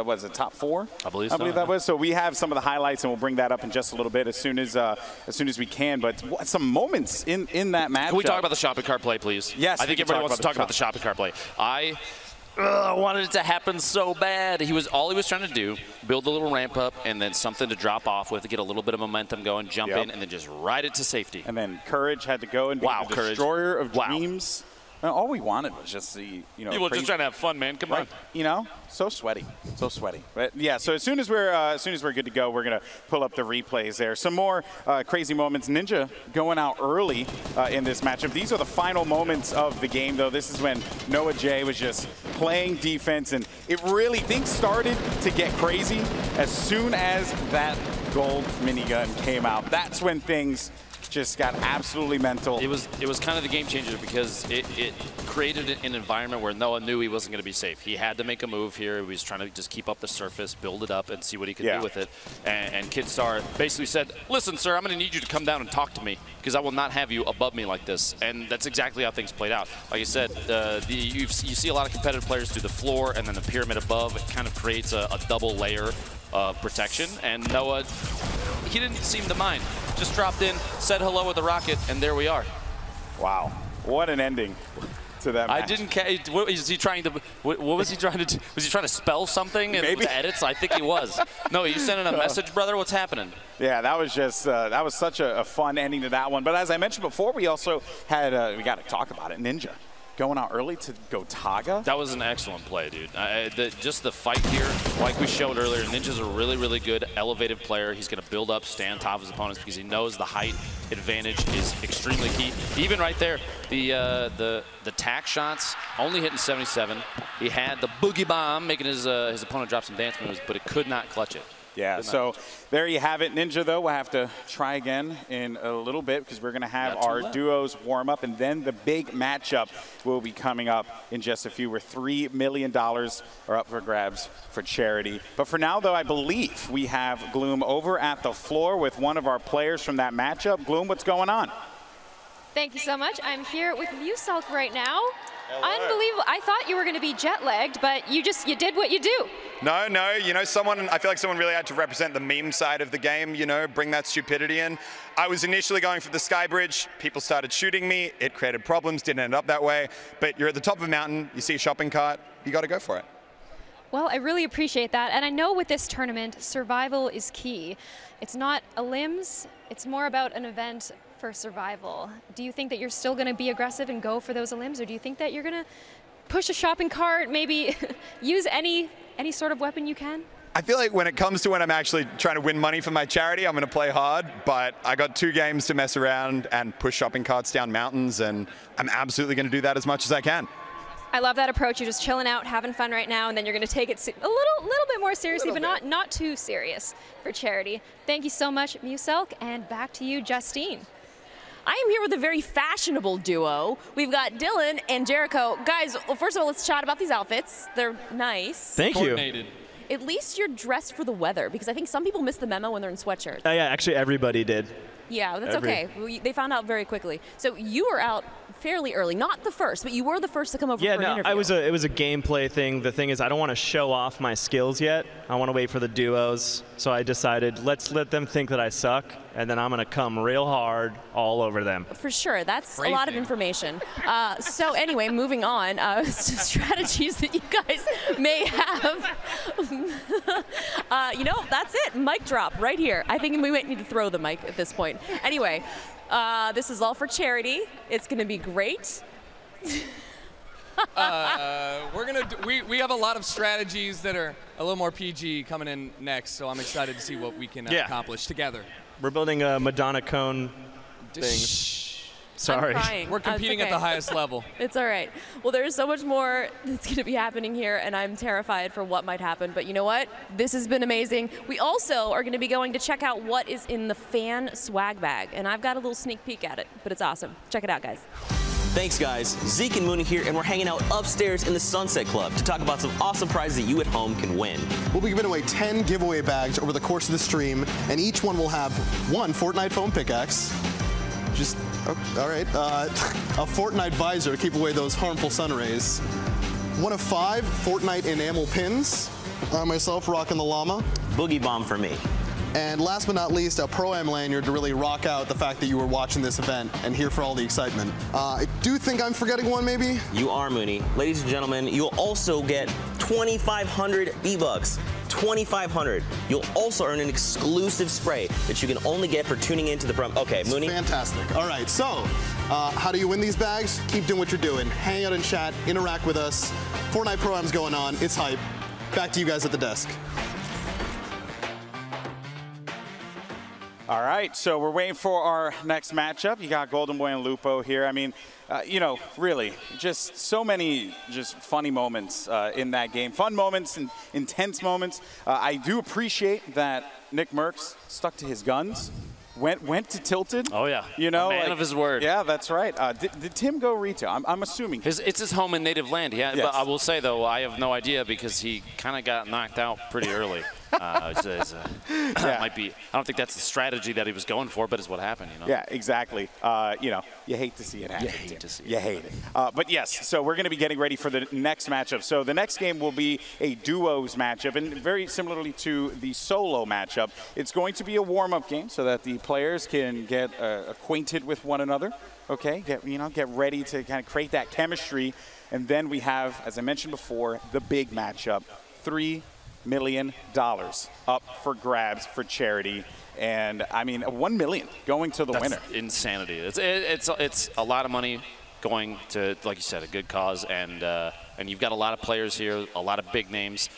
what is it, top 4? I believe that was. So we have some of the highlights, and we'll bring that up in just a little bit as soon as we can. But some moments in that match. Can we talk about the shopping cart play, please? Yes. I think everybody wants to talk about the shopping cart play. I wanted it to happen so bad. All he was trying to do, build a little ramp up, and then something to drop off with to get a little bit of momentum going, jump in, and then just ride it to safety. And then Courage had to go and be the destroyer of dreams. Well, all we wanted was just the, You were just trying to have fun, man. Come on. You know, so sweaty. But yeah, so as soon as we're good to go, we're gonna pull up the replays there. Some more crazy moments. Ninja going out early in this matchup. These are the final moments of the game, though. This is when Noah J was just playing defense, and things started to get crazy as soon as that gold minigun came out. That's when things just got absolutely mental. It was kind of the game changer because it created an environment where Noah knew he wasn't going to be safe. He had to make a move here. He was trying to just keep up the surface, build it up, and see what he could do with it. And Kid Star basically said, listen, sir, I'm going to need you to come down and talk to me because I will not have you above me like this. And that's exactly how things played out. Like you said, you see a lot of competitive players do the floor and then the pyramid above. It kind of creates a double layer of protection. And Noah, he didn't seem to mind. Just dropped in, said hello with a rocket, and there we are. Wow, what an ending to that match. I didn't. What was he trying to? What was he trying to do? Was he trying to spell something in the edits? I think he was. No, you sending a message, brother? What's happening? Yeah, that was just that was such a fun ending to that one. But as I mentioned before, we also had we got to talk about it. Ninja going out early to go Taga. That was an excellent play, dude. Just the fight here, like we showed earlier, Ninja's a really, really good elevated player. He's going to build up, stay on top of his opponents because he knows the height advantage is extremely key. Even right there, the tack shots only hitting 77. He had the boogie bomb, making his opponent drop some dance moves, but it could not clutch it. Yeah, so there you have it. Ninja, though, we'll have to try again in a little bit because we're going to have our duos warm up, and then the big matchup will be coming up in just a few, where $3 million are up for grabs for charity. But for now, though, I believe we have Gloom over at the floor with one of our players from that matchup. Gloom, what's going on? Thank you so much. I'm here with Musalk right now. Unbelievable. I thought you were going to be jet-lagged, but you did what you do. No, you know, I feel like someone really had to represent the meme side of the game, you know, bring that stupidity in. I was initially going for the sky bridge. People started shooting me. It created problems, didn't end up that way. But you're at the top of a mountain, you see a shopping cart, you got to go for it. Well, I really appreciate that. And I know with this tournament, survival is key. It's not a limbs, it's more about an event for survival. Do you think that you're still going to be aggressive and go for those limbs, or do you think that you're going to push a shopping cart, maybe use any sort of weapon you can? I feel like when it comes to when I'm actually trying to win money for my charity, I'm going to play hard, but I got 2 games to mess around and push shopping carts down mountains, and I'm absolutely going to do that as much as I can. I love that approach. You're just chilling out, having fun right now, and then you're going to take it a little bit more seriously, but not too serious for charity. Thank you so much, Musalk, and back to you, Justine. I am here with a very fashionable duo. We've got Dylan and Jericho. Guys, well, first of all, let's chat about these outfits. They're nice. Thank you. At least you're dressed for the weather, because I think some people miss the memo when they're in sweatshirts. Yeah, actually everybody did. Yeah, that's okay. They found out very quickly. So you were out fairly early, not the first, but you were the first to come over for an interview. Yeah, it was a gameplay thing. The thing is, I don't want to show off my skills yet. I want to wait for the duos. So I decided, let's let them think that I suck, and then I'm going to come real hard all over them. For sure. That's a lot of information. So anyway, moving on, strategies that you guys may have. You know, that's it. Mic drop right here. I think we might need to throw the mic at this point. Anyway, this is all for charity. It's going to be great. We have a lot of strategies that are a little more PG coming in next, so I'm excited to see what we can accomplish together. We're building a Madonna cone thing. Sorry. I'm crying. We're competing It's at the okay. highest level. It's all right. Well, there's so much more that's going to be happening here, and I'm terrified for what might happen. But you know what? This has been amazing. We also are going to be going to check out what is in the fan swag bag, and I've got a little sneak peek at it, but it's awesome. Check it out, guys. Thanks, guys. Zeke and Mooney here, and we're hanging out upstairs in the Sunset Club to talk about some awesome prizes that you at home can win. We'll be giving away 10 giveaway bags over the course of the stream, and each one will have one Fortnite foam pickaxe, all right, a Fortnite visor to keep away those harmful sun rays, one of 5 Fortnite enamel pins, myself rocking the llama. Boogie Bomb for me. And last but not least, a Pro-Am lanyard to really rock out the fact that you were watching this event and here for all the excitement. I do think I'm forgetting one, maybe? You are, Mooney. Ladies and gentlemen, you'll also get 2,500 V-Bucks. 2,500. You'll also earn an exclusive spray that you can only get for tuning into the program. Okay, It's Mooney. fantastic. All right, so how do you win these bags? Keep doing what you're doing. Hang out and chat, interact with us. Fortnite Pro-Am's going on. It's hype. Back to you guys at the desk. All right, so we're waiting for our next matchup. You got Golden Boy and Lupo here. I mean, you know, really, just so many just funny moments in that game. Fun moments and intense moments. I do appreciate that Nick Merckx stuck to his guns. Went to Tilted. Oh, yeah. You know, a man of his word. Yeah, that's right. Did Tim go retail? I'm assuming. It's his home and native land. Yeah, Yes. but I will say, though, I have no idea because he kind of got knocked out pretty early. Might be. I don't think that's the strategy that he was going for, but it's what happened. You know. Yeah, exactly. You know, you hate to see it happen. You hate to see it. You hate it. But yes, so we're going to be getting ready for the next matchup. So the next game will be a duos matchup, and very similarly to the solo matchup, it's going to be a warm-up game so that the players can get acquainted with one another. Okay, get ready to kind of create that chemistry, and then we have, as I mentioned before, the big matchup: $3 million up for grabs for charity. And I mean, $1 million going to the winner. That's insanity. It's a lot of money going to, like you said, a good cause, and you've got a lot of players here, a lot of big names.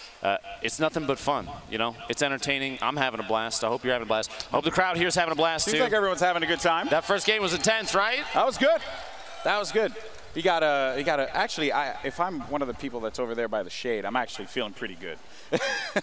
It's nothing but fun, you know. It's entertaining. I'm having a blast. I hope you're having a blast. I hope the crowd here is having a blast too. Seems like everyone's having a good time. That first game was intense, right? That was good. That was good. You gotta. Actually, if I'm one of the people that's over there by the shade, I'm actually feeling pretty good.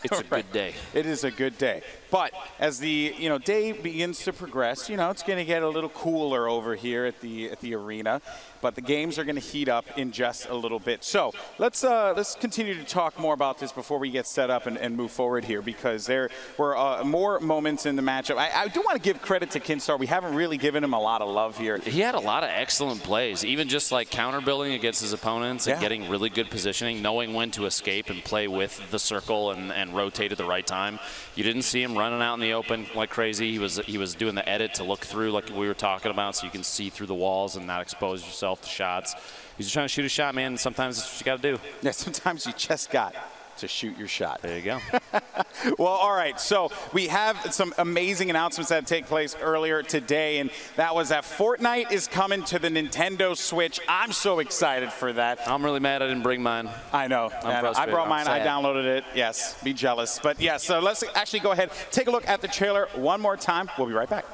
It's a good day. It is a good day. But as the day begins to progress, it's going to get a little cooler over here at the arena. But the games are going to heat up in just a little bit. So let's continue to talk more about this before we get set up and move forward here, because there were more moments in the matchup. I do want to give credit to Kinstar. We haven't really given him a lot of love here. He had a lot of excellent plays, even just like counter building against his opponents and getting really good positioning, knowing when to escape and play with the circle and rotate at the right time. You didn't see him running out in the open like crazy. He was doing the edit to look through like we were talking about, so you can see through the walls and not expose yourself to shots. He's just trying to shoot a shot, man, and sometimes that's what you got to do. Yeah, sometimes you just got to shoot your shot. There you go. Well, all right, so we have some amazing announcements that take place earlier today, and that was that Fortnite is coming to the Nintendo Switch. I'm so excited for that. I'm really mad I didn't bring mine. I know. I brought mine. I downloaded it. Yes, be jealous. But yes, so let's actually go ahead, take a look at the trailer one more time. We'll be right back.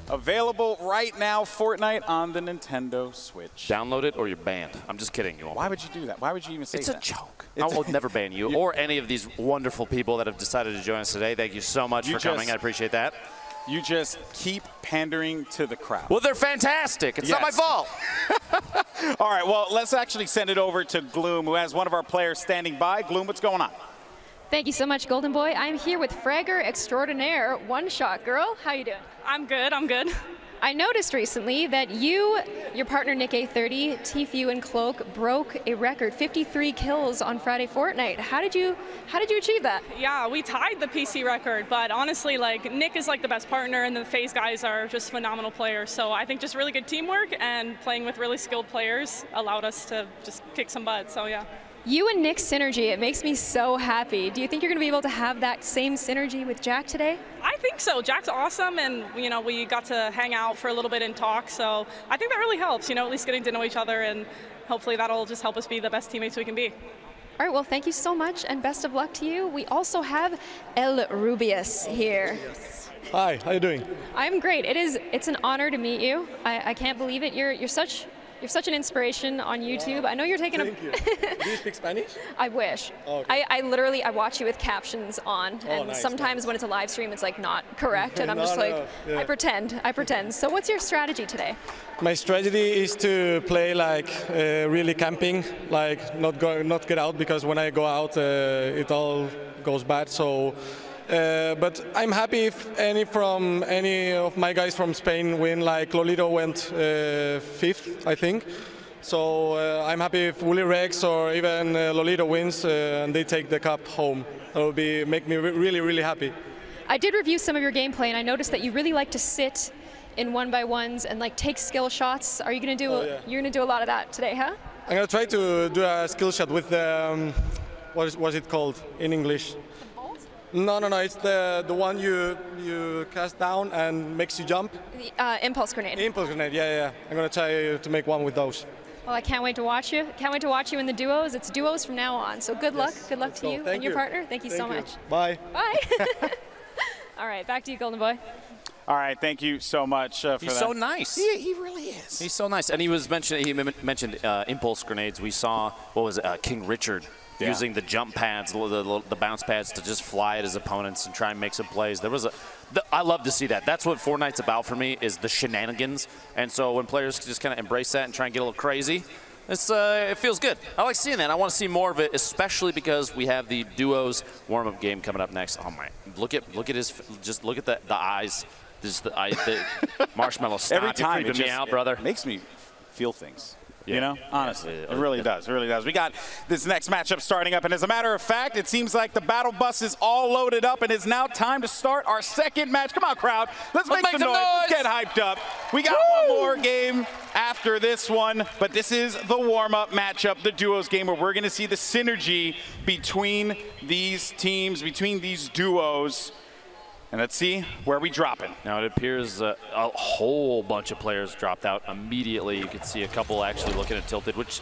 Available right now, Fortnite on the Nintendo Switch. Download it or you're banned. I'm just kidding. Why would you do that? Why would you even say that? It's a joke. I will never ban you or any of these wonderful people that have decided to join us today. Thank you so much for coming. I appreciate that. You just keep pandering to the crowd. Well, they're fantastic. It's not my fault. All right, well, let's actually send it over to Gloom, who has one of our players standing by. Gloom, what's going on? Thank you so much, Golden Boy. I'm here with Fragger Extraordinaire, One Shot Girl. How you doing? I'm good, I'm good. I noticed recently that you, your partner Nick A30, Tfue, and Cloak broke a record, 53 kills on Friday Fortnite. How did you achieve that? Yeah, we tied the PC record, but honestly, like, Nick is like the best partner, and the FaZe guys are just phenomenal players. So I think just really good teamwork and playing with really skilled players allowed us to just kick some butt, so yeah. You and Nick's synergy, it makes me so happy. Do you think you're going to be able to have that same synergy with Jack today? I think so. Jack's awesome, and you know, we got to hang out for a little bit and talk, so I think that really helps, you know, at least getting to know each other, and hopefully that'll just help us be the best teammates we can be. All right, well, thank you so much, and best of luck to you. We also have El Rubius here. Hi, how you doing? I'm great. It's an honor to meet you. I can't believe it. You're such an inspiration on YouTube. I know you're taking Thank you. Do you speak Spanish? I wish. Oh, okay. I literally watch you with captions on, and nice, sometimes when it's a live stream, it's like not correct, and I'm No, just no, like, no, yeah. I pretend. So what's your strategy today? My strategy is to play like really camping, like not get out, because when I go out, it all goes bad. So. But I'm happy if any of my guys from Spain win, like Lolito went 5th, I think. So I'm happy if Willy Rex or even Lolito wins and they take the cup home. That would make me really, really happy. I did review some of your gameplay, and I noticed that you really like to sit in 1-by-1s and like take skill shots. Are you going to do? You're going to do a lot of that today, huh? I'm going to try to do a skill shot with the what's it called in English? No, it's the one you cast down and makes you jump. The impulse grenade. Impulse grenade, yeah. I'm gonna try to make one with those. Well, I can't wait to watch you. Can't wait to watch you in the duos. It's duos from now on. So good luck. Good luck to you and your partner. Thank you so much. Bye. Bye. All right, back to you, Golden Boy. All right, thank you so much for that. He's so nice. He really is. He's so nice. And he mentioned impulse grenades. We saw, what was it, King Richard. Yeah. Using the jump pads, the bounce pads to just fly at his opponents and try and make some plays. I love to see that. That's what Fortnite's about for me, is the shenanigans. And so when players just kind of embrace that and try and get a little crazy, it feels good. I like seeing that. I want to see more of it, especially because we have the duos warm-up game coming up next. Oh my! Look at the eyes. Just the marshmallow. Stop. Every time you're creeping me out, brother. It makes me feel things. Yeah. You know, honestly, it really does. It really does. We got this next matchup starting up, and as a matter of fact, it seems like the battle bus is all loaded up, and it's now time to start our second match. Come on, crowd. Let's make some noise. Let's get hyped up. We got one more game after this one, but this is the warm-up matchup, the duos game, where we're going to see the synergy between these teams, between these duos. And let's see where we dropping. Now it appears a whole bunch of players dropped out immediately. You can see a couple actually looking at Tilted, which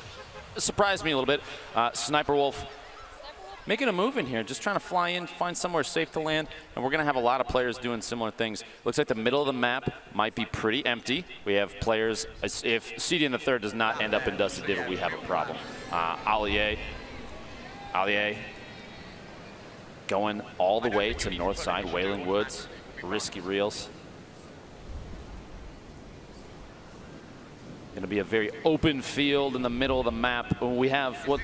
surprised me a little bit. Sniper Wolf making a move in here, just trying to fly in, find somewhere safe to land. And we're going to have a lot of players doing similar things. Looks like the middle of the map might be pretty empty. We have players, if CD in the third does not end up in Dusty Divot, we have a problem. Allier going all the way to north side, Wailing Woods, risky reels. Going to be a very open field in the middle of the map. We have what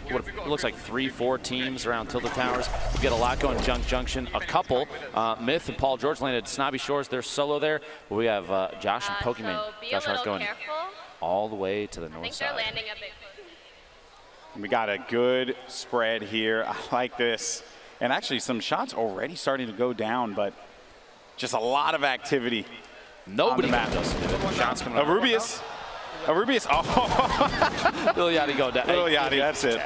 looks like 3-4 teams around Tilted Towers. We get a lot going Junk Junction. A couple, Myth and Paul George landed Snobby Shores. They're solo there. We have Josh and Pokemon. So Josh Hart going all the way to the north side. They're landing a bit. We got a good spread here. I like this. And actually some shots already starting to go down, but just a lot of activity. Nobody on the map. Shots coming up. Rubius. Oh. Lil Yachty go down. Lil Yachty, that's it.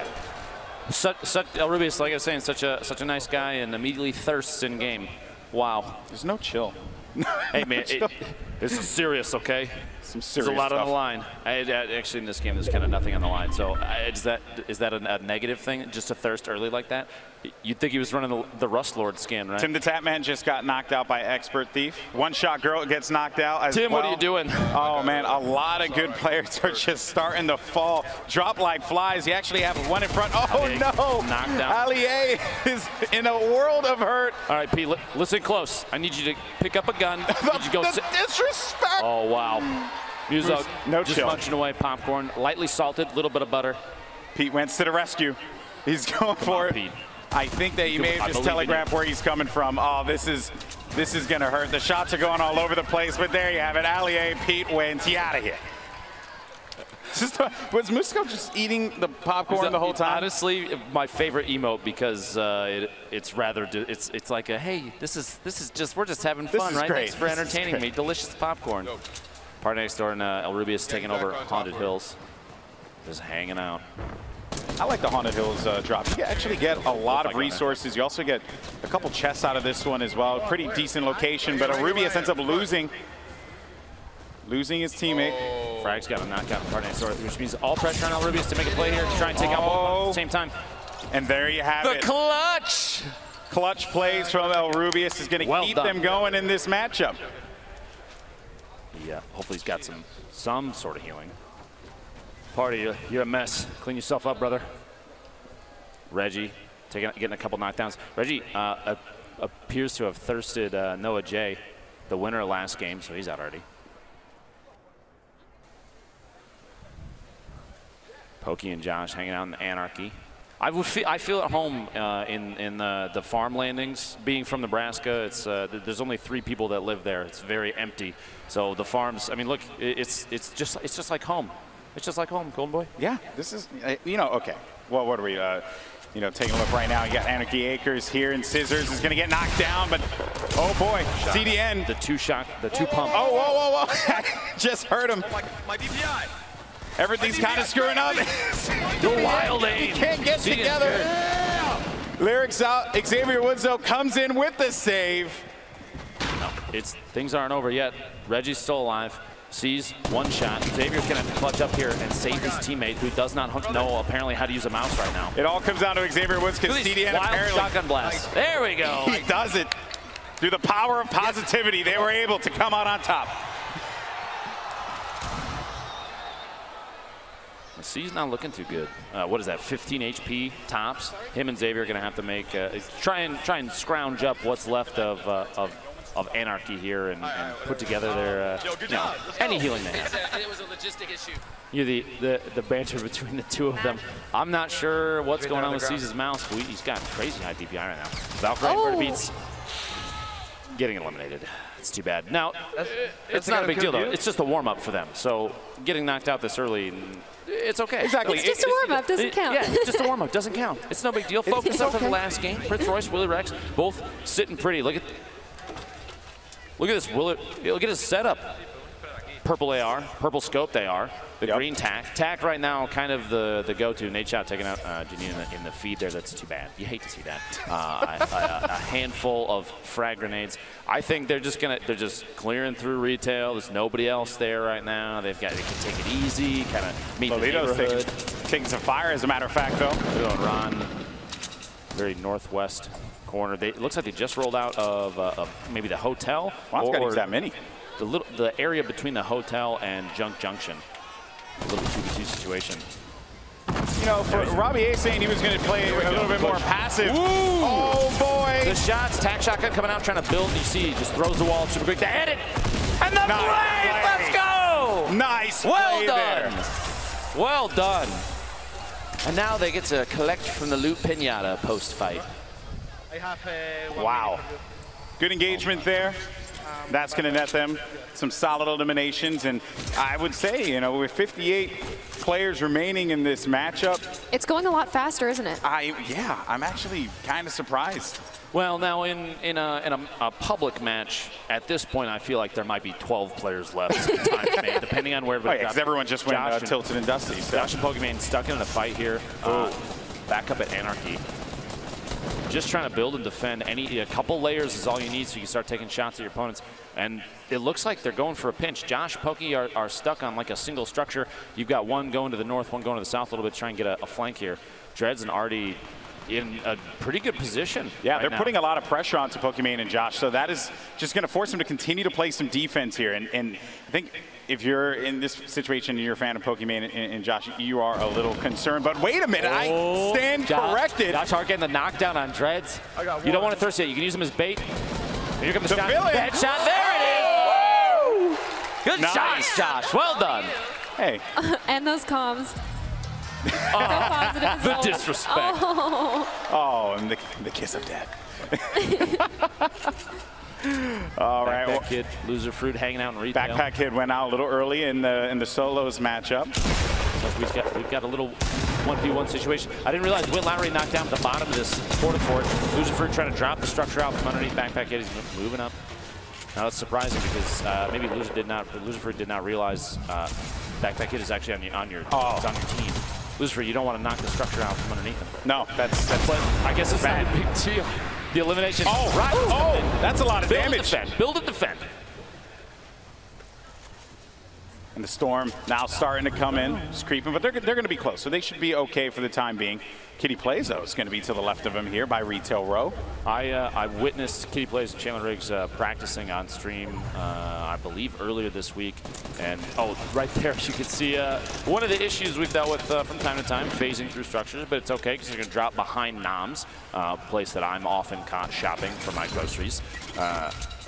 Rubius, like I was saying, such a nice guy and immediately thirsts in game. Wow. There's no chill. Hey man, This is serious, okay? Some serious There's a lot stuff. on the line. Actually, in this game, there's kind of nothing on the line. So is that a negative thing, just to thirst early like that? You'd think he was running the Rust Lord skin, right? Tim the Tapman just got knocked out by Expert Thief. One Shot Girl gets knocked out as Tim, well. what are you doing? Oh, man, a lot of good players are just starting to fall. Drop like flies. You actually have one in front. Oh, no. Knocked out. Allier is in a world of hurt. All right, Pete, listen close. I need you to pick up a gun. The disrespect. Oh, wow. Muzo, no just chill. munching away popcorn, lightly salted, a little bit of butter. Pete Wentz to the rescue. He's going for it. Pete. I think that you may have just telegraphed where he's coming from. Oh, this is going to hurt. The shots are going all over the place, but there you have it. Allier, Pete Wentz, he out of here. Was Musco just eating the popcorn the whole time? Honestly, my favorite emote because it's rather it's like a hey, this is just we're just having fun, right? Great. Thanks for entertaining me. Delicious popcorn. Part next door and El Rubius taking over Haunted Hills. Just hanging out. I like the Haunted Hills drop. You actually get a lot of resources. You also get a couple chests out of this one as well. Pretty decent location, but El Rubius ends up losing his teammate. Frag's got a knockout in part next door, which means all pressure on El Rubius to make a play here to try and take out both at the same time. And there you have it. The clutch! Clutch plays from El Rubius is going to keep them going in this matchup. Yeah, hopefully he's got some sort of healing. Party, you're a mess. Clean yourself up, brother. Reggie, getting a couple knockdowns. Reggie appears to have thirsted Noah J, the winner last game, so he's out already. Pokey and Josh hanging out in the Anarchy. I feel at home in the farm landings. Being from Nebraska, it's there's only 3 people that live there. It's very empty. So the farms. I mean, look, it's just like home. It's just like home, Golden Boy. Yeah, this is okay. Well, what are we? Taking a look right now. You got Anarchy Acres here, and Scissors is going to get knocked down, but oh boy, CDN. The two pump. Oh, whoa. Just hurt him. My DPI. Everything's kind of screwing up. The wild aim. He can't get together. Lyrics out. Xavier Woods, though, comes in with the save. No, things aren't over yet. Reggie's still alive. Sees one shot. Xavier's going to have to clutch up here and save his teammate, who does not know apparently how to use a mouse right now. It all comes down to Xavier Woods because CDN apparently. Shotgun blast. There we go. He does it. Through the power of positivity, they were able to come out on top. C's not looking too good. What is that? 15 HP tops. Him and Xavier are going to have to make try and scrounge up what's left of Anarchy here and put together their any healing they have. It was a logistic issue. The banter between the two of them. I'm not sure what's going on with C's mouse, but he's got crazy high DPI right now. Valkyrie beats getting eliminated. It's too bad. Now, it's not a big deal, though. It's just a warm-up for them. So getting knocked out this early, it's okay. Exactly. It's just a warm-up. Doesn't count. Yeah, it's just a warm-up. Doesn't count. It's no big deal. Focus up for the last game. Prince Royce, Willie Rex, both sitting pretty. Look at this. Look at his setup. Purple AR, purple scope they are. The green tack. Tack right now kind of the go-to. Nate Shot taking out Janine in the feed there. That's too bad. You hate to see that. A handful of frag grenades. I think they're just clearing through retail. There's nobody else there right now. They can take it easy, kind of meet the neighborhood. Taking some fire, as a matter of fact, though. They're on Ron, very northwest corner. It looks like they just rolled out of maybe the hotel. Wow, it's got to use that many. The area between the hotel and Junk Junction. A little 2v2 situation. For Robbie A saying he was going to play a little bit more passive. Oh, boy. The shots, tack shotgun coming out, trying to build. You see, he just throws the wall super quick to hit it. And the play! Let's go! Nice Well play done. there. Well done. And now they get to collect from the loot pinata post-fight. Wow. Good engagement there. That's going to net them some solid eliminations. And I would say, with 58 players remaining in this matchup. It's going a lot faster, isn't it? Yeah, I'm actually kind of surprised. Well, now in a public match, at this point, I feel like there might be 12 players left, depending on where. Because everyone just went tilted and dusty. So. Josh and Pokemon stuck in a fight here. Back up at Anarchy. just trying to build and defend. A couple layers is all you need so you can start taking shots at your opponents. And it looks like they're going for a pinch. Josh, Pokey are stuck on like a single structure. You've got one going to the north, one going to the south a little bit, trying to get a flank here. Dreads and Artie in a pretty good position. Yeah, right they're now. putting a lot of pressure onto Pokimane and Josh, so that is just going to force them to continue to play some defense here. And I think if you're in this situation and you're a fan of Pokimane and Josh, you are a little concerned. But wait a minute, I stand corrected. Josh Hart getting the knockdown on Dreads. You don't want to thirst yet. You can use them as bait. Here comes the shot. Bad shot. There it is. Good shot, Josh. Well done. Hey. And those comms. The disrespect. Oh, and the kiss of death. All right. Backpack Kid, loser fruit hanging out in retail. Backpack Kid went out a little early in the solos matchup. So we've got a little 1v1 situation. I didn't realize Will Lowry knocked down at the bottom of this quarter fort. Loser fruit trying to drop the structure out from underneath Backpack Kid. He's moving up. Now that's surprising because maybe Loser fruit did not realize Backpack Kid is actually on your team. Loser, you don't want to knock the structure out from underneath him. No, that's but I guess it's not a big deal. The elimination. Oh, right. Oh, that's a lot of damage. Build and defend. And the storm now starting to come in, just creeping, but they're going to be close, so they should be okay for the time being. Kitty Plays, though, is going to be to the left of him here by Retail Row. I witnessed Kitty Plays and Chandler Riggs practicing on stream, I believe, earlier this week. And, right there, you can see one of the issues we've dealt with from time to time, phasing through structures, but it's okay because they're going to drop behind Noms, a place that I'm often caught shopping for my groceries.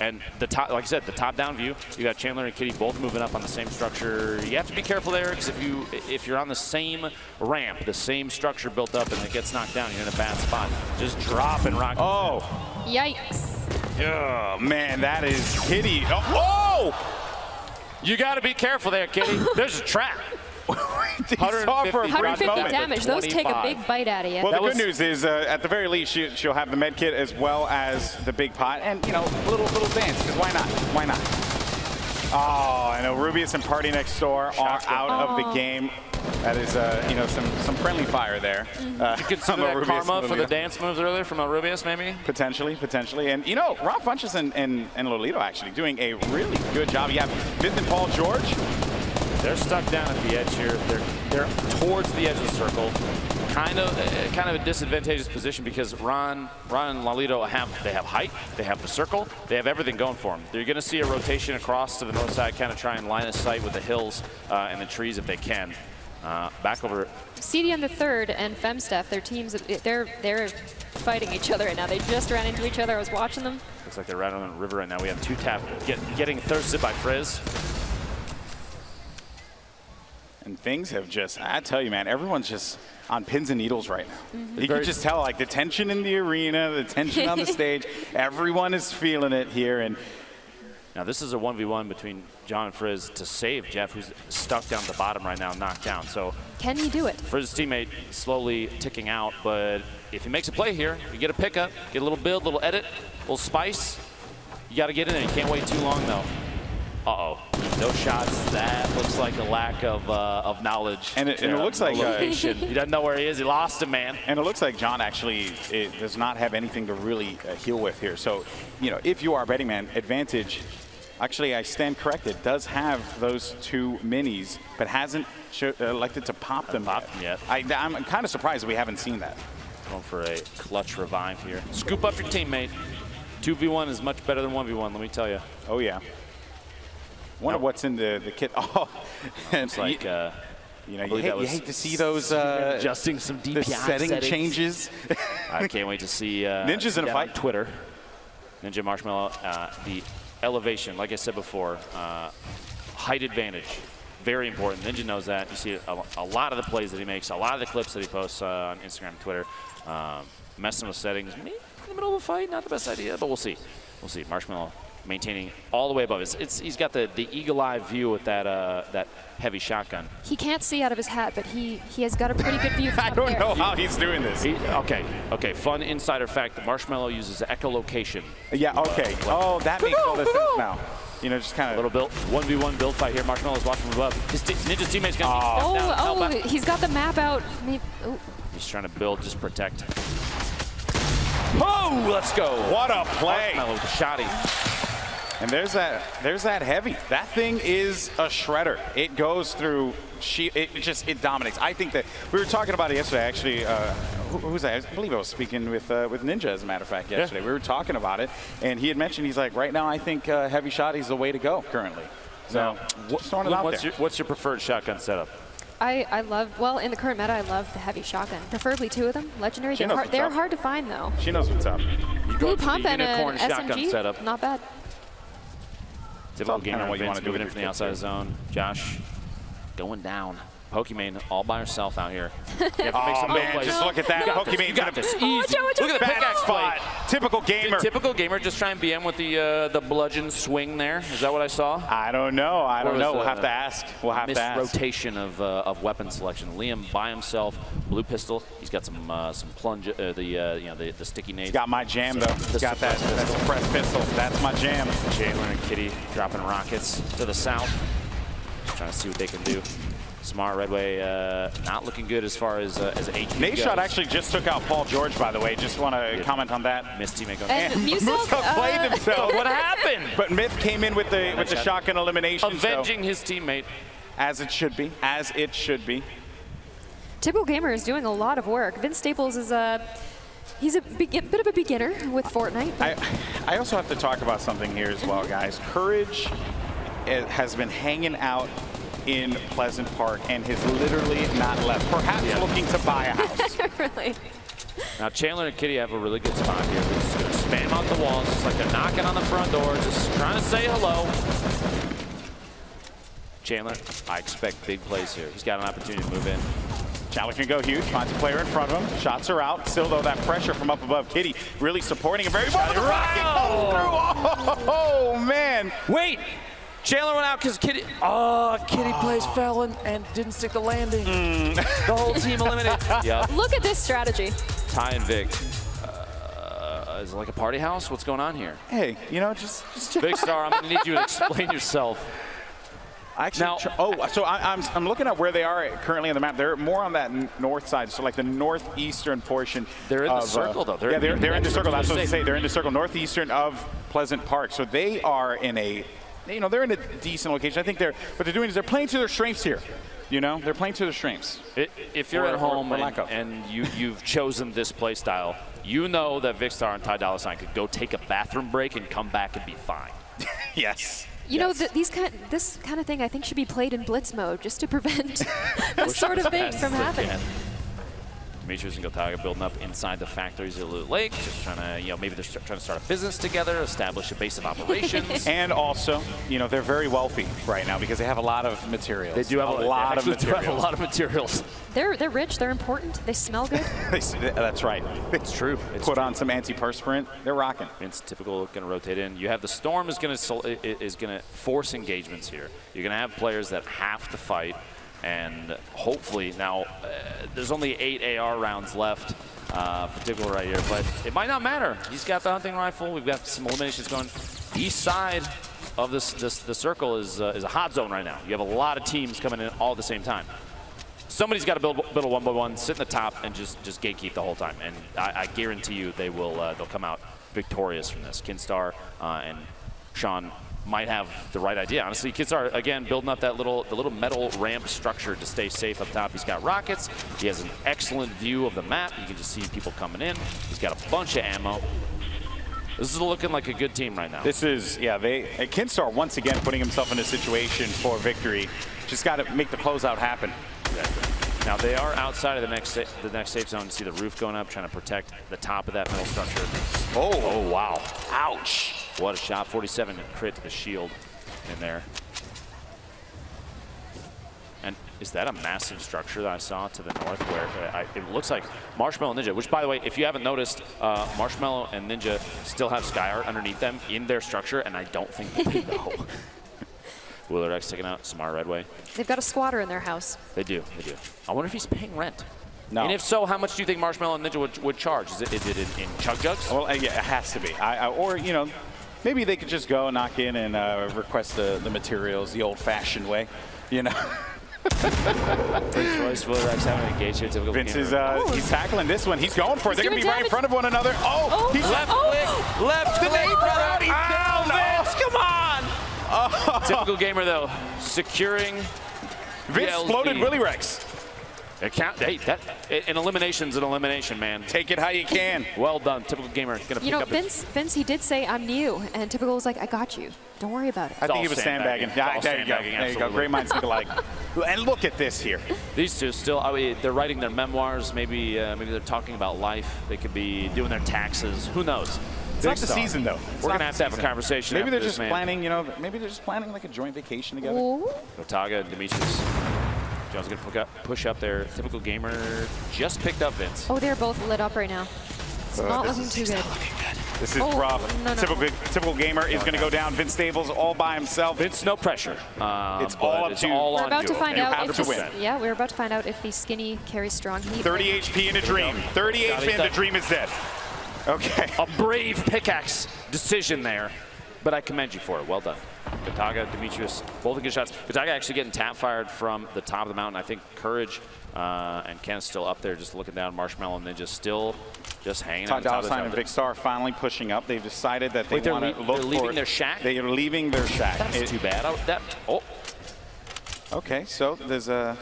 And the top, like I said, the top-down view, you got Chandler and Kitty both moving up on the same structure. You have to be careful there because if you're on the same ramp, the same structure built up, and it gets knocked down, you're in a bad spot. Just drop and rock. Oh. Yikes. Oh, man, that is Kitty. Oh! You got to be careful there, Kitty. There's a trap. 150 damage. Those take a big bite out of you. Well, the good news is, at the very least, she'll have the med kit as well as the big pot, and a little dance. Because why not? Why not? Oh, I know Rubius and Party Next Door are out of the game. That is, some friendly fire there. You consider that karma for the dance moves earlier from Rubius, maybe? Potentially. And, Rob Funches and Lolito actually doing a really good job. You have Myth and Paul George. They're stuck down at the edge here. They're towards the edge of the circle. Kind of a disadvantageous position because Ron and Lolito have height, they have the circle, they have everything going for them. They're going to see a rotation across to the north side, kind of try and line of sight with the hills and the trees if they can. Back over. CD on the third and Femsteph, their teams, they're fighting each other right now. They just ran into each other. I was watching them. Looks like they're right on the river right now. We have 2-tap getting thirsted by Frizz. And things have just, I tell you, man, everyone's just on pins and needles right now. You can just tell, like, the tension in the arena, the tension on the stage. Everyone is feeling it here. And now this is a 1v1 between John and Frizz to save Jeff, who's stuck down at the bottom right now, knocked down. So can he do it? Frizz's teammate slowly ticking out, but if he makes a play here, you get a pickup, get a little build, a little edit, a little spice. You got to get in there. You can't wait too long, though. Uh-oh. No shots. That looks like a lack of knowledge. And it looks like location. He doesn't know where he is. He lost him, man. And it looks like John actually does not have anything to really heal with here. So, if you are a betting man, advantage. Actually, I stand corrected. Does have those 2 minis, but hasn't elected to pop them yet. I'm kind of surprised that we haven't seen that. Going for a clutch revive here. Scoop up your teammate. 2v1 is much better than 1v1, let me tell you. Oh, yeah. Wonder what's in the kit. Oh, it's like you hate to see those adjusting some DPI the setting settings. Changes. I can't wait to see Ninja's in a fight. On Twitter. Ninja Marshmallow, the elevation, like I said before, height advantage, very important. Ninja knows that. You see a lot of the plays that he makes, a lot of the clips that he posts on Instagram and Twitter. Messing with settings, maybe in the middle of a fight, not the best idea, but we'll see. We'll see. Marshmallow maintaining all the way above. He's got the eagle-eye view with that heavy shotgun. He can't see out of his hat, but he has got a pretty good view from I don't know how he's doing this. Okay. Fun insider fact: the Marshmallow uses echolocation. Yeah. Okay. Oh, that makes all the sense now. Just kind of a little build 1v1 build fight here. Marshmallow's watching from above. His Ninja's teammate's gonna be he's got the map out. He's trying to build, just protect. Oh, let's go. What a play. Marshmello with the shotty. And there's that heavy. That thing is a shredder. It goes through, it dominates. I think that, we were talking about it yesterday, actually. Who was that? I believe I was speaking with Ninja, as a matter of fact, yesterday. Yeah. We were talking about it, and he had mentioned, he's like, right now I think heavy shotty is the way to go currently. So, what's your preferred shotgun setup? I love, well, in the current meta, I love the heavy shotgun. Preferably 2 of them. Legendary. They're hard to find, though. She knows what's up. You go for the unicorn shotgun SMG, setup. not bad. Typical gamer what you want to do in from the outside zone. Josh going down. Pokimane all by herself out here. Oh, man, just look at that. Pokimane's got this easy. Look at the pickaxe spot. Typical gamer. Typical gamer, just try and BM with the bludgeon swing there. Is that what I saw? I don't know. I don't know. We'll have to ask. We'll have to ask. Rotation of weapon selection. Liam by himself, blue pistol. He's got some plunge, the sticky nades. He's got my jam though. He's got that suppressed pistol. That's my jam. Jalen and Kitty dropping rockets to the south. Just trying to see what they can do. Smart Redway not looking good as far as HQ Nate Shot actually just took out Paul George, by the way. Just want to comment on that. Missed teammate going. And Musa played himself. What happened? But Myth came in with the shotgun elimination. Avenging his teammate. As it should be. As it should be. Typical gamer is doing a lot of work. Vince Staples is he's a bit of a beginner with Fortnite. I also have to talk about something here as well, guys. Courage has been hanging out in Pleasant Park and has literally not left. Perhaps looking to buy a house. Really? Now Chandler and Kitty have a really good spot here. They're just going to spam out the walls, just like they're knocking on the front door, just trying to say hello. Chandler, I expect big plays here. He's got an opportunity to move in. Chandler can go huge, finds a player in front of him. Shots are out. Still, though, that pressure from up above. Kitty really supporting him very well. Oh, man. Wait. Chandler went out because Kitty plays fell and didn't stick the landing. The whole team eliminated. Look at this strategy. Ty and Vic. Is it like a party house? What's going on here? Hey, just Big Star, I'm going to need you to explain yourself. Actually, so I'm looking at where they are currently on the map. They're more on that north side, so like the northeastern portion. They're in the circle, though. They're in the circle. That's what I say. They're in the circle northeastern of Pleasant Park. So they are in a, they're in a decent location. I think what they're doing is they're playing to their strengths here. They're playing to their strengths. If you're at home and you've chosen this play style, you know that Vicstar and Ty Dolla $ign could go take a bathroom break and come back and be fine. Yes. You know, this kind of thing I think should be played in blitz mode just to prevent this sort of thing from happening. Demetrius and Gotaga building up inside the factories at Loot Lake, just trying to, maybe they're trying to start a business together, establish a base of operations. And also, they're very wealthy right now because they have a lot of materials. They do have a lot of materials. They're rich, they're important, they smell good. That's right. It's true. Put on some antiperspirant, they're rocking. It's typical, going to rotate in. You have the Storm is going to force engagements here. You're going to have players that have to fight. And hopefully now, there's only 8 AR rounds left for Typical right here, but it might not matter. He's got the hunting rifle. We've got some eliminations going. East side of the circle is a hot zone right now. You have a lot of teams coming in all at the same time. Somebody's got to build a 1-by-1, sit in the top, and just gatekeep the whole time. And I guarantee you they will. They'll come out victorious from this. Kinstar and Sean might have the right idea. Honestly, Kinstar, again, building up the little metal ramp structure to stay safe up top. He's got rockets. He has an excellent view of the map. You can just see people coming in. He's got a bunch of ammo. This is looking like a good team right now. This is, Kinstar once again putting himself in a situation for victory. Just got to make the closeout happen. Exactly. Now they are outside of the next safe zone. You see the roof going up, trying to protect the top of that metal structure. Oh wow. Ouch. What a shot. 47 crit to the shield in there. And is that a massive structure that I saw to the north where it looks like Marshmello and Ninja, which, by the way, if you haven't noticed, Marshmello and Ninja still have Sky Art underneath them in their structure, and I don't think they know. Wheeler X taking out Samara Redway. They've got a squatter in their house. They do. I wonder if he's paying rent. No. And if so, how much do you think Marshmello and Ninja would charge? Is it in chug jugs? Well, yeah, it has to be. Or, maybe they could just go knock in and request the materials the old-fashioned way, Royce Willirex having to engage here. Typical Vince gamer. is he's tackling this one. He's going for it. They're going to be right in front of one another. Oh, he's left click. Left the click. name brother. He's down. Vince, come on. Oh. Typical gamer, though, securing. Vince floated Willirex. Hey, an elimination's an elimination, man. Take it how you can. Well done. Typical gamer is going to pick up Vince, he did say, I'm new. And Typical was like, I got you. Don't worry about it. I think he was sandbagging. Yeah, there you go. There you go. Great minds think alike. And look at this here. These two still, I mean, they're writing their memoirs. Maybe they're talking about life. They could be doing their taxes. Who knows? It's not the season, though. We're going to have a conversation. Maybe they're just planning, maybe they're just planning like a joint vacation together. Gotaga, Demetrius. John's going to push up there. Typical gamer just picked up Vince. Oh, they're both lit up right now. It's not looking too good. This is rough. No. Typical gamer is going to go down. Vince Stables all by himself. Vince, no pressure. It's all up to you. We're about to find out if we're about to find out if the skinny carries strong heat. 30 HP in a dream. 30 HP and the dream is dead. Okay. A brave pickaxe decision there, but I commend you for it. Well done. Gotaga, Demetrius, both good shots. Gotaga actually getting tap fired from the top of the mountain. I think Courage and Ken is still up there just looking down. Marshmallow and Ninja still just hanging out. Todd Dallas and Vic Star finally pushing up. They've decided that they want to look for. They're leaving their shack? They are leaving their shack. That's too bad. Okay, so there's a...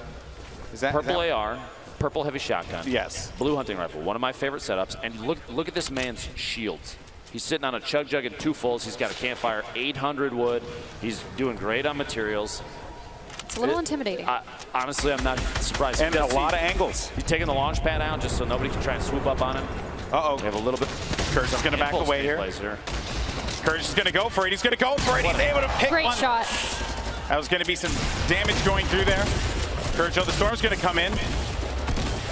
Purple AR. Purple heavy shotgun. Yes. Blue hunting rifle. One of my favorite setups. And look at this man's shields. He's sitting on a chug jug and 2 fulls. He's got a campfire, 800 wood. He's doing great on materials. It's a little intimidating. Honestly, I'm not surprised. And a lot of angles. He's taking the launch pad out just so nobody can try and swoop up on him. Uh-oh. We have a little bit. Courage is going to back away here. Courage is going to go for it. He's going to go for it. He's able to pick one. Great shot. That was going to be some damage going through there. Courage, the storm's going to come in.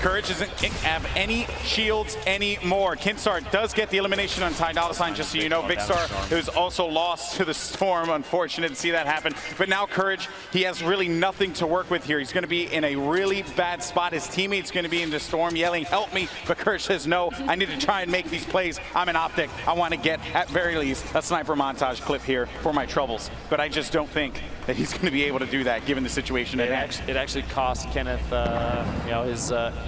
Courage doesn't have any shields anymore. Kinstar does get the elimination on Ty Dolla $ign, just so you know. Big Star, it was also lost to the Storm. Unfortunate to see that happen. But now Courage, he has really nothing to work with here. He's going to be in a really bad spot. His teammate's going to be in the Storm yelling, help me. But Courage says, no, I need to try and make these plays. I'm an optic. I want to get, at very least, a sniper montage clip here for my troubles. But I just don't think that he's going to be able to do that, given the situation at hand. It actually cost Kenneth,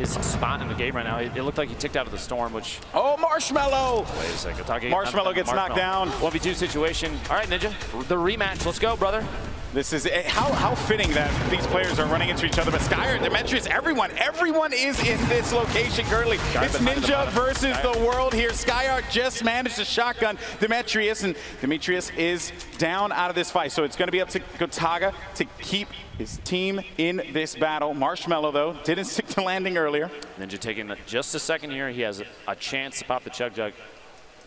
his spot in the game right now. It looked like he ticked out of the Storm, which... Oh, Marshmallow! Wait a second. Marshmallow gets knocked down. 1v2 situation. All right, Ninja, the rematch. Let's go, brother. This is how fitting that these players are running into each other. But Skyer, Demetrius, everyone is in this location currently. It's Ninja versus the world here. Skyer just managed to shotgun Demetrius, and Demetrius is down out of this fight. So it's going to be up to Gotaga to keep his team in this battle. Marshmallow, though, didn't stick to landing earlier. Ninja taking just a second here. He has a chance to pop the chug jug.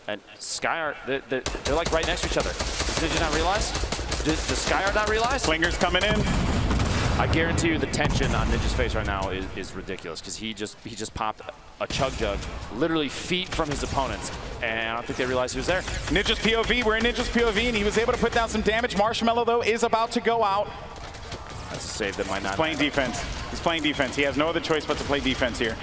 And Skyer, they're like right next to each other. Did you not realize? Does Skyer not realize? Swinger's coming in. I guarantee you the tension on Ninja's face right now is ridiculous, because he just popped a chug jug literally feet from his opponents, and I don't think they realized he was there. Ninja's POV, we're in Ninja's POV, and he was able to put down some damage. Marshmallow, though, is about to go out. That's a save that might not. He's playing defense. He's playing defense. He has no other choice but to play defense here.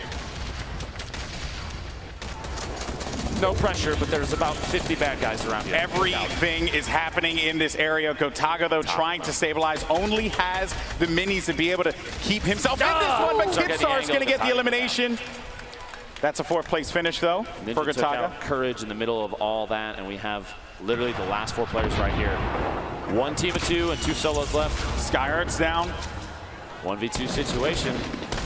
No pressure, but there's about 50 bad guys around you. Everything is happening in this area. Gotaga, though, trying to stabilize, only has the minis to be able to keep himself in this one, but Kidstar is going to get the elimination. That's a 4th place finish, though, Ninja for Gotaga. Courage in the middle of all that, and we have literally the last 4 players right here. 1 team of 2 and 2 solos left. Skyart's down. 1v2 situation.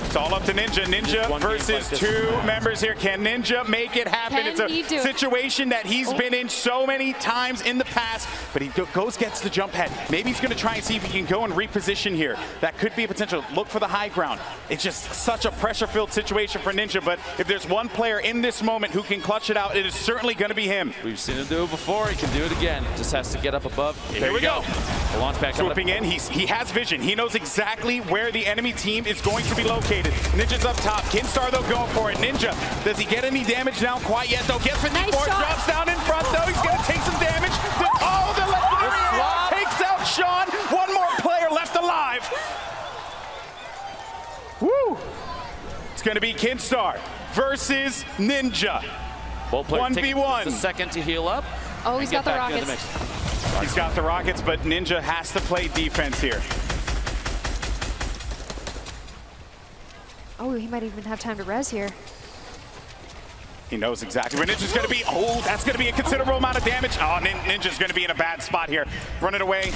It's all up to Ninja. Ninja versus 2 members here. Can Ninja make it happen? It's a situation that he's been in so many times in the past, but he gets the jump head. Maybe he's going to try and see if he can go and reposition here. That could be a potential. Look for the high ground. It's just such a pressure-filled situation for Ninja, but if there's one player in this moment who can clutch it out, it is certainly going to be him. We've seen him do it before. He can do it again. Just has to get up above. There we go. The launch pad swooping in. He has vision. He knows exactly where the enemy team is going to be located. Ninja's up top. Kinstar, though, going for it. Ninja, does he get any damage down quite yet, though? Gets 54, drops down in front, though. He's going to take some damage. Oh, the legendary takes out Sean. One more player left alive. Woo! It's going to be Kinstar versus Ninja. 1v1. The second to heal up. Oh, he's got the rockets. He's got the rockets, but Ninja has to play defense here. Oh, he might even have time to res here. He knows exactly where Ninja's going to be. Oh, that's going to be a considerable amount of damage. Oh, Ninja's going to be in a bad spot here. Running away.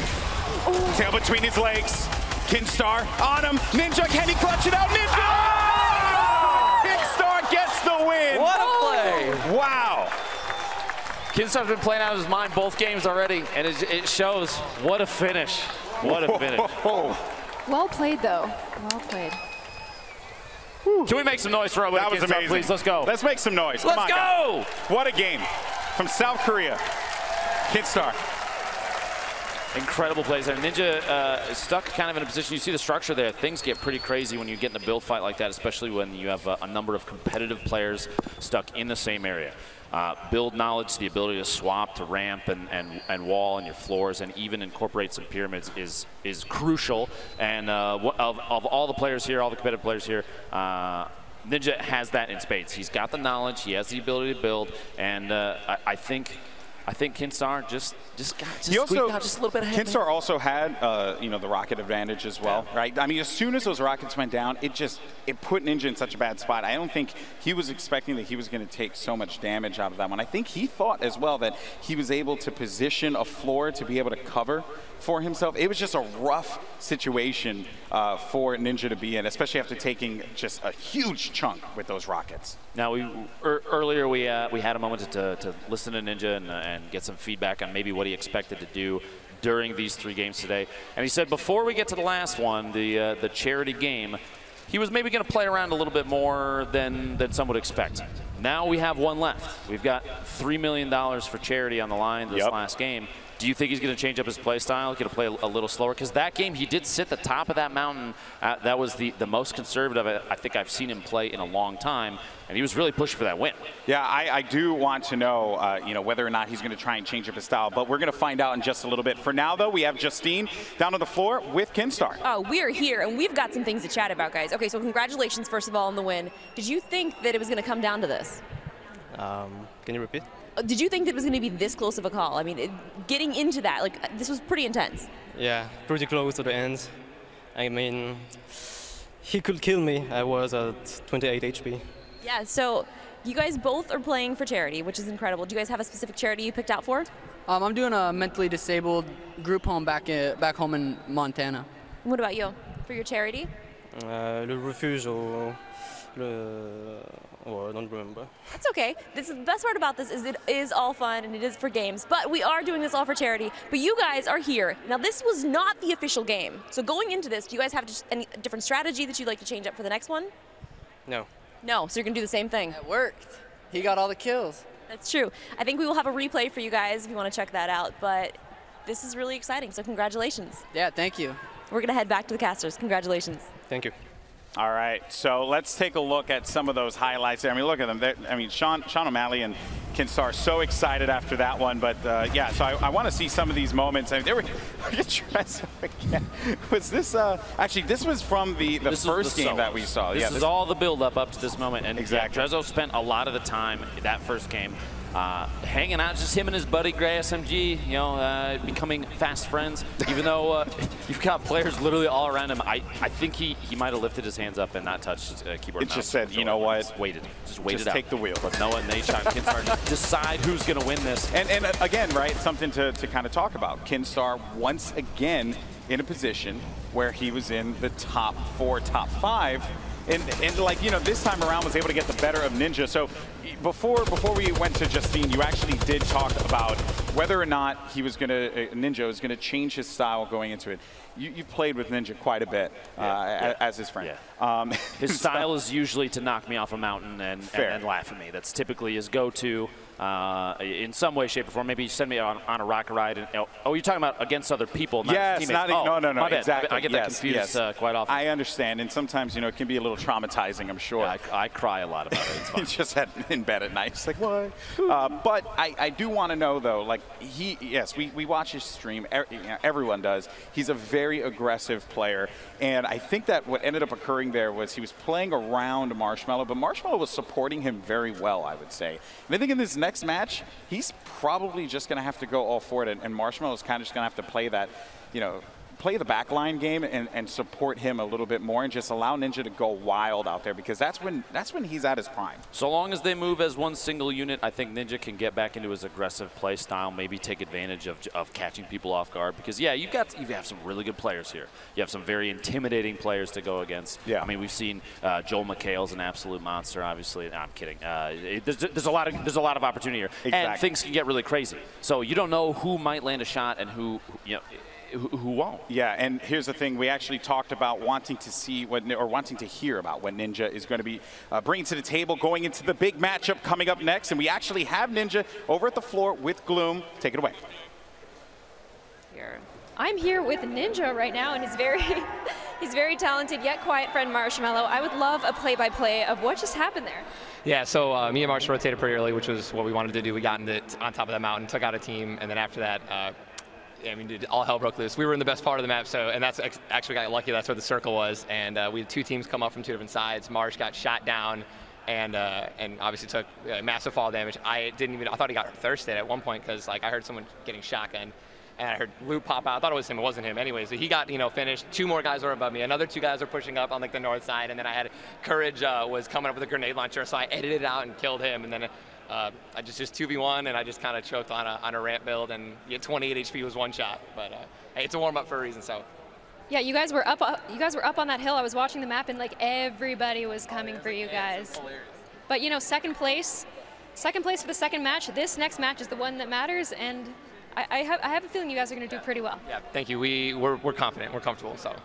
Tail between his legs. Kinstar on him. Ninja, can he clutch it out? Ninja! Oh! Kinstar gets the win. What a play. Wow. Kinstar's been playing out of his mind both games already, and it shows. What a finish. What a finish. Well played, though. Well played. Can we make some noise for Owen? That was amazing. Please, let's go. Let's make some noise. Let's Come on, go. Guys. What a game from South Korea. Kinstar. Incredible plays there. Ninja is stuck kind of in a position. You see the structure there. Things get pretty crazy when you get in a build fight like that, especially when you have a number of competitive players stuck in the same area. Build knowledge, the ability to swap, to ramp, and wall and your floors, and even incorporate some pyramids is crucial. And of all the players here, all the competitive players here, Ninja has that in spades. He's got the knowledge, he has the ability to build, and I think Kinstar just squeaked out just a little bit ahead. Kinstar also had, the rocket advantage as well, right? I mean, as soon as those rockets went down, it put Ninja in such a bad spot. I don't think he was expecting that he was going to take so much damage out of that one. I think he thought as well that he was able to position a floor to be able to cover for himself. It was just a rough situation for Ninja to be in, especially after taking just a huge chunk with those rockets. Now, earlier we had a moment to listen to Ninja and get some feedback on maybe what he expected to do during these 3 games today. And he said before we get to the last one, the charity game, he was maybe going to play around a little bit more than some would expect. Now we have one left. We've got $3 million for charity on the line this last game. Do you think he's going to change up his play style, going to play a little slower? Because that game, he did sit the top of that mountain. That was the most conservative I think I've seen him play in a long time, and he was really pushing for that win. Yeah, I do want to know, whether or not he's going to try and change up his style, but we're going to find out in just a little bit. For now, though, we have Justine down on the floor with Kinstar. Oh, we're here, and we've got some things to chat about, guys. Okay, so congratulations, first of all, on the win. Did you think that it was going to come down to this? Can you repeat? Did you think that it was going to be this close of a call? I mean, getting into that, this was pretty intense. Yeah, pretty close to the end. I mean, he could kill me. I was at 28 HP. Yeah, so you guys both are playing for charity, which is incredible. Do you guys have a specific charity you picked out for? I'm doing a mentally disabled group home back home in Montana. What about you, for your charity? Le refuge or I don't remember. That's okay. The best part about this is it is all fun and it is for games, but we are doing this all for charity. But you guys are here. Now, this was not the official game. So going into this, do you guys have just any different strategy that you'd like to change up for the next one? No. No, so you're going to do the same thing. It worked. He got all the kills. That's true. I think we will have a replay for you guys if you want to check that out, but this is really exciting, so congratulations. Yeah, thank you. We're going to head back to the casters. Congratulations. Thank you. All right, so let's take a look at some of those highlights there. I mean, look at them. Sean O'Malley and Kinstar so excited after that one, but yeah, so I want to see some of these moments. I mean, they were was this actually this was from the first game that we saw. This is all the build up to this moment, and exactly. Yeah, Trezzo spent a lot of the time that first game hanging out, just him and his buddy Gray SMG, becoming fast friends. Even though you've got players literally all around him, I think he might have lifted his hands up and not touched his keyboard. It just said, you know what? Just waited just out. Take the wheel. But Noah and Nachon and Kinstar decide who's going to win this. And again, right, something to kind of talk about. Kinstar once again in a position where he was in the top 4, top 5. And this time around was able to get the better of Ninja. So before we went to Justine, you actually did talk about whether or not Ninja was going to change his style going into it. You've played with Ninja quite a bit as his friend. Yeah. His style is usually to knock me off a mountain and laugh at me. That's typically his go-to. In some way, shape, or form. Maybe you send me on a rocket ride. And, you're talking about against other people, not teammates. No, my bad. Exactly. I get that confused quite often. I understand, and sometimes it can be a little traumatizing. I'm sure. Yeah, I cry a lot about it. It's fun. He's just in bed at night. It's like what? But I do want to know though. Like we watch his stream. Everyone does. He's a very aggressive player, and I think that what ended up occurring there was he was playing around Marshmello, but Marshmello was supporting him very well, I would say. And I think in this next match, he's probably just going to have to go all for it, and Marshmello's kind of just going to have to play that, play the backline game and support him a little bit more and just allow Ninja to go wild out there, because that's when he's at his prime. So long as they move as one single unit, I think Ninja can get back into his aggressive play style, maybe take advantage of catching people off guard. Because yeah, you have some really good players here. You have some very intimidating players to go against. Yeah. I mean, we've seen Joel McHale's an absolute monster. Obviously, no, I'm kidding. There's a lot of opportunity here, exactly. And things can get really crazy. So you don't know who might land a shot and who won't. Yeah, and here's the thing. We actually talked about wanting to hear about what Ninja is going to be bringing to the table going into the big matchup coming up next. And we actually have Ninja over at the floor with Gloom. Take it away. I'm here with Ninja right now, and he's very talented yet quiet friend Marshmallow. I would love a play-by-play of what just happened there. Yeah, so me and Marsh rotated pretty early, which was what we wanted to do. We got on top of that mountain, took out a team, and then after that, I mean, dude, all hell broke loose. We were in the best part of the map, and that's actually got lucky. That's where the circle was, and we had two teams come up from two different sides. Marsh got shot down, and obviously took massive fall damage. I thought he got thirsted at one point because I heard someone getting shotgunned, and I heard Luke pop out. I thought it was him. It wasn't him. Anyways, so he got finished. Two more guys were above me. Another two guys were pushing up on the north side, and then I had Courage was coming up with a grenade launcher, so I edited it out and killed him, and then. I just 2v1, and I just kind of choked on a ramp build, and 28 HP was one shot. But hey, it's a warm up for a reason. So. Yeah, you guys were up on that hill. I was watching the map, and everybody was coming for you guys. But second place for the second match. This next match is the one that matters, and I have a feeling you guys are going to do pretty well. Yeah, thank you. We're confident. We're comfortable. So.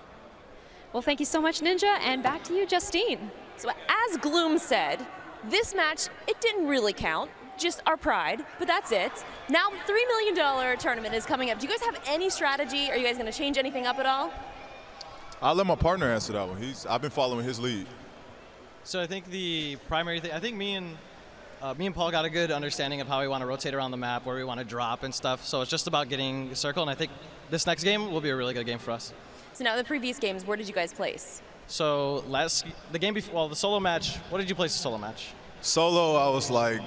Well, thank you so much, Ninja, and back to you, Justine. So as Gloom said, this match, it didn't really count, just our pride, but that's it. Now the $3 million tournament is coming up. Do you guys have any strategy? Are you guys going to change anything up at all? I'll let my partner answer that one. I've been following his lead. So I think the primary thing, I think me and Paul got a good understanding of how we want to rotate around the map, where we want to drop and stuff. So it's just about getting a circle, and I think this next game will be a really good game for us. So now the previous games, where did you guys place? So the game before, well, the solo match, what did you place the solo match? Solo, I was like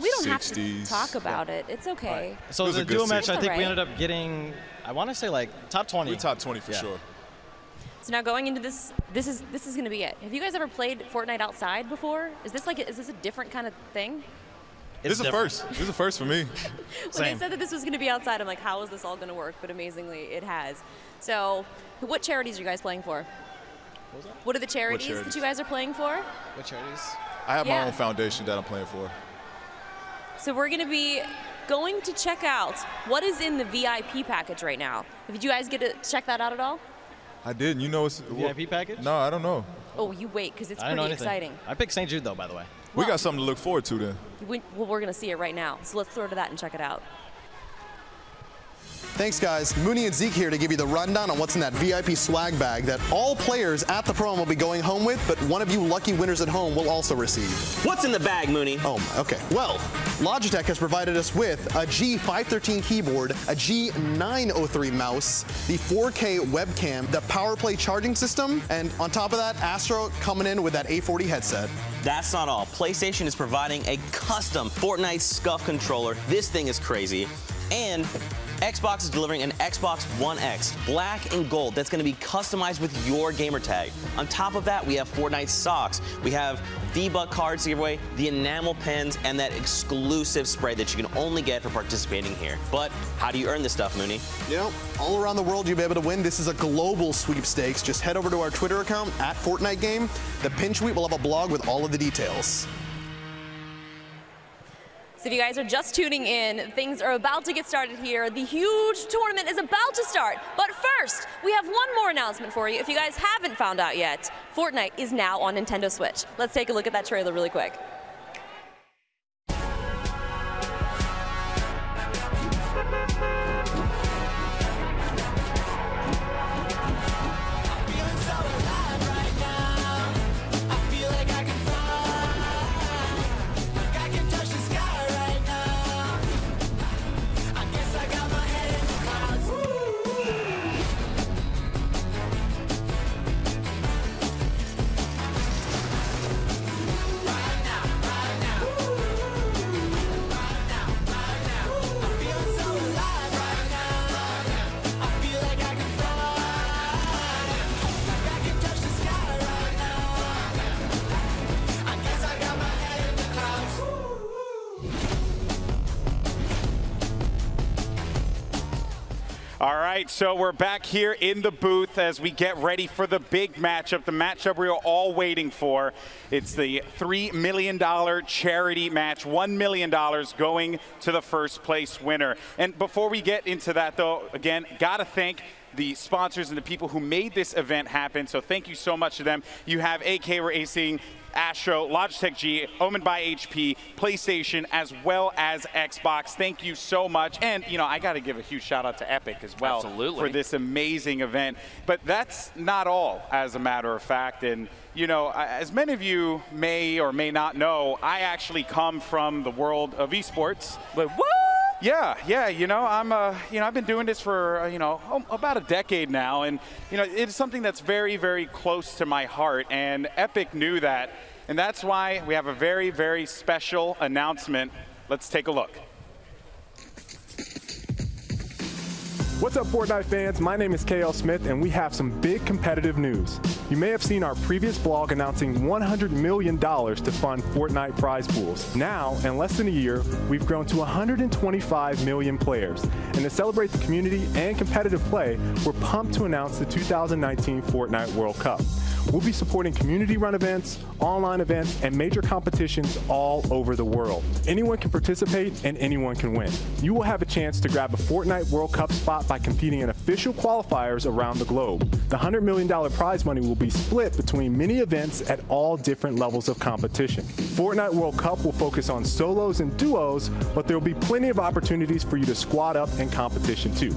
we don't 60s. Have to talk about it. It's okay. Right. So the duo match, I think we ended up getting, I want to say top 20. We're top 20 for sure. So now going into this is going to be it. Have you guys ever played Fortnite outside before? Is this a different kind of thing? This is a first. This is a first for me. When they said that this was going to be outside, I'm like, how is this all going to work? But amazingly, it has. So what charities are you guys playing for? What are the charities that you guys are playing for? What charities? I have my own foundation that I'm playing for. So we're going to be going to check out what is in the VIP package right now. Did you guys get to check that out at all? I didn't. You know it's VIP package? No, I don't know. Oh, you wait, because it's pretty exciting. I picked St. Jude, though, by the way. We got something to look forward to then. Well, we're going to see it right now. So let's throw to that and check it out. Thanks, guys. Mooney and Zeke here to give you the rundown on what's in that VIP swag bag that all players at the prom will be going home with, but one of you lucky winners at home will also receive. What's in the bag, Mooney? Oh, okay. Well, Logitech has provided us with a G513 keyboard, a G903 mouse, the 4K webcam, the PowerPlay charging system, and on top of that, Astro coming in with that A40 headset. That's not all. PlayStation is providing a custom Fortnite SCUF controller. This thing is crazy. And Xbox is delivering an Xbox One X, black and gold, that's going to be customized with your gamer tag. On top of that, we have Fortnite socks. We have V-Buck cards to give away, the enamel pens, and that exclusive spray that you can only get for participating here. But how do you earn this stuff, Mooney? All around the world you'll be able to win. This is a global sweepstakes. Just head over to our Twitter account, @FortniteGame. The pin tweet will have a blog with all of the details. So if you guys are just tuning in, things are about to get started here. The huge tournament is about to start. But first, we have one more announcement for you. If you guys haven't found out yet, Fortnite is now on Nintendo Switch. Let's take a look at that trailer really quick. All right, so we're back here in the booth as we get ready for the big matchup, the matchup we are all waiting for. It's the $3 million charity match, $1 million going to the first place winner. And before we get into that, though, again, gotta thank the sponsors and the people who made this event happen. So thank you so much to them. You have AK Racing, Astro, Logitech G, Omen by HP, PlayStation, as well as Xbox. Thank you so much. And, you know, I got to give a huge shout out to Epic as well. Absolutely. For this amazing event. But that's not all, as a matter of fact. And, you know, as many of you may or may not know, I actually come from the world of esports. Wait, what? Yeah, you know, I've been doing this for, about a decade now, and, you know, it's something that's very, very close to my heart, and Epic knew that, and that's why we have a very, very special announcement. Let's take a look. What's up, Fortnite fans? My name is KL Smith, and we have some big competitive news. You may have seen our previous blog announcing $100 million to fund Fortnite prize pools. Now, in less than a year, we've grown to 125 million players. And to celebrate the community and competitive play, we're pumped to announce the 2019 Fortnite World Cup. We'll be supporting community-run events, online events, and major competitions all over the world. Anyone can participate and anyone can win. You will have a chance to grab a Fortnite World Cup spot by competing in official qualifiers around the globe. The $100 million prize money will be split between many events at all different levels of competition. Fortnite World Cup will focus on solos and duos, but there will be plenty of opportunities for you to squad up in competition too.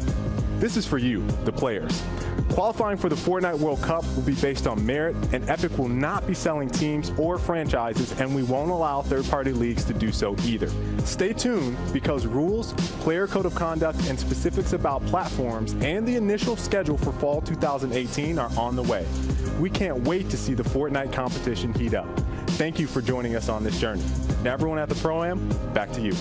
This is for you, the players. Qualifying for the Fortnite World Cup will be based on merit, and Epic will not be selling teams or franchises, and we won't allow third-party leagues to do so either. Stay tuned, because rules, player code of conduct, and specifics about platforms and the initial schedule for fall 2018 are on the way. We can't wait to see the Fortnite competition heat up. Thank you for joining us on this journey. Now, everyone at the Pro-Am, back to you.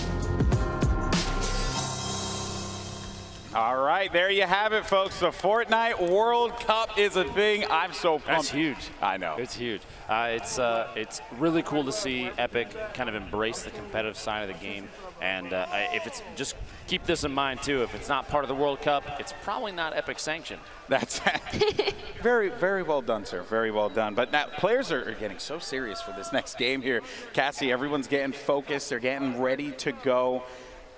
All right, there you have it, folks. The Fortnite World Cup is a thing. I'm so pumped. That's huge. I know. It's huge. It's really cool to see Epic kind of embrace the competitive side of the game. And if it's just keep this in mind too. If it's not part of the World Cup, it's probably not Epic sanctioned. That's very, very well done, sir. Very well done. But now players are getting so serious for this next game here. Cassie, everyone's getting focused. They're getting ready to go.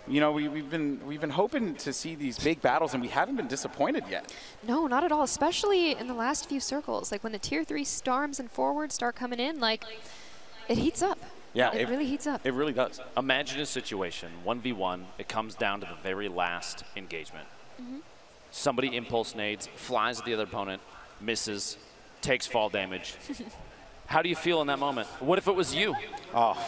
You know, we've been hoping to see these big battles, and we haven't been disappointed yet. No, not at all, especially in the last few circles. Like when the tier 3 storms and forwards start coming in, like it heats up. Yeah, it really heats up. It really does. Imagine a situation, 1v1, it comes down to the very last engagement. Somebody impulse nades, flies at the other opponent, misses, takes fall damage. How do you feel in that moment? What if it was you? Oh.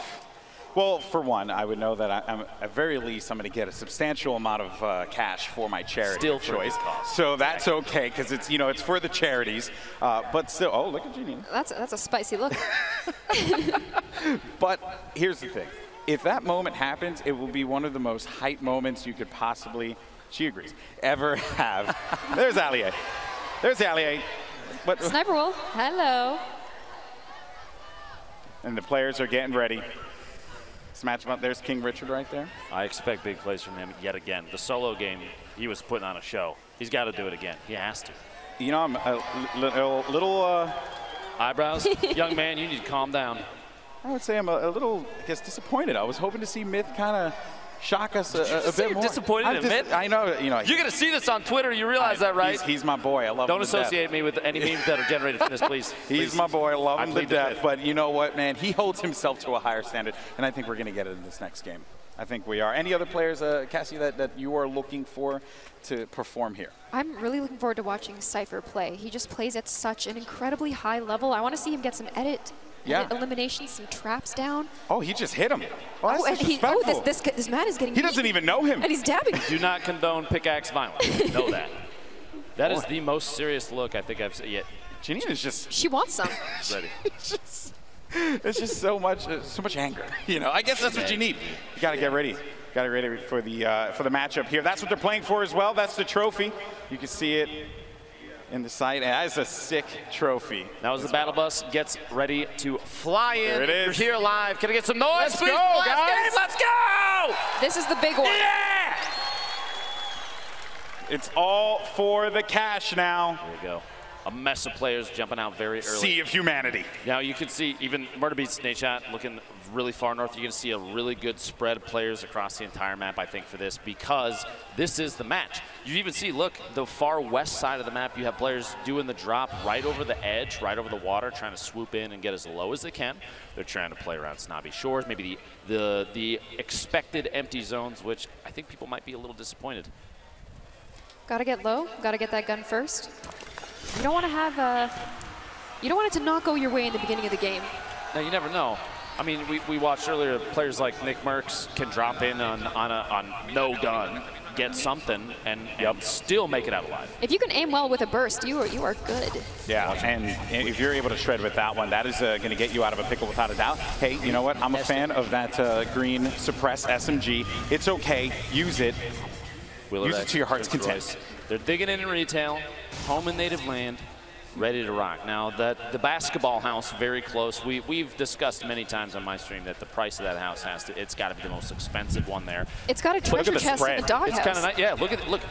Well, for one, I would know that I'm at very least I'm going to get a substantial amount of cash for my charity Still of for choice. cost. So that's okay, because it's it's for the charities. But still, oh, look at Janine. That's a spicy look. But here's the thing: if that moment happens, it will be one of the most hype moments you could possibly, she agrees, ever have. There's Allier. There's Allier. But Sniper Wolf, hello. And the players are getting ready. Smash him up. There's King Richard right there. I expect big plays from him yet again. The solo game, he was putting on a show. He's got to do it again. He has to. You know, I'm a little... Eyebrows? Young man, you need to calm down. I would say I'm a little, I guess, disappointed. I was hoping to see Myth kind of shock us a bit more. Disappointed in Myth? I know, You're going to see this on Twitter. You realize that, right? He's my boy. I love him Don't associate me with any memes that are generated from this, please. He's my boy. I love him to death. Fifth. But you know what, man? He holds himself to a higher standard, and I think we're going to get it in this next game. I think we are. Any other players, Cassie, that you are looking for to perform here? I'm really looking forward to watching Cypher play. He just plays at such an incredibly high level. I want to see him get some edit eliminations, some traps down. Oh, he just hit him. Oh, that's this man is getting He doesn't even know him. And he's dabbing. Do not condone pickaxe violence. Know that. That is the most serious look I think I've seen yet. Janine is just... She wants some. Ready. It's just so much anger. You know, I guess that's what you need. You got to get ready. Got to get ready for the matchup here. That's what they're playing for as well. That's the trophy. You can see it in the sight, and that is a sick trophy. Now as the battle bus gets ready to fly in, there it is. You're here live. Can I get some noise, Let's please? go, guys. Game. Let's go! This is the big one. Yeah! It's all for the cash now. There we go. A mess of players jumping out very early. Sea of humanity. Now you can see even Murder Beats Nate Shot looking really far north. You can see a really good spread of players across the entire map, I think, for this, because this is the match. You even see, look, the far west side of the map, you have players doing the drop right over the edge, right over the water, trying to swoop in and get as low as they can. They're trying to play around snobby shores, maybe the expected empty zones, which I think people might be a little disappointed. Gotta get low, gotta get that gun first. You don't want to have you don't want it to not go your way in the beginning of the game. Now, you never know. I mean, we watched earlier, players like Nick Merckx can drop in on no gun, get something, and still make it out alive. If you can aim well with a burst, you are good. Yeah, and if you're able to shred with that one, that is going to get you out of a pickle without a doubt. Hey, you know what? I'm a fan of that green suppress SMG. It's okay. Use it. Use it to your heart's content. They're digging in retail, home and native land, ready to rock. Now, the basketball house, very close. We've discussed many times on my stream that the price of that house it's got to be the most expensive one there. It's got a treasure chest in the doghouse. It's kind of nice. Yeah, look.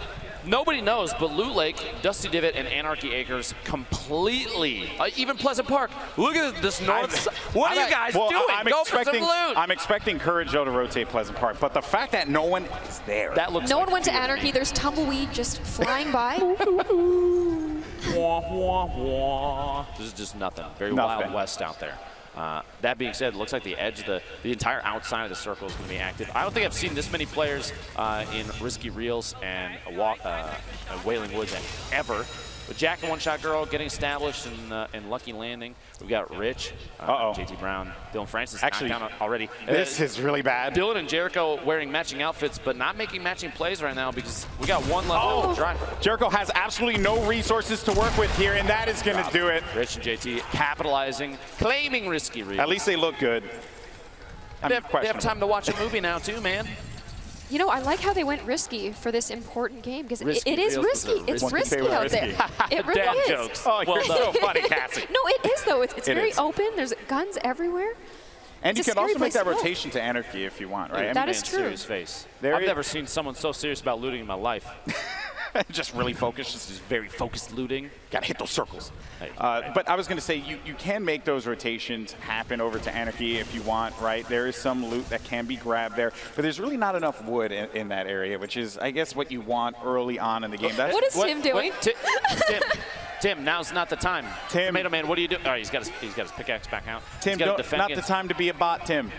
Nobody knows, but Loot Lake, Dusty Divot, and Anarchy Acres completely, even Pleasant Park. Look at this north side. What are you guys doing? Go for some loot. I'm expecting Courage, though, to rotate Pleasant Park, but the fact that no one is there. That looks no one went to Anarchy. There's tumbleweed just flying by. This is just nothing. Very Wild West out there. That being said, it looks like the edge, the entire outside of the circle is going to be active. I don't think I've seen this many players in Risky Reels and Wailing Woods ever. With Jack and One Shot Girl getting established in Lucky Landing. We've got Rich, JT Brown, Dylan Francis actually down already. This is really bad. Dylan and Jericho wearing matching outfits, but not making matching plays right now because we got one left to drive. Jericho has absolutely no resources to work with here, and that is going to do it. Rich and JT capitalizing, claiming Risky Reels. At least they look good. They have time to watch a movie now too, man. You know, I like how they went risky for this important game because it is risky. It's risky out there. It really is. Jokes. Oh, you're so funny, Cassie. No, it is though. It's very open. There's guns everywhere. And you can also make that rotation to Anarchy if you want, right? That is true. Serious face. I've never seen someone so serious about looting in my life. Just really focused. Just very focused looting. Got to hit those circles. But I was going to say, you can make those rotations happen over to Anarchy if you want, right? There is some loot that can be grabbed there. But there's really not enough wood in that area, which is, I guess, what you want early on in the game. What is Tim doing? Tim, now's not the time. Tomato Man, what are you doing? All right, he's got his pickaxe back out. Tim, not the time to be a bot, Tim.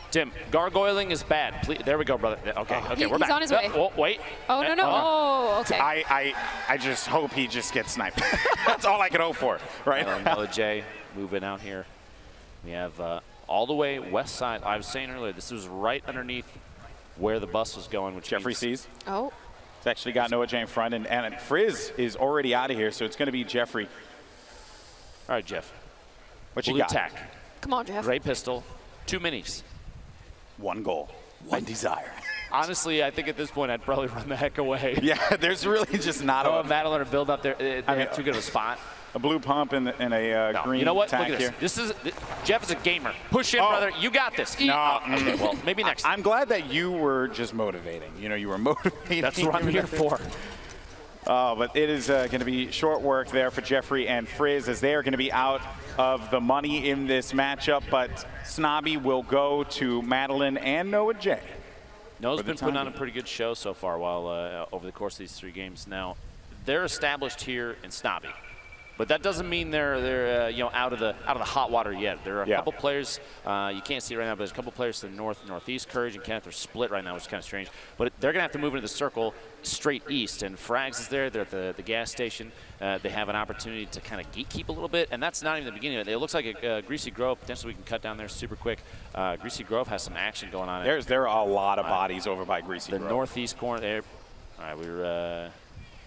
Tim, gargoyling is bad. Please, there we go, brother. Okay, we're back. He's on his way. Oh, wait. Oh, no. Oh, okay. I just hope he just gets sniped. That's all I can hope for, right? Another J moving out here. We have all the way west side. I was saying earlier, this was right underneath where the bus was going, which Jeffrey sees. Oh. It's actually got Noah J in front, and Frizz is already out of here, so it's going to be Jeffrey. All right, Jeff. What you got? Attack. Come on, Jeff. Ray pistol, 2 minis. One goal, one desire. Honestly, I think at this point I'd probably run the heck away. Yeah, there's really just not a battle or build up there. They have too good of a spot. A blue pump and a green. You know what? Look at here. This. Jeff is a gamer. Push in, brother. You got this. Okay, well, maybe next. I'm glad that you were just motivating. You know, you were motivating. That's what I'm here for. But it is going to be short work there for Jeffrey and Frizz as they are going to be out of the money in this matchup. But Snobby will go to Madeline and Noah J. Noah's been putting on a pretty good show so far while over the course of these 3 games. Now, they're established here in Snobby. But that doesn't mean they're out of the hot water yet. There are a couple players you can't see right now, but there's a couple players to the north and northeast. Courage and Kenneth are split right now, which is kind of strange. But they're gonna have to move into the circle straight east. And Frags is there. They're at the gas station. They have an opportunity to kind of gatekeep a little bit, and that's not even the beginning of it. It looks like a Greasy Grove. Potentially we can cut down there super quick. Greasy Grove has some action going on. There are a lot of bodies over by Greasy Grove. The northeast corner there. All right, we were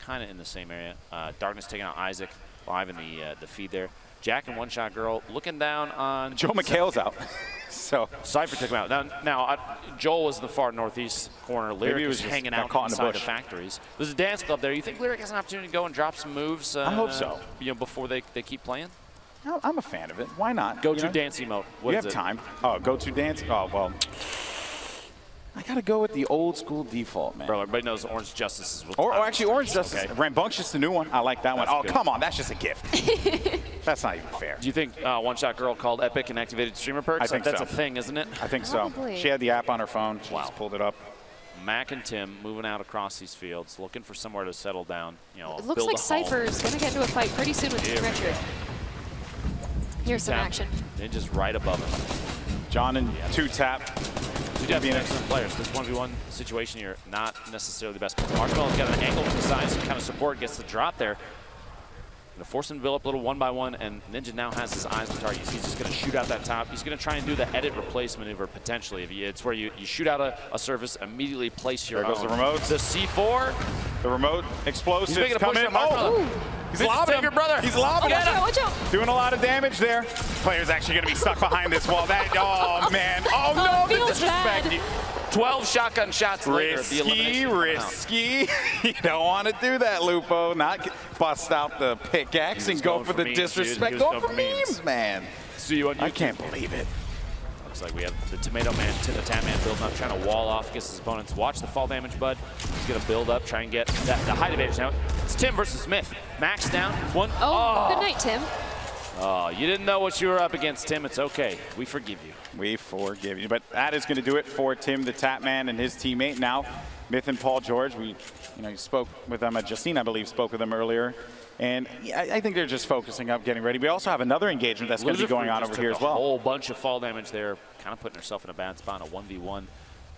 kind of in the same area. Darkness taking out Isaac. Live in the feed there. Jack and One Shot Girl looking down on Joe McHale's out. So Cypher took him out. Now Joel was in the far northeast corner. Lyric was hanging out inside the factories. There's a dance club there. You think Lyric has an opportunity to go and drop some moves? I hope so. Before they keep playing. No, I'm a fan of it. Why not? Go to dance emote. You have time. Oh, go to dance. Oh well. I got to go with the old school default, man. Bro, everybody knows Orange Justice is what or actually, Orange Justice. Okay. Rambunctious, the new one. I like that one. Oh, come on. That's just a gift. That's not even fair. Do you think One Shot Girl called Epic and activated streamer perks? I think that's so. a thing, isn't it? I think so. She had the app on her phone. She just pulled it up. Mac and Tim moving out across these fields, looking for somewhere to settle down. You know, it looks like Cypher's going to get into a fight pretty soon with King Richard. Here's some action. Ninja's right above him. John and two-tap. You have excellent players. This 1v1 situation here, not necessarily the best. Marshmallow's got an angle from the side, some kind of support, gets the drop there. Gonna force him to build up a little 1-by-1, and Ninja now has his eyes on target. He's just gonna shoot out that top. He's gonna try and do the edit replace maneuver potentially. It's where you shoot out a surface, immediately place your There goes the remote. The C4. The remote explosives He's come in. Oh! He's lobbing him. Brother. He's lobbing him. Watch out. Doing a lot of damage there. Player's actually going to be stuck behind this wall. Oh, man. Oh, no. The disrespect. 12 shotgun shots later. Risky. You don't want to do that, Lupo. Not bust out the pickaxe and go for the disrespect. Go for memes, man. See you on YouTube. I can't believe it. Looks like we have the Tomato Man, the Tap Man building up, trying to wall off against his opponents. Watch the fall damage, bud. He's going to build up, try and get the height advantage. Now, it's Tim versus Smith. Max down. One. Oh, good night, Tim. Oh, you didn't know what you were up against, Tim. It's okay. We forgive you. We forgive you. But that is going to do it for Tim, the Tap Man, and his teammate. Now, Myth and Paul George, you spoke with them. Justine, I believe, spoke with them earlier. And I think they're just focusing up, getting ready. We also have another engagement that's going to be going on over here as well. A whole bunch of fall damage there, kind of putting herself in a bad spot, a 1v1.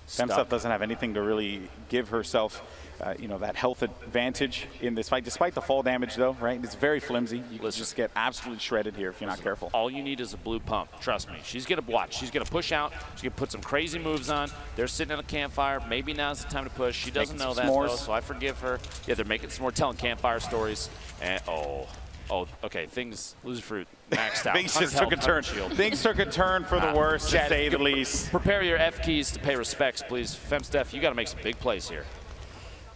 Femstuff doesn't have anything to really give herself, that health advantage in this fight. Despite the fall damage, though, right? It's very flimsy. You can just get absolutely shredded here if you're not careful. All you need is a blue pump. Trust me. She's going to watch. She's going to push out. She's going to put some crazy moves on. They're sitting at a campfire. Maybe now's the time to push. She doesn't know that, though, so I forgive her. Yeah, they're making some more telling campfire stories. And, okay. Loser Fruit maxed out. Things just took a turn. Things took a turn for the worse, to say the least. Prepare your F keys to pay respects, please. Femsteph, you got to make some big plays here.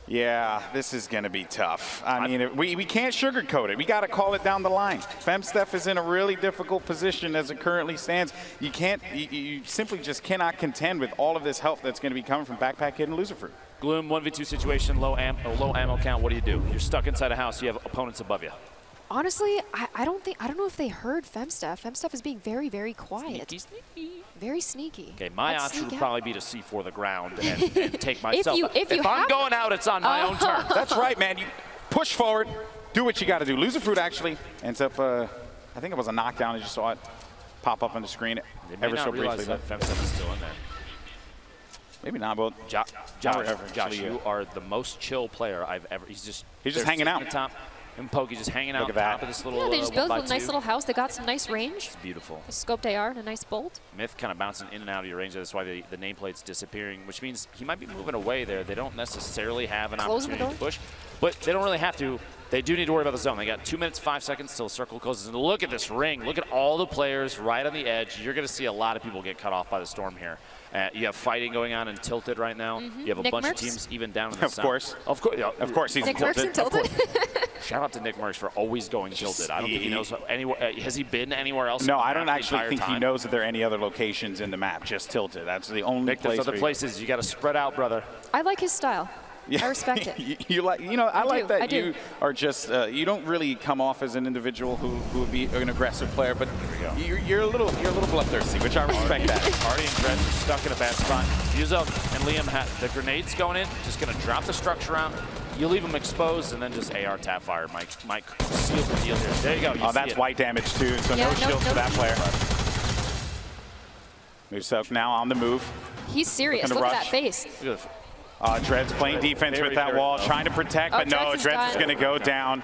Yeah, this is going to be tough. I mean, we can't sugarcoat it. We got to call it down the line. Femsteph is in a really difficult position as it currently stands. You simply just cannot contend with all of this help that's going to be coming from Backpack Kid and Loser Fruit. Gloom, 1v2 situation, low ammo count. What do? You're stuck inside a house. You have opponents above you. Honestly, I don't know if they heard Femsteph. Femsteph is being very, very quiet. Sneaky. Very sneaky. Okay, my option would probably be to C4 the ground and take myself. If I'm going out, it's on my own turn. That's right, man. You push forward, do what you got to do. Loser Fruit actually ends up, I think it was a knockdown. I just saw it pop up on the screen ever so briefly. That Femsteph is still in there. Maybe not, but Josh, you are the most chill player I've ever. He's just hanging out. At the top. And Pokey just hanging out on top of this little. Yeah, they just built a nice little house. They got some nice range. It's beautiful. A scoped AR and a nice bolt. Myth kind of bouncing in and out of your range. That's why the nameplate's disappearing, which means he might be moving away there. They don't necessarily have an opportunity to push, but they don't really have to. They do need to worry about the zone. They got 2 minutes, 5 seconds till the circle closes. And look at this ring. Look at all the players right on the edge. You're going to see a lot of people get cut off by the storm here. You have fighting going on in Tilted right now. You have a bunch of teams even down in the south. Of course, he's Nick Merckx in Tilted. Shout out to Nick Merckx for always going Tilted. I don't think he knows anywhere. Has he been anywhere else? No, I don't actually think he knows that there are any other locations in the map. Just Tilted. That's the only place. There's other places. You got to spread out, brother. I like his style. Yeah. I respect it. I like that you are just, you don't really come off as an individual who would be an aggressive player, but you're a little bloodthirsty, which I respect that. Artie and Dredge are stuck in a bad spot. Yuzo and Liam have the grenades going in, just going to drop the structure out. You leave them exposed, and then just AR tap fire might seal the deal here. There you go. That's white damage too, so no shield for that player. Muselk now on the move. He's serious. Look at that face. Dred's playing defense with that wall, trying to protect, but no, Dred's is going to go down.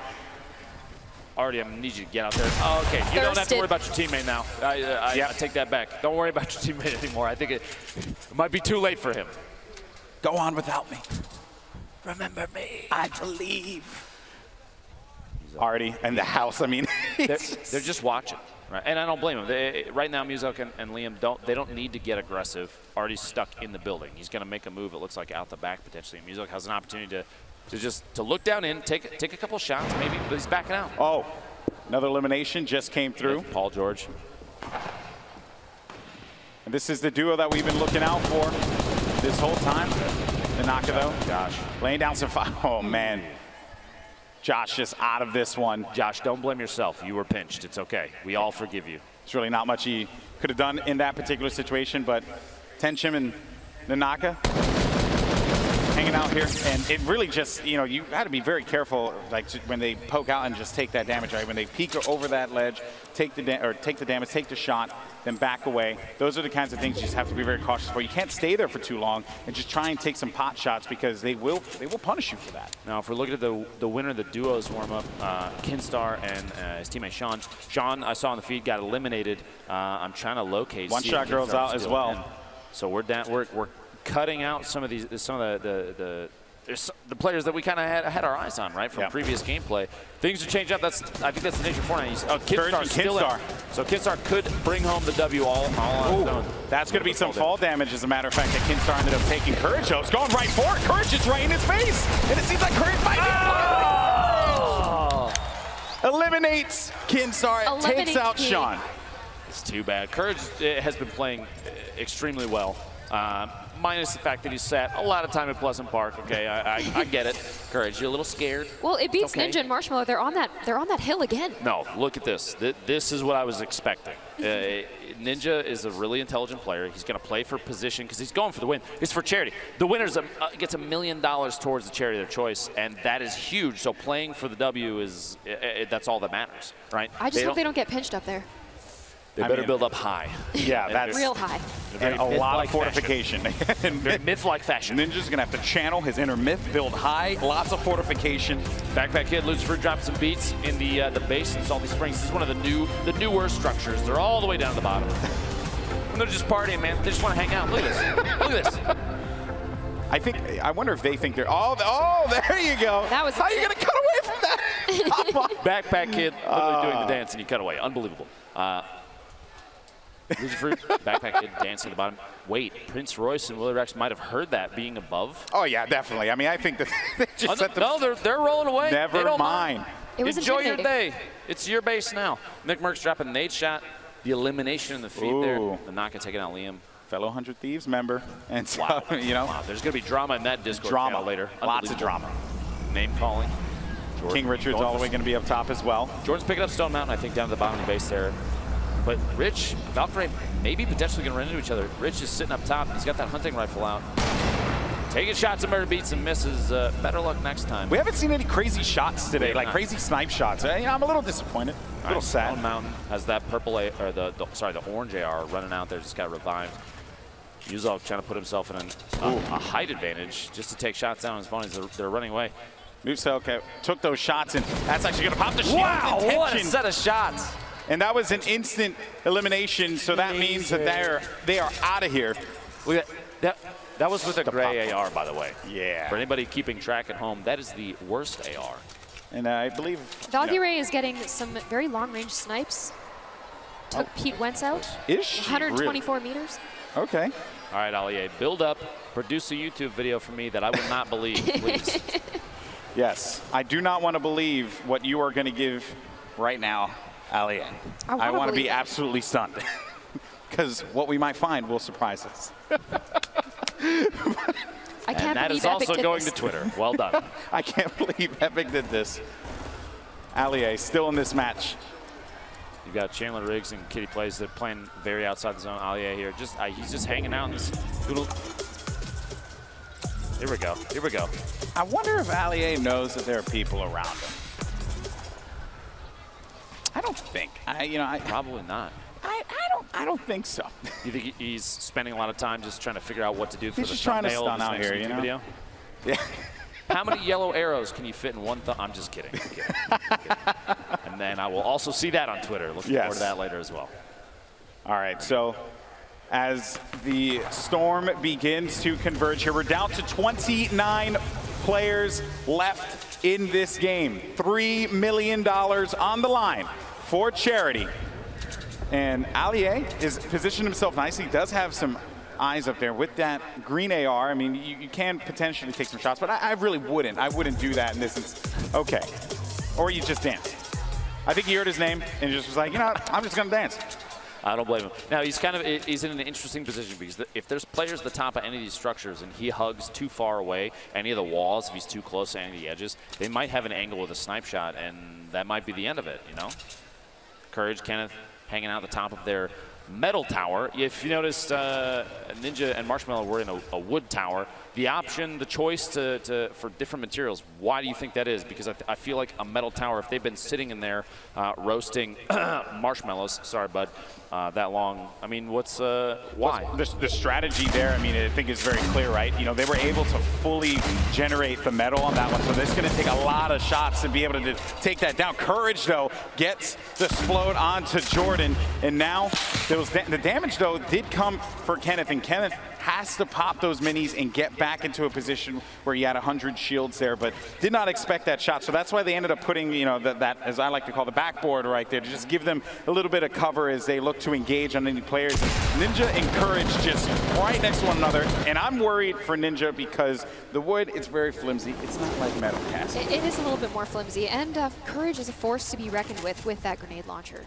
Artie, I'm going to need you to get out there. Oh, okay, you don't have to worry about your teammate now. I take that back. Don't worry about your teammate anymore. I think it might be too late for him. Go on without me. Remember me. I believe. Artie and the house, I mean. They're just watching. Right, and I don't blame him. Right now, Muselk and Liam don't need to get aggressive. Artie's stuck in the building. He's going to make a move. It looks like out the back potentially. Muselk has an opportunity to look down in, take a couple shots maybe, but he's backing out. Oh, another elimination just came through. Paul George. And this is the duo that we've been looking out for. this whole time. The Naka, though. Josh. Laying down some fire. Oh, man. Josh just out of this one. Josh, don't blame yourself. You were pinched. It's okay. We all forgive you. There's really not much he could have done in that particular situation, but Tenchim and Nanaka hanging out here, and it really just, you know, you got to be very careful, like when they poke out and just take that damage, right? When they peek over that ledge, take the damage, take the shot, then back away. Those are the kinds of things you just have to be very cautious for. You can't stay there for too long and just try and take some pot shots because they will punish you for that. Now, if we're looking at the winner of the duos warm up, Kinstar and his teammate Sean. Sean, I saw on the feed, got eliminated. I'm trying to locate. One shot girls out as well. And so we're down. We're cutting out some of the players that we kind of had our eyes on, right, from previous gameplay. Things to change up. I think that's the nature of Fortnite. Kinstar's still in. So Kinstar could bring home the W all on his own. That's going to be some fall damage, as a matter of fact, that Kinstar ended up taking. Courage, though, is going right for it. Courage is right in his face, and it seems like Courage might be eliminates Kinstar, takes out Sean. It's too bad. Courage has been playing extremely well. Minus the fact that he sat a lot of time at Pleasant Park. Okay, I get it. Courage, you're a little scared. Well, it beats Ninja and Marshmallow. They're on that hill again. No, look at this. This is what I was expecting. Ninja is a really intelligent player. He's going to play for position because he's going for the win. It's for charity. The winner gets $1 million towards the charity of their choice, and that is huge. So playing for the W is that's all that matters, right? I just hope they don't get pinched up there. They better build up high. Yeah, that's real high. And a lot of fortification. Myth-like fashion. Ninja's gonna have to channel his inner myth, build high, lots of fortification. Backpack Kid, Lucifer dropped some beats in the base in Salty Springs. This is one of the newer structures. They're all the way down to the bottom. And they're just partying, man. They just want to hang out. Look at this. Look at this. I wonder if they think they're. Oh, there you go. That was. How are you gonna cut away from that? Backpack Kid literally doing the dance, and you cut away. Unbelievable. Lucifer, Backpack Kid dancing at the bottom. Wait, Prince Royce and Willie Rex might have heard that being above. Oh yeah, definitely. I mean, I think that they just set the. They're rolling away. Never they don't mind. Enjoy your day. It's your base now. Nick Merckx dropping an nade shot. The elimination in the feed there. The Naka taking out Liam. Fellow 100 Thieves member. And so, you know. Wow, there's going to be drama in that Discord channel later. Lots of drama. Name calling. King Richard's all the way going to be up top as well. Jordan's picking up Stone Mountain, I think, down to the bottom of the base there. But Rich, Valkyrie, maybe potentially going to run into each other. Rich is sitting up top. He's got that hunting rifle out. Taking shots at murder beats and misses. Better luck next time. We haven't seen any crazy shots today, like crazy snipe shots. I'm a little disappointed, a little sad. Stone Mountain has that purple, or the orange AR running out there, just got revived. Yuzov trying to put himself in a height advantage just to take shots down on his opponents. They're running away. Musa took those shots, and that's actually going to pop the shield. Wow, what a set of shots. And that was an instant elimination, so that means that they are out of here. That was with a gray AR, by the way. Yeah. For anybody keeping track at home, that is the worst AR. And I believe Valkyrie is getting some very long-range snipes. Took Pete Wentz out. Is she 124 meters. Okay. All right, Allier, build up. Produce a YouTube video for me that I would not believe, please. Yes, I do not want to believe what you are going to give right now, Allier. I want to be absolutely stunned. Because what we might find will surprise us. I can't and that believe is also Epic going did this. to Twitter. Well done. I can't believe Epic did this. Allier still in this match. You've got Chandler Riggs and Kitty Plays. They're playing very outside the zone. Allier here, he's just hanging out in this little. Here we go. Here we go. I wonder if Allier knows that there are people around him. I don't think. Probably not. I don't think so. You think he's spending a lot of time just trying to figure out what to do for he's the just trying to thumbnail stun of out this here, next you know? video? Yeah. How many yellow arrows can you fit in one thumb? I'm just kidding. I'm kidding. And then I will also see that on Twitter. Looking forward to that later as well. All right, so as the storm begins to converge here, we're down to 29 players left in this game. $3 million on the line for charity. And Allier is positioned himself nicely. He does have some eyes up there with that green AR. I mean, you can potentially take some shots, but I really wouldn't. I wouldn't do that in this instance. Okay. Or you just dance. I think he heard his name and just was like, you know what? I'm just going to dance. I don't blame him. Now, he's in an interesting position because if there's players at the top of any of these structures and he hugs too far away, any of the walls, if he's too close to any of the edges, they might have an angle with a snipe shot, and that might be the end of it, you know? Courage, Kenneth, hanging out at the top of their metal tower. If you noticed, Ninja and Marshmallow were in a wood tower. The option, the choice for different materials, why do you think that is? Because I feel like a metal tower, if they've been sitting in there roasting marshmallows, sorry, bud, that long, I mean, what's, why? The strategy there, I mean, I think is very clear, right? You know, they were able to fully generate the metal on that one, so this is going to take a lot of shots to be able to take that down. Courage, though, gets the explode onto Jordan, and now the damage, though, did come for Kenneth, and Kenneth has to pop those minis and get back into a position where he had 100 shields there, but did not expect that shot. So that's why they ended up putting, you know, that as I like to call the backboard right there, to just give them a little bit of cover as they look to engage on any players. And Ninja and Courage just right next to one another, and I'm worried for Ninja because the wood, it's very flimsy. It's not like metal cast. It is a little bit more flimsy, and Courage is a force to be reckoned with that grenade launcher.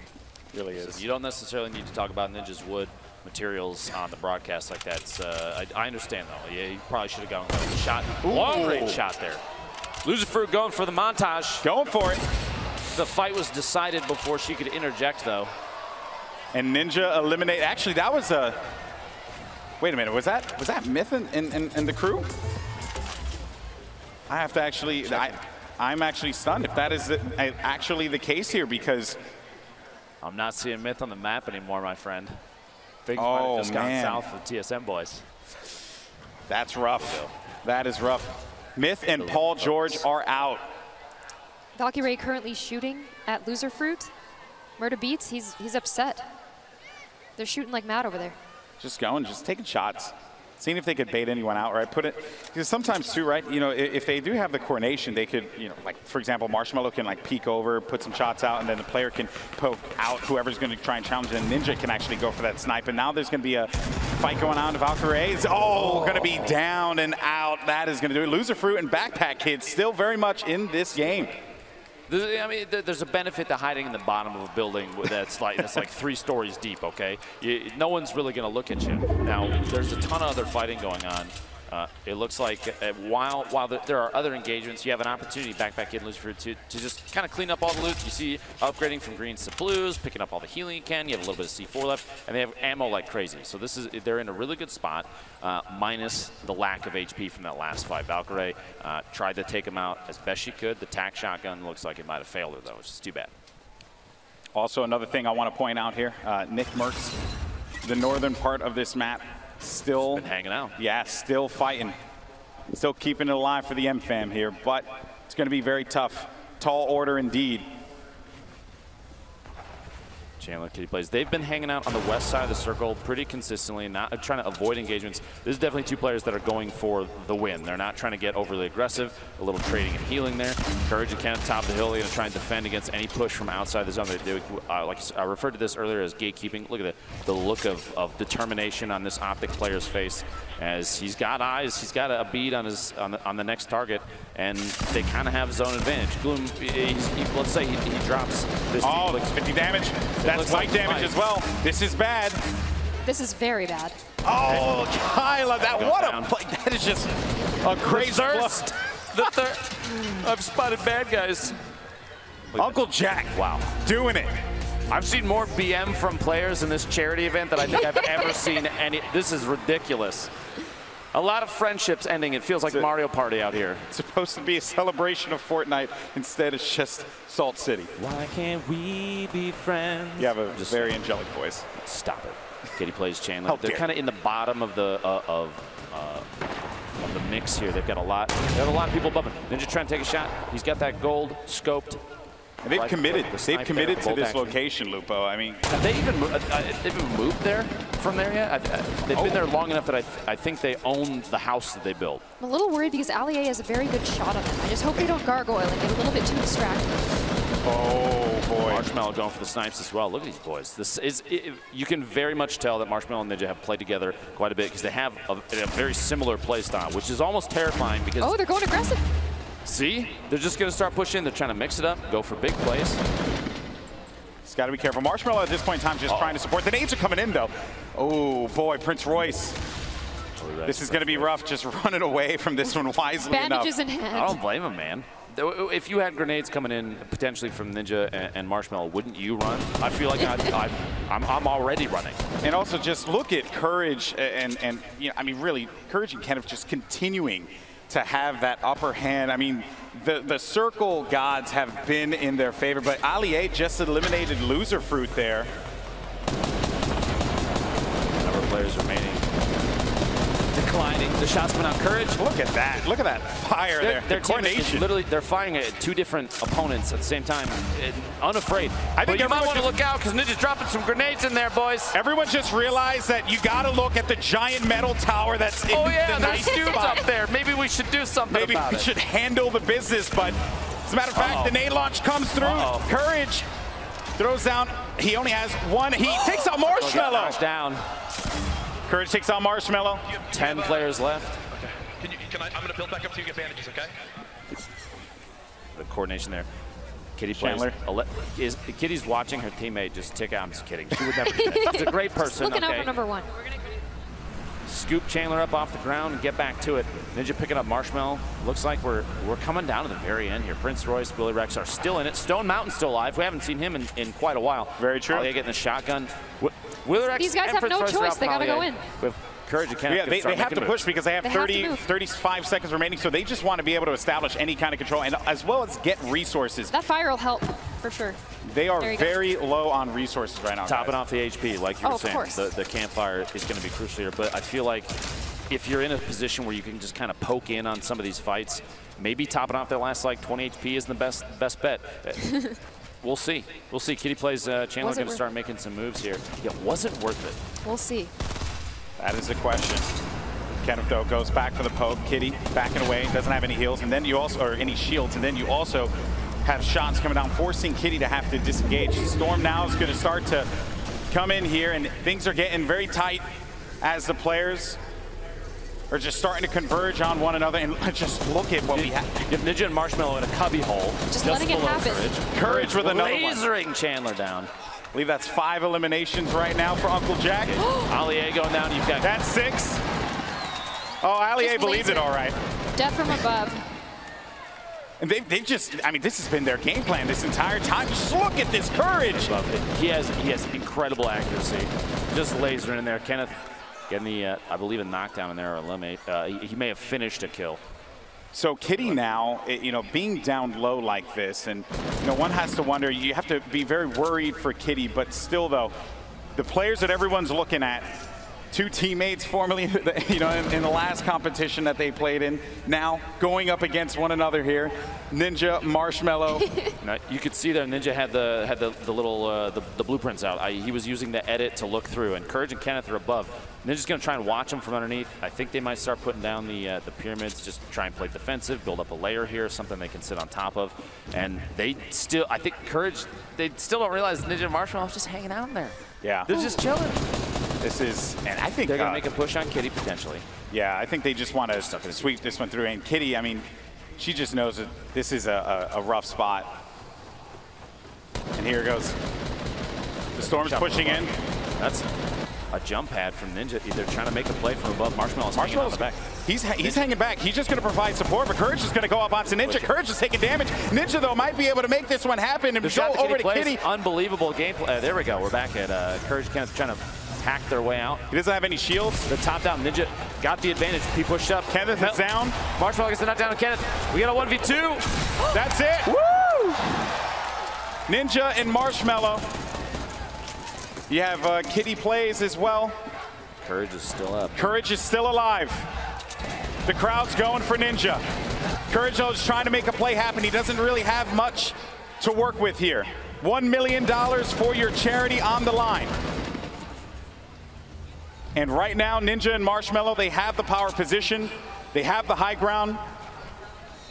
Really is. So you don't necessarily need to talk about Ninja's wood materials on the broadcast like that. I understand, though. Yeah, he probably should have gone with a shot. Long-range shot there. Loser Fruit going for the montage. Going for it. The fight was decided before she could interject, though. And Ninja eliminate. Actually, that was a. Wait a minute. Was that Myth in the crew? I have to actually. I'm actually stunned if that is actually the case here, because I'm not seeing Myth on the map anymore, my friend. Things might have just gone south for TSM boys. That's rough. That is rough. Myth and Paul George are out. Valkyrie currently shooting at Loser Fruit. Murda Beats, he's upset. They're shooting like mad over there. Just going, just taking shots. Seeing if they could bait anyone out, right? Put it, because sometimes too, right? You know, if they do have the coordination, they could, you know, like for example, Marshmallow can like peek over, put some shots out, and then the player can poke out whoever's going to try and challenge it. And Ninja can actually go for that snipe. And now there's going to be a fight going on. Valkyrie is going to be down and out. That is going to do it. Loser Fruit and Backpack Kids still very much in this game. I mean, there's a benefit to hiding in the bottom of a building that's like 3 stories deep, okay? No one's really going to look at you. Now, there's a ton of other fighting going on. It looks like while there are other engagements, you have an opportunity, Backpack Kid, Loser Fruit, to just kind of clean up all the loot. You see upgrading from greens to blues, picking up all the healing you can. You have a little bit of C4 left, and they have ammo like crazy. So they're in a really good spot, minus the lack of HP from that last fight. Valkyrie tried to take him out as best she could. The tac shotgun looks like it might have failed her, though, which is too bad. Also, another thing I want to point out here, Nick Merckx, the northern part of this map, still been hanging out. Yeah, still fighting. Still keeping it alive for the M-Fam here, but it's going to be very tough. Tall order indeed. Chandler Kitty plays. They've been hanging out on the west side of the circle pretty consistently, not trying to avoid engagements. This is definitely 2 players that are going for the win. They're not trying to get overly aggressive. A little trading and healing there. Courage and Kenneth top of the hill. They're going to try and defend against any push from outside the zone. Like I referred to this earlier as gatekeeping. Look at the look of determination on this Optic player's face, as he's got eyes. He's got a bead on the next target, and they kind of have zone advantage. Gloom, let's say he drops this. Oh, 50 damage. That's white damage as well. This is bad. This is very bad. Oh, Kyla, what a play. That is just a crazy thirst. The thirst. I've spotted bad guys. Uncle Jack. Wow. Doing it. I've seen more BM from players in this charity event than I think I've ever seen any. This is ridiculous. A lot of friendships ending. It feels like Mario Party out here. It's supposed to be a celebration of Fortnite. Instead, it's just Salt City. Why can't we be friends? You have a very angelic voice. Stop it. Kitty plays Chandler. They're kind of in the bottom of the mix here. They've got a lot. They have a lot of people above him. Ninja trying to take a shot. He's got that gold scoped. And they've committed. They've committed to this location, Lupo. I mean, have they even moved there from there yet? They've been there long enough that I think they own the house that they built. I'm a little worried because Allier has a very good shot on him. I just hope they don't gargoyle and get a little bit too distracted. Oh boy! Marshmallow going for the snipes as well. Look at these boys. You can very much tell that Marshmallow and Ninja have played together quite a bit because they have a very similar play style, which is almost terrifying because. They're going aggressive. See? They're just going to start pushing. They're trying to mix it up, go for big plays. He's got to be careful. Marshmallow at this point in time just trying to support. The nades are coming in, though. Oh, boy, Prince Royce. This is going to be rough, just running away from this one wisely Bandages enough. in hand. I don't blame him, man. If you had grenades coming in potentially from Ninja and Marshmallow, wouldn't you run? I feel like I'm already running. And also just look at Courage and you know, I mean, really, Courage and Kenneth just continuing to have that upper hand. I mean, the circle gods have been in their favor, but Ali just eliminated Loser Fruit there. Number of players remaining. Declining. The shots coming out. Courage. Look at that. Look at that fire there. Their coordination. Literally, they're firing at two different opponents at the same time. Unafraid. I think you might want to look out because Ninja's dropping some grenades in there, boys. Everyone just realized that you got to look at the giant metal tower that's in the nice dudes spot. up there. Maybe we should do something about it. Maybe we should handle the business, but as a matter of fact, the nade launch comes through. Courage throws down. He only has one. He takes out Marshmallow. Down. Courage takes out Marshmallow. 10 players left. Okay. I'm going to build back up to you, get bandages, okay? The coordination there. Kitty plays. Kitty's watching her teammate just tick out. I'm just kidding. She would never do that. She's a great person. Looking out for number one. Scoop Chandler up off the ground and get back to it. Ninja picking up Marshmallow. Looks like we're coming down to the very end here. Prince Royce, Willie Rex are still in it. Stone Mountain's still alive. We haven't seen him in quite a while. Very true. Getting the shotgun. Willie Rex. These guys have no choice. They got to go in. With Courage and Kenneth. Yeah, they have to push because they have 35 seconds remaining, so they just want to be able to establish any kind of control and as well as get resources. That fire will help for sure. They are very low on resources right now. Topping off the HP, like you were saying. The campfire is going to be crucial here, but I feel like if you're in a position where you can just kind of poke in on some of these fights, maybe topping off their last like 20 HP isn't the best bet. We'll see. We'll see. Kitty plays Chandler going to start making some moves here. Yeah, was it worth it? We'll see. That is the question. Kenneth though goes back for the poke. Kitty backing away, doesn't have any heals, and then you also, or any shields, and then you also have shots coming down, forcing Kitty to have to disengage. Storm now is going to start to come in here, and things are getting very tight as the players are just starting to converge on one another. And just look at what we have. You have Ninja and Marshmallow in a cubby hole. Just letting it happen. Courage with another one. Lasering Chandler down. I believe that's 5 eliminations right now for Uncle Jack. Ali going down. You've got. That's 6. Oh, Ali believes it all right. Death from above. And they've just, I mean, this has been their game plan this entire time. Just look at this Courage. He has incredible accuracy. Just lasering in there. Kenneth getting the, I believe, a knockdown in there or eliminate. He may have finished a kill. So Kitty now, you know, being down low like this, and you know, one has to wonder, you have to be very worried for Kitty, but still though, the players that everyone's looking at, 2 teammates formerly, you know, in the last competition that they played in, now going up against one another here. Ninja, Marshmallow. You could see there Ninja had the little the blueprints out. He was using the edit to look through, and Courage and Kenneth are above. Ninja's going to try and watch them from underneath. I think they might start putting down the pyramids, just try and play defensive, build up a layer here, something they can sit on top of. And they still, I think Courage, they still don't realize Ninja and Marshmallow is just hanging out in there. Yeah. They're just chilling. This is, and I think they're going to make a push on Kitty potentially. Yeah, I think they just want to sweep this one through. And Kitty, I mean, she just knows that this is a rough spot. And here it goes. The Storm's pushing in. That's a jump pad from Ninja. They're trying to make a play from above. Marshmallow's hanging on the back. He's hanging back. He's just going to provide support, but Courage is going to go up onto Ninja. Courage is taking damage. Ninja, though, might be able to make this one happen and go over to Kitty. Unbelievable gameplay. There we go. We're back at Courage kind of trying to hack their way out. He doesn't have any shields. The top down. Ninja got the advantage. He pushed up. Kenneth is down. Marshmallow gets the knockdown on Kenneth. We got a 1v2. That's it. Woo! Ninja and Marshmallow. You have Kitty plays as well. Courage is still up. Courage is still alive. The crowd's going for Ninja. Courage is trying to make a play happen. He doesn't really have much to work with here. $1 million for your charity on the line. And right now, Ninja and Marshmallow, they have the power position. They have the high ground.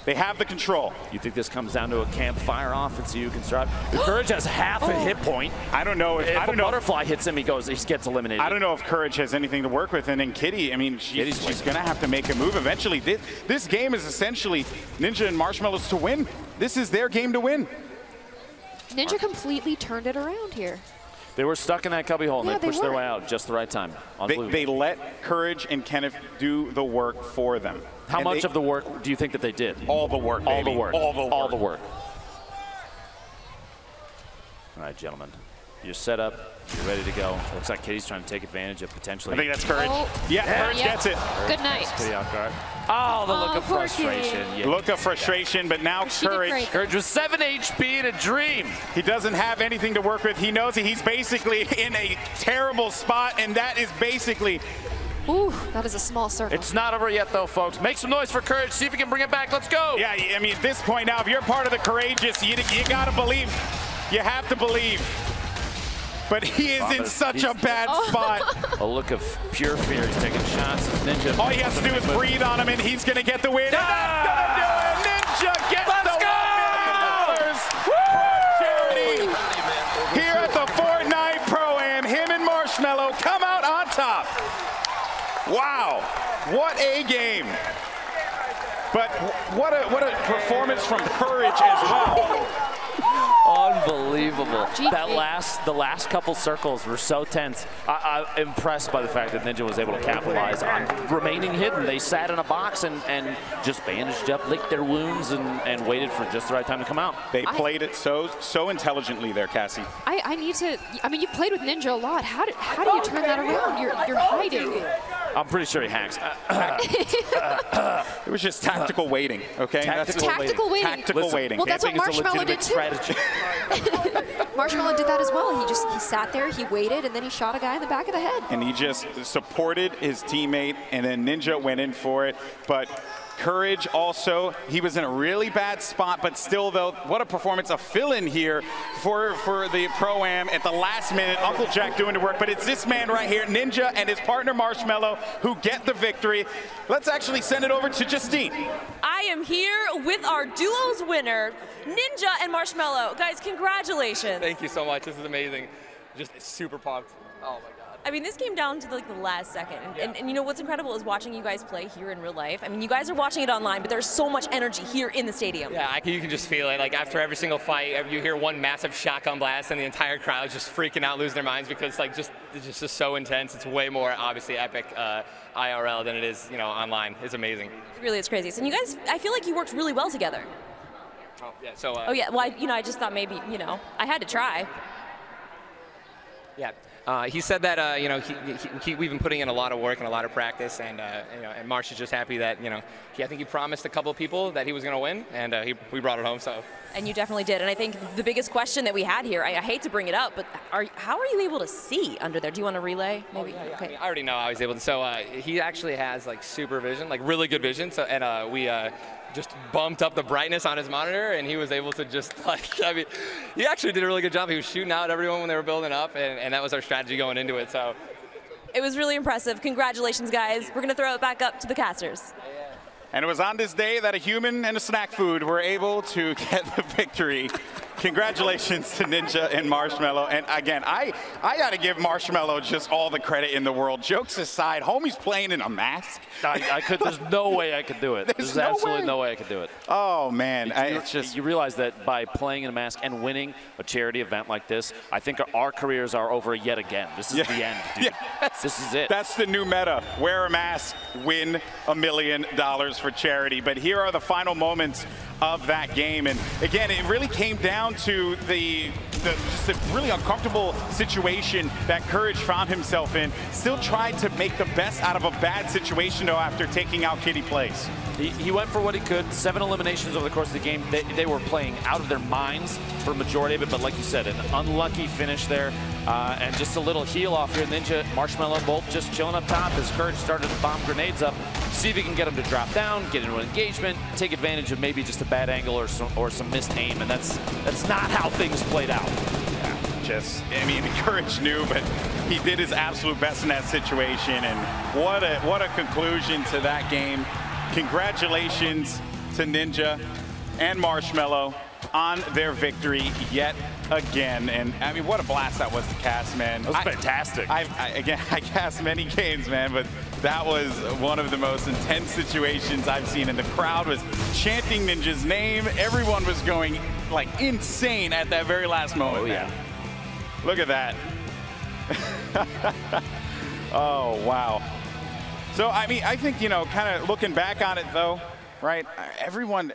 They have the control. You think this comes down to a campfire offense you can start? Courage has half a hit point. I don't know if a butterfly hits him, he gets eliminated. I don't know if Courage has anything to work with. And then Kitty, I mean, she's going to have to make a move eventually. This game is essentially Ninja and Marshmallow's to win. This is their game to win. Ninja completely turned it around here. They were stuck in that cubby hole, and Yeah, they pushed they their were. way out just the right time. They let Courage and Kenneth do the work for them. How much of the work do you think that they did? All the work, All baby. the work. All the work. All the work. All right, gentlemen. You're set up. You're ready to go. Looks like Kitty's trying to take advantage of potentially. I think that's Courage. Oh. Yeah, Courage gets it. Good night. Kitty off guard. Oh, the look of poor frustration. Kitty. Yeah. Look of frustration, but now She did Courage. great. Courage with 7 HP and a dream. He doesn't have anything to work with. He knows that he's basically in a terrible spot, and that is basically. Ooh, that is a small circle. It's not over yet, though, folks. Make some noise for Courage. See if we can bring it back. Let's go. Yeah, I mean, at this point now, if you're part of the courageous, you got to believe. You have to believe. But he is in such a bad spot. A look of pure fear. He's taking shots. Ninja. All he has to do is breathe on him, and he's going to get the win. And that's going to do it. Ninja gets the $1 million for charity. Here at the Fortnite Pro-Am, him and Marshmello come out on top. Wow, what a game. But what a performance from Courage as well. Unbelievable. The last couple circles were so tense. I'm impressed by the fact that Ninja was able to capitalize on remaining hidden. They sat in a box and just bandaged up, licked their wounds, and waited for just the right time to come out. They played it so intelligently there, Cassie. I need to. I mean, you've played with Ninja a lot. How do you turn that around? You're hiding. I'm pretty sure he hacks. It was just tactical waiting, okay? Tactical waiting. Tactical waiting. Well, that's what Marshmello did too. Marshmello did that as well. He sat there, he waited, and then he shot a guy in the back of the head. And he just supported his teammate, and then Ninja went in for it. But Courage also, he was in a really bad spot, but still, though, what a performance, a fill-in here for the Pro-Am at the last minute. Uncle Jack doing the work, but it's this man right here, Ninja, and his partner Marshmello, who get the victory. Let's actually send it over to Justine. I am here with our duos winner, Ninja and Marshmello. Guys, congratulations. Thank you so much. This is amazing. Just super pumped. Oh my God. I mean, this came down to the last second. And you know what's incredible is watching you guys play here in real life. I mean, you guys are watching it online, but there's so much energy here in the stadium. Yeah, you can just feel it. Like after every single fight, you hear one massive shotgun blast, and the entire crowd just freaking out, losing their minds because it's just so intense. It's way more obviously epic IRL than it is, online. It's amazing. It really is crazy. So you guys, I feel like you worked really well together. Oh yeah. So. Oh yeah. Well, I just thought maybe I had to try. Yeah. He said that we've been putting in a lot of work and a lot of practice, and and Marsh is just happy that I think he promised a couple of people that he was going to win, and we brought it home. So. And you definitely did. And I think the biggest question that we had here, I hate to bring it up, but how are you able to see under there? Do you want to relay? Maybe. Oh, yeah. Okay. I mean, I already know I was able to. So he actually has super vision, really good vision. So and we. Just bumped up the brightness on his monitor, and he was able to just he actually did a really good job. He was shooting out everyone when they were building up, and that was our strategy going into it. So it was really impressive. Congratulations, guys. We're going to throw it back up to the casters. And it was on this day that a human and a snack food were able to get the victory. Congratulations to Ninja and Marshmello. And again, I got to give Marshmello just all the credit in the world. Jokes aside, homie's playing in a mask. There's no way I could do it. There's absolutely no way I could do it. Oh, man. You realize that by playing in a mask and winning a charity event like this, I think our careers are over yet again. This is the end, dude. Yes. This is it. That's the new meta. Wear a mask, win $1 million for charity. But here are the final moments of that game. And again, it really came down to just a really uncomfortable situation that Courage found himself in. Still tried to make the best out of a bad situation, though, after taking out Kitty Place. He went for what he could. 7 eliminations over the course of the game. They were playing out of their minds for a majority of it, but like you said, an unlucky finish there. And just a little heel off here. Ninja, Marshmello, both just chilling up top as Courage started to bomb grenades up. See if he can get him to drop down, get into an engagement, take advantage of maybe just a bad angle or some missed aim, and that's not how things played out. Yeah, Courage knew, but he did his absolute best in that situation, and what a conclusion to that game. Congratulations to Ninja and Marshmello on their victory yet again. And I mean, what a blast that was to cast, man. That was fantastic. I cast many games, man, but That was one of the most intense situations I've seen, and the crowd was chanting Ninja's name. Everyone was going like insane at that very last moment. Oh, yeah. Look at that. Oh, wow. So, I mean, I think, you know, kind of looking back on it, though, right, everyone,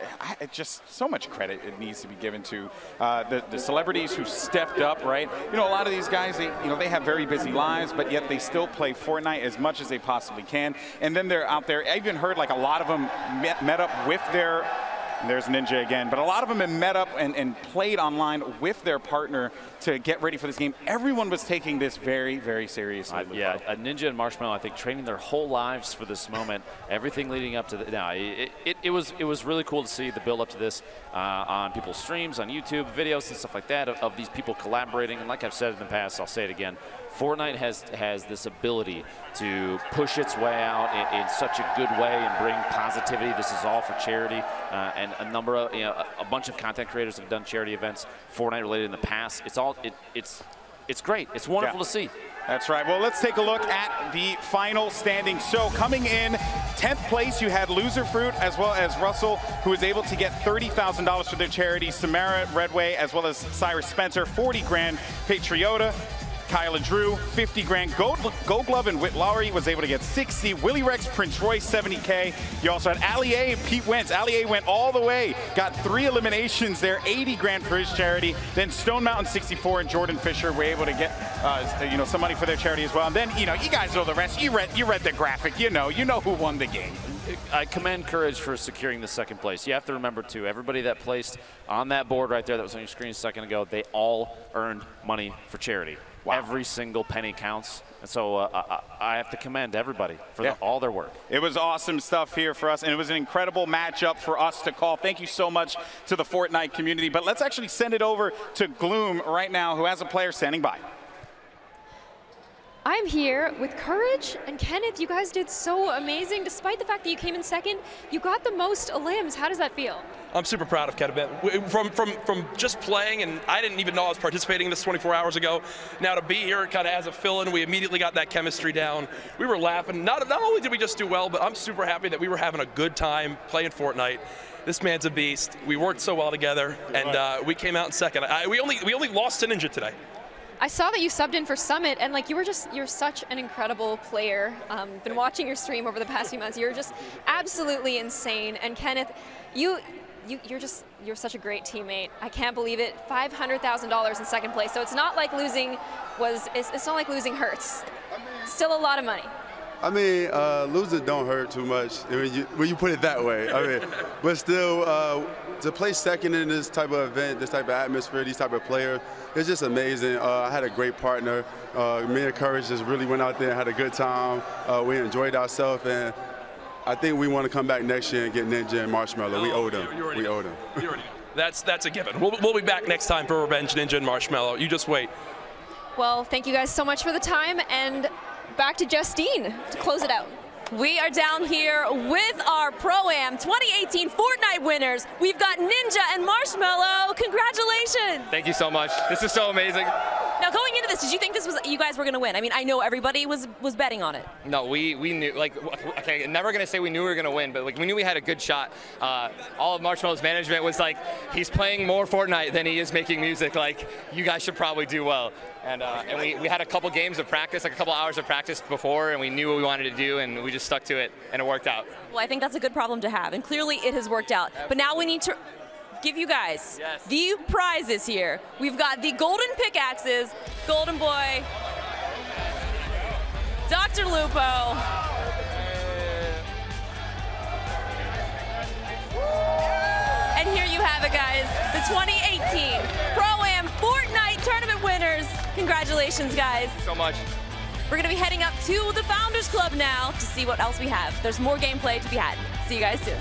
just so much credit it needs to be given to the celebrities who stepped up, right? You know, a lot of these guys, they have very busy lives, but yet they still play Fortnite as much as they possibly can. And then they're out there. I even heard like a lot of them met up with their, there's Ninja again, but a lot of them have met up and played online with their partner to get ready for this game. Everyone was taking this very, very seriously. Yeah, Ninja and Marshmallow, I think, training their whole lives for this moment. Everything leading up to the, it was really cool to see the build up to this on people's streams, on YouTube, videos and stuff like that of these people collaborating. And like I've said in the past, I'll say it again. Fortnite has this ability to push its way out in such a good way and bring positivity. This is all for charity, and a number of, a bunch of content creators have done charity events Fortnite related in the past. It's great. It's wonderful to see. That's right. Well, let's take a look at the final standing. So coming in 10th place, you had Loser Fruit as well as Russell, who was able to get $30,000 for their charity. Samara Redway as well as Cyrus Spencer, 40 grand. Patriota, Kyla Drew, 50 grand. Gold Glove and Whit Lowry was able to get 60. Willie Rex, Prince Royce, 70K. You also had Ali A and Pete Wentz. Ali A went all the way, got 3 eliminations there, 80 grand for his charity. Then Stone Mountain 64 and Jordan Fisher were able to get some money for their charity as well. And then you guys know the rest. You read the graphic. You know who won the game. I commend Courage for securing the second place. You have to remember, too, everybody that placed on that board right there that was on your screen a second ago, they all earned money for charity. Wow. Every single penny counts. And so I have to commend everybody for all their work. It was awesome stuff here for us, and it was an incredible matchup for us to call. Thank you so much to the Fortnite community. But let's actually send it over to Gloom right now, who has a player standing by. I'm here with Courage and Kenneth. You guys did so amazing. Despite the fact that you came in second, you got the most limbs. How does that feel? I'm super proud of Kenneth. From just playing, and I didn't even know I was participating in this 24 hours ago. Now to be here kind of as a fill-in, we immediately got that chemistry down. We were laughing. Not only did we just do well, but I'm super happy that we were having a good time playing Fortnite. This man's a beast. We worked so well together, and we came out in second. We only lost to Ninja today. I saw that you subbed in for Summit, and like you're such an incredible player. Been watching your stream over the past few months. You're just absolutely insane. And Kenneth, you're such a great teammate. I can't believe it. $500,000 in second place. So it's not like losing it's not like losing hurts. Still a lot of money. I mean, losing don't hurt too much when you put it that way. I mean, but still, to play second in this type of event, this type of atmosphere, these type of players, it's just amazing. I had a great partner. Me and Courage just really went out there and had a good time. We enjoyed ourselves, and I think we want to come back next year and get Ninja and Marshmallow. We owe them. We owe them. You already know. That's a given. We'll be back next time for Revenge Ninja and Marshmallow. You just wait. Well, thank you guys so much for the time, and back to Justine to close it out. We are down here with our Pro-Am 2018 Fortnite winners. We've got Ninja and Marshmallow. Congratulations. Thank you so much. This is so amazing. Now, going into this, did you think you guys were going to win? I mean, I know everybody was betting on it. No, we knew, okay, never going to say we knew we were going to win, but we knew we had a good shot. All of Marshmallow's management was like, he's playing more Fortnite than he is making music. Like, you guys should probably do well. And we had a couple games of practice, like a couple hours of practice before, and we knew what we wanted to do, and we just stuck to it, and it worked out. Well, I think that's a good problem to have, and clearly it has worked out. But now we need to give you guys the prizes here. We've got the golden pickaxes, Golden Boy, Dr. Lupo, and here you have it, guys, the 2018 Pro-Am Fortnite Tournament winners. Congratulations, guys. So much. We're going to be heading up to the Founders Club now to see what else we have. There's more gameplay to be had. See you guys soon.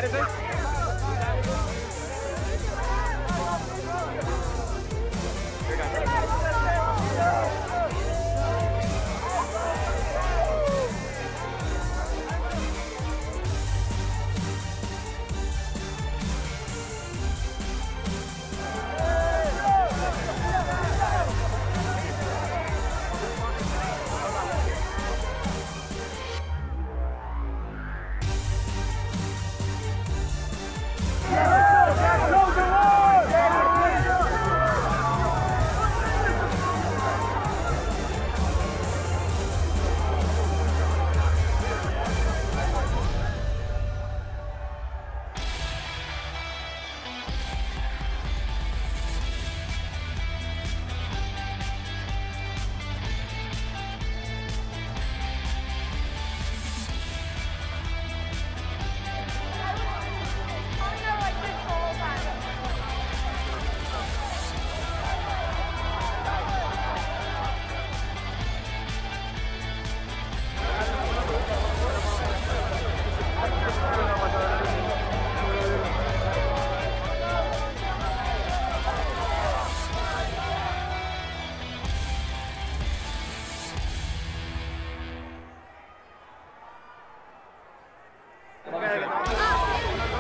competitive.